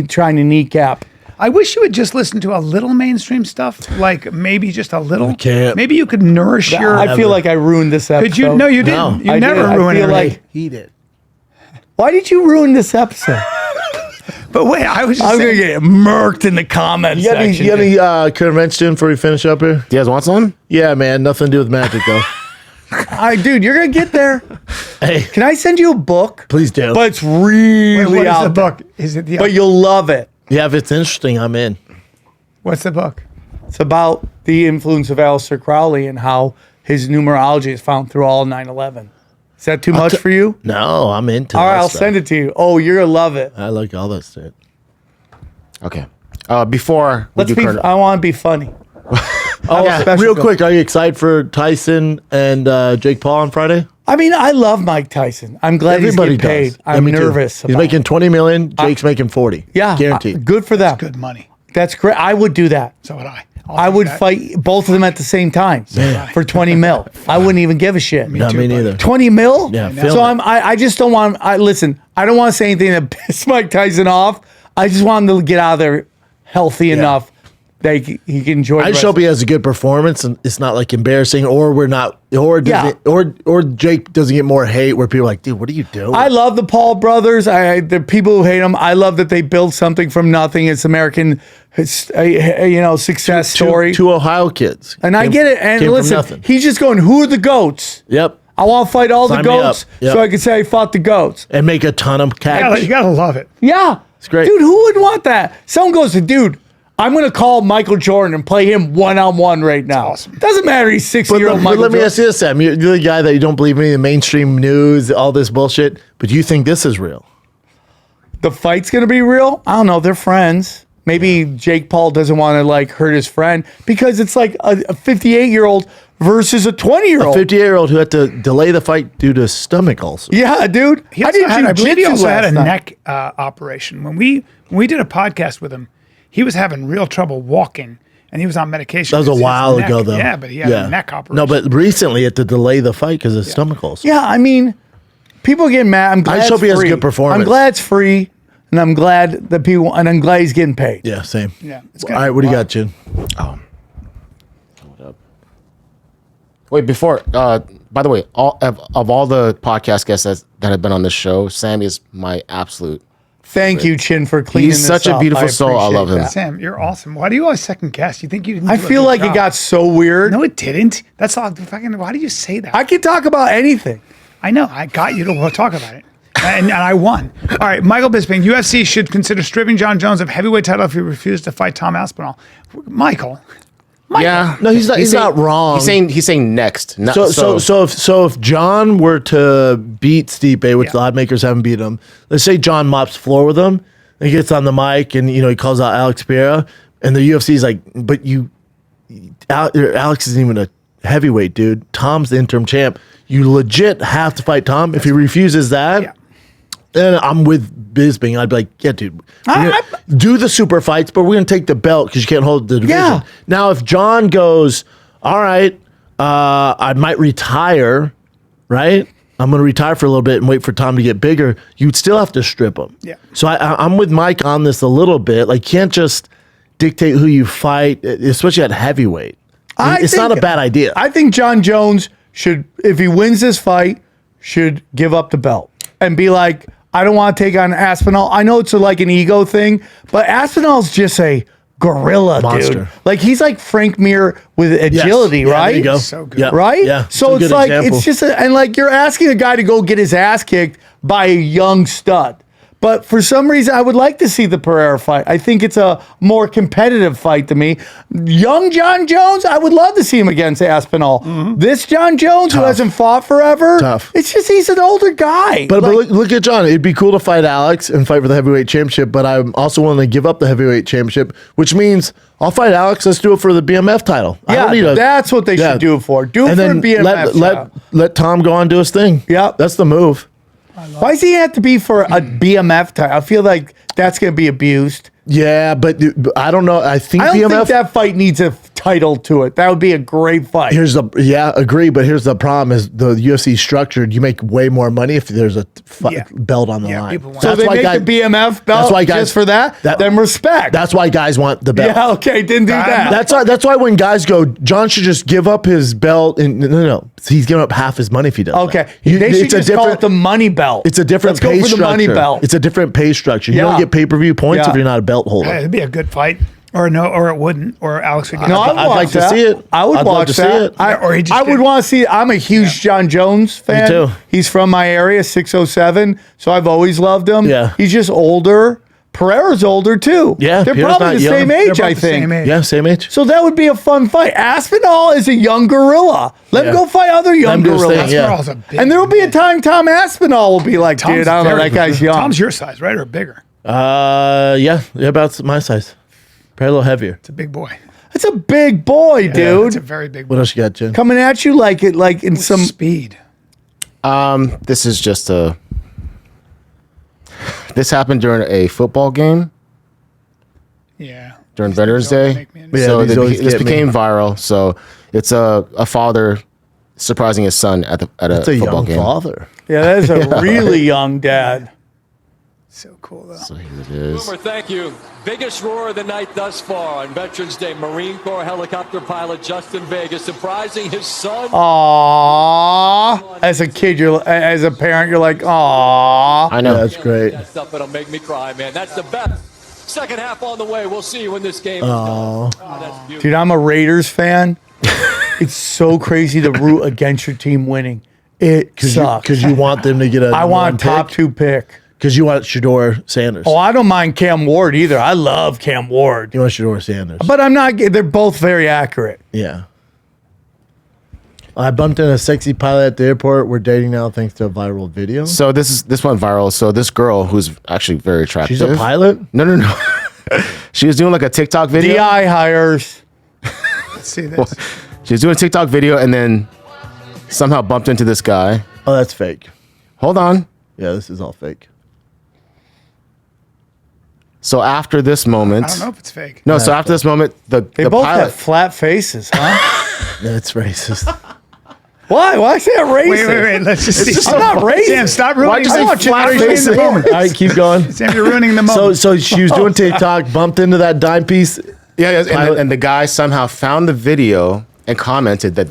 trying to kneecap. I wish you would just listen to a little mainstream stuff, like maybe just a little. can't. Maybe you could nourish your. I feel like I ruined this episode. Could you? No, you No. didn't. You I never did. I ruined feel it. like- He did. Why did you ruin this episode? But wait, I was just I'm going to saying, get murked in the comments You got any, section. you got any current events, Jim, before we finish up here? Do you guys want some? Yeah, man. Nothing to do with magic, though. Dude, you're going to get there. Hey, Can I send you a book? please do. But it's really what is out the there. book? Is it the? But you'll love it. Yeah, if it's interesting, I'm in. What's the book? It's about the influence of Aleister Crowley and how his numerology is found through all 9/11. Is that too much for you? No, I'm into All right, that I'll stuff. send it to you. Oh, you're going to love it. I like all that stuff. Okay. Before we Let's do be. current, I want to be funny. Oh, special real guest. quick, are you excited for Tyson and Jake Paul on Friday? I mean, I love Mike Tyson. I'm glad Everybody he's getting paid. does. Yeah, I'm me too. nervous. He's about making it. 20 million. Jake's making 40. Yeah, guaranteed. good for them. Good money. That's great. I would do that. So would I. I would fight both of them at the same time for 20 mil. I wouldn't even give a shit. No, too, me buddy. neither. 20 mil? Yeah, film So it. I just don't want, listen, I don't want to say anything that piss Mike Tyson off. I just want him to get out of there healthy enough that he can enjoy I just hope he has a good performance and it's not like embarrassing, or we're not, or does or Jake doesn't get more hate where people are like, dude, what are you doing? I love the Paul brothers. The people who hate them. I love that they built something from nothing. It's American, success story. Two Ohio kids. And I get it. And came from listen, nothing. he's just going, who are the GOATs? Yep. I want to fight all Sign the me up. goats Yep. so I can say I fought the goats. And make a ton of cash. You gotta love it. Yeah. It's great. Dude, who would want that? Someone goes to, dude, I'm going to call Michael Jordan and play him one-on-one right now. awesome. Doesn't matter he's 60-year-old But Michael let me Jordan. ask you this, Sam. You're the guy that you don't believe me in the mainstream news, all this bullshit, but you think this is real? The fight's going to be real? I don't know. They're friends. Maybe Jake Paul doesn't want to like hurt his friend because it's like a 58-year-old versus a 20-year-old. 58-year-old who had to delay the fight due to stomach ulcer. Yeah, dude. I believe he jujitsu also had a last night. neck operation. When we did a podcast with him, he was having real trouble walking, and he was on medication. That was a because his while neck- ago, though. Yeah, but he had a neck operation. No, but recently he had to delay the fight because of stomach ulcer. Yeah, I mean, people get mad. I'm glad just hope it's he has a free. good performance. I'm glad it's free, and I'm glad that people, and I'm glad he's getting paid. Yeah, same. Yeah, it's All gonna right, be what do you wild. got, Chin? Hold up. Wait, before, by the way, of all the podcast guests that have been on this show, Sam is my absolute. Thank you, Chin, for cleaning He's this such a up. beautiful soul. I appreciate love him. that. Sam, you're awesome. Why do you always second guess? You think you didn't? I do a feel good like it job. got so weird. No, it didn't. That's all. Fucking. Why do you say that? I can talk about anything. I know. I got you to talk about it. And I won. All right, Michael Bisping. UFC should consider stripping John Jones of heavyweight title if he refuses to fight Tom Aspinall. Michael. Yeah, No, he's not. He's not wrong. He's saying next. Not, So if John were to beat Stipe, which Yeah. the odd makers haven't beat him, let's say John mops floor with him, and he gets on the mic and he calls out Alex Pereira, and the UFC's like, but Alex isn't even a heavyweight, dude. Tom's the interim champ. You legit have to fight Tom. If he refuses that, Yeah. then I'm with Bisping. I'd be like, yeah, dude, we're gonna do the super fights, but we're gonna take the belt because you can't hold the division. Yeah. Now, if John goes, all right, I might retire, right? I'm gonna retire for a little bit and wait for Tom to get bigger. You'd still have to strip him. Yeah. So I'm with Mike on this a little bit. Like, you can't just dictate who you fight, especially at heavyweight. It's not a bad idea. I think John Jones should, if he wins this fight, should give up the belt and be like, I don't want to take on Aspinall. I know it's like an ego thing, but Aspinall's just a gorilla, Monster. dude. Like he's like Frank Mir with agility, Yeah, right? there you go. So good. Yeah. Right? Yeah. So a it's good like, example. it's just, and like you're asking a guy to go get his ass kicked by a young stud. But for some reason, I would like to see the Pereira fight. I think it's a more competitive fight to me. Young John Jones, I would love to see him against Aspinall. This John Jones, who hasn't fought forever, Tough. it's just he's an older guy. But Like, look at John. It'd be cool to fight Alex and fight for the heavyweight championship, but I'm also willing to give up the heavyweight championship, which means I'll fight Alex. Let's do it for the BMF title. I don't need yeah, a, that's what they yeah. should do it for. Do it and for then a BMF. let Tom go on and do his thing. Yep. That's the move. Why does he have to be for a BMF title? I feel like that's going to be abused. Yeah, but I don't know. I think I don't BMF. think that fight needs a title to it. That would be a great fight. Agree, but here's the problem: is the UFC structured. You make way more money if there's a Yeah. belt on the Yeah, line. people want so That's they make the BMF belt just for that? Then respect. That's why guys want the belt. Yeah, okay, didn't do that. That's why when guys go, John should just give up his belt. And no, he's giving up half his money if he does. Okay, that. they should it's a just call it different. the money belt. It's a different Let's go pay for the structure. money belt. It's a different pay structure. You Yeah. don't get pay-per-view points Yeah. if you're not a belt holder. It'd be a good fight. Or no, or it wouldn't. Or Alex would get No, it. I'd I'd watch like to that. see it. I would I'd love watch to see that. it. Yeah, or he just I would get- want to see. I'm a huge John Jones fan. too. He's from my area, 607. So I've always loved him. Yeah. He's just older. Pereira's older too. Yeah, they're Pereira's probably not the young. same They're age. both I the think. same age. Yeah, same age. So that would be a fun fight. Aspinall is a young gorilla. Let him Yeah. go fight other young him do his gorillas. thing, yeah. Aspinall's a big And there will be a man. time Tom Aspinall will be like, Tom's dude, I don't know, very that guy's big. young. Tom's your size, right, or bigger? Yeah, about my size. Probably a little heavier. It's a big boy. It's a big boy, It's dude. a very big What boy. else you got, Jen? Coming at you like in some. Speed. This is just a. This happened during a football game Yeah. during These Veterans things always Day. make me- Yeah, So these always this get me. became viral. So it's a father surprising his son at a That's a football young game. father. Yeah, that is a really young dad. So cool though. So here it is. Boomer, thank you. Biggest roar of the night thus far on Veterans Day. Marine Corps helicopter pilot Justin Vega surprising his son. Aww. As a kid, as a parent, you're like, aww. I know. Yeah, that's great. That stuff that'll make me cry, man. That's the best. Second half on the way. We'll see when this game is done. Oh, that's beautiful. Dude, I'm a Raiders fan. It's so crazy to root against your team winning. It sucks. Because you want them to get a I want a top 2 pick. Because you want Shador Sanders. Oh, I don't mind Cam Ward either. I love Cam Ward. You want Shador Sanders. But I'm not. They're both very accurate. Yeah. I bumped into a sexy pilot at the airport. We're dating now thanks to a viral video. So this went viral. So this girl who's actually very attractive. She's a pilot? No. She was doing like a TikTok video. DI hires. Let's see this. She was doing a TikTok video and then somehow bumped into this guy. Oh, that's fake. Hold on. Yeah, this is all fake. So after this moment, I don't know if it's fake. no. So after this moment, They the both pilot. have flat faces, huh? That's racist. Why? Why say I'm racist? Wait. Let's just see. I'm not racist. Sam, stop ruining Why'd you the say moment. flat You're ruining faces? the moment. All right, keep going. Sam, you're ruining the moment. So she was doing TikTok, bumped into that dime piece. Yeah, Pilot. and the guy somehow found the video and commented that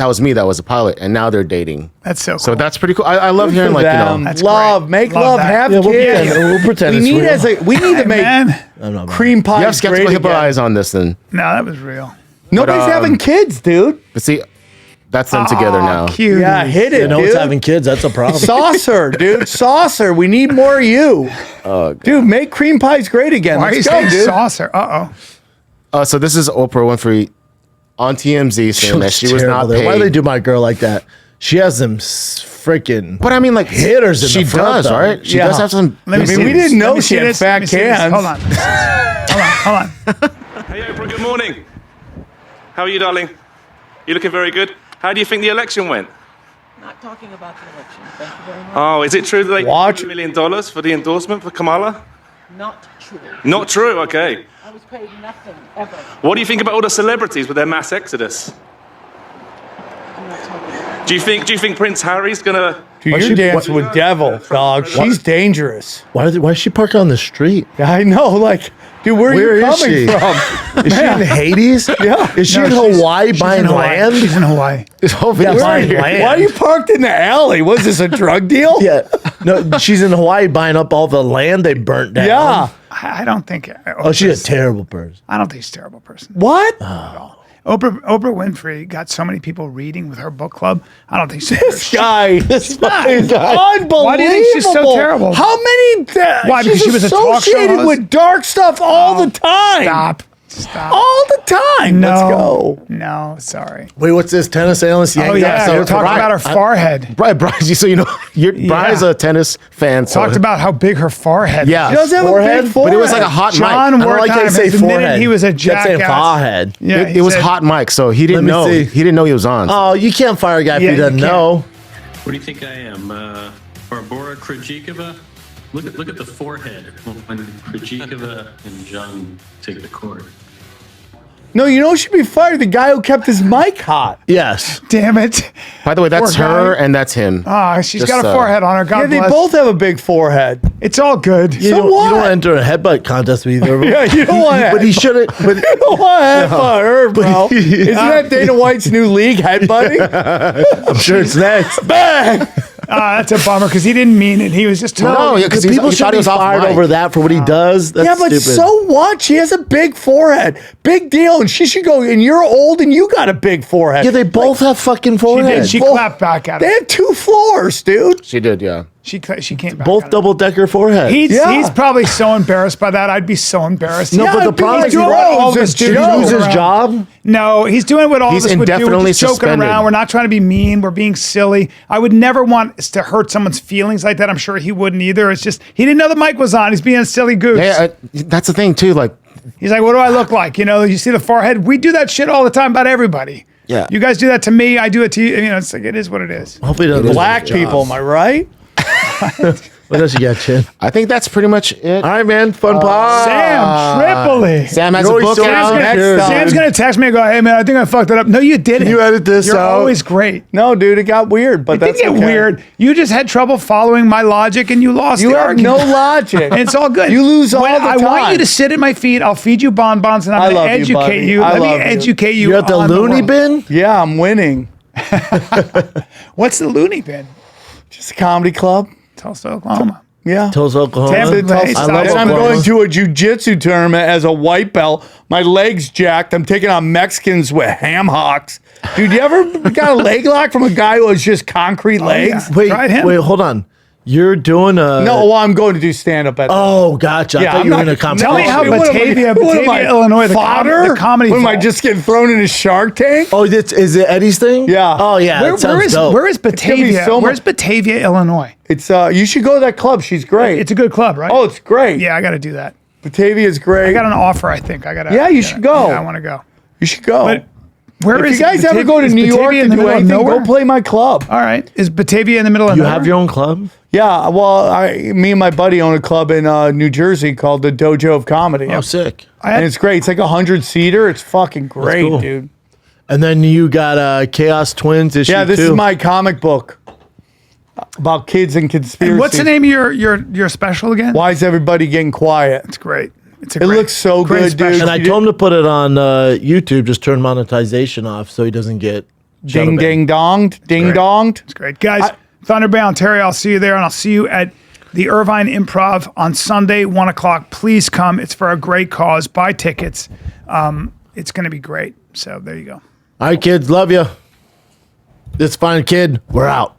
was me, that was a pilot, and now they're dating. That's so cool. So that's pretty cool. I love hearing For like them. That's love, great. make Love love, that. have Yeah, we'll kids. pretend, we'll pretend We it's need real. we need to make man. I'm not cream pie you have skeptical great hippo again. eyes on this then. No, that was real. Nobody's But, having kids, dude. But see, that's them together now. Cute. Yeah, hit it, You know dude. what's having kids? That's a problem. Saucer, dude. Saucer. We need more of you. Dude, make cream pies great again. Why are you Let's go, saying dude. saucer? So this is Oprah Winfrey on TMZ saying that she was not terrible there. paid. Why do they do my girl like that? She has them freaking. But I mean, like hitters in she the front, does, though. right? She Yeah. does have some. Let me I mean, see we this. didn't know Let me she see had this. fat Let me see this. cans. Hold on. Hold on. Hey Oprah, good morning. How are you, darling? You looking very good. How do you think the election went? Not talking about the election. Thank you very much. Oh, is it true that they Watch. paid $1 million for the endorsement for Kamala? Not true. Not true, okay. I was paid nothing ever. What do you think about all the celebrities with their mass exodus? I'm not talking about Do you think Prince Harry's gonna... Dude, you're dancing with devil, dog. She's dangerous. Why is she parked on the street? Yeah, I know. Like, dude, where are Where you is coming she? from? Is she in Hades? Yeah. Is she No, in she's- Hawaii she's buying in Hawaii. land? She's in Hawaii. This whole video. Yeah, buying Why land. are you parked in the alley? Was this a drug deal? Yeah. No, she's in Hawaii buying up all the land they burnt down. Yeah. I don't think. Oh, she's a terrible person. I don't think she's a terrible person. What? Oprah Winfrey got so many people reading with her book club. I don't think she's This guy. This not. is unbelievable. Why do you think she's so terrible? How many? Why, because she's she was a talk show associated host? with dark stuff all the time. Stop. All the time. No. Let's go. No, sorry. Wait, what's this? Tennis analyst? Oh, yeah. We're talking about her forehead. Brian, so you know, Brian's a tennis fan. So Talked about how big her forehead yeah, She does have a Forehead? big forehead. but it was like a hot John mic. I don't like how you Wertheim say has admitted forehead. he was a Kept saying jackass. forehead. Yeah, It he was said- hot mic, so he didn't me know. see. He didn't know he was on. Oh, you can't fire a guy Yeah, if he you doesn't can't. know. What do you think I am? Barbara Krejcikova? Look at the forehead when Krejcikova and Jung take the court. No, you know who should be fired? The guy who kept his mic hot. Yes. Damn it. By the way, that's Poor guy. her and that's him. Ah, she's Just, got a forehead on her. God Yeah, they bless. both have a big forehead. It's all good. You So don't, what? you don't enter a headbutt contest with either of them. Yeah, you don't want But he shouldn't. But You don't want to have her, bro. Isn't that Dana White's new league, headbutting? I'm sure it's next. Bang! That's a bummer because he didn't mean it. He was just No, talking. yeah, 'cause The he's- people he should thought he be was off fired mic. over that for what he does. That's Yeah, but stupid. so what? She has a big forehead. Big deal. And she should go, and you're old and you got a big forehead. Yeah, they both have fucking She foreheads. did. She Both- clapped back at They him. have 2 floors, dude. She did, yeah. She came back. Both at him. double decker foreheads. Yeah. He's probably so embarrassed by that. I'd be so embarrassed. No, Yeah, but the I'd be problem like, is he "Bro, all it's of a us Did he joke." lose his job? No, he's doing what all He's of us would do. We're indefinitely just joking suspended. around. We're not trying to be mean. We're being silly. I would never want us to hurt someone's feelings like that. I'm sure he wouldn't either. It's just he didn't know the mic was on. He's being a silly goose. Yeah, that's the thing too. Like, He's like, what do I look like? You know, you see the forehead. We do that shit all the time about everybody. Yeah. You guys do that to me. I do it to you. You know, it's like, it is what it is. Hopefully, he doesn't lose Black his job. people, am I right? What else you got, Chin? I think that's pretty much it. All right, man. Fun pod. Sam Tripoli. Sam has You a always book so out. next Next time. Sam's going to text me and go, hey, man, I think I fucked it up. No, you didn't. You edit this You're out. always great. No, dude, it got weird, but It that's did get okay. weird. You just had trouble following my logic and you lost You the have argument. no logic. And it's all good. You lose all When the I want time. you to sit at my feet. I'll feed you bonbons and I I'm going love to you, educate buddy. you. I Let me love you. educate you. You're at the on loony world. bin? Yeah, I'm winning. What's the loony bin? Just a comedy club. Tulsa, Oklahoma. Yeah. Tulsa, Oklahoma. Tampa Bay, I love South And I'm Oklahoma. going to a jiu-jitsu tournament as a white belt. My leg's jacked. I'm taking on Mexicans with ham hocks. Dude, you ever got a leg lock from a guy who has just concrete legs? yeah. Wait, Tried him. wait, hold on. You're doing a No, well, I'm going to do stand-up at Oh, gotcha. I Yeah, thought I'm you were not- in a competition. Tell me how What am I- Batavia, what am I, Illinois, fodder? the comedy. What am I vault. just getting thrown in a Shark Tank? Oh, is it Eddie's thing? Yeah. Oh, yeah. Where, that sounds dope. where is gonna be Batavia? so Where's much- Batavia, Illinois? It's you should go to that club. She's great. It's a good club, right? Oh, it's great. yeah, I got to do that. Batavia's great. I got an offer. I think I got. Yeah, you should go. Yeah, I want to go. You should go. But where if is you guys Batavia- ever go to is New York Batavia to in the do middle of anything, nowhere? go play my club. All right, is Batavia in the middle of You nowhere? have your own club? Yeah, well, me and my buddy own a club in New Jersey called the Dojo of Comedy. Oh, sick. And it's great. It's like 100-seater. It's fucking great, cool. dude. And then you got Chaos Twins issue Yeah, this two. is my comic book about kids and conspiracies. And what's the name of your special again? Why is everybody getting quiet? It's great. It's a It great, looks so great good, dude. special. And I told him to put it on YouTube, just turn monetization off so he doesn't get shadow Ding, banned. ding, donged. Ding, donged. It's great, guys. Thunder Bay, Ontario. I'll see you there, and I'll see you at the Irvine Improv on Sunday, 1:00. Please come. It's for a great cause. Buy tickets. It's going to be great. So there you go. All right, kids. Love you. This fine kid. We're out.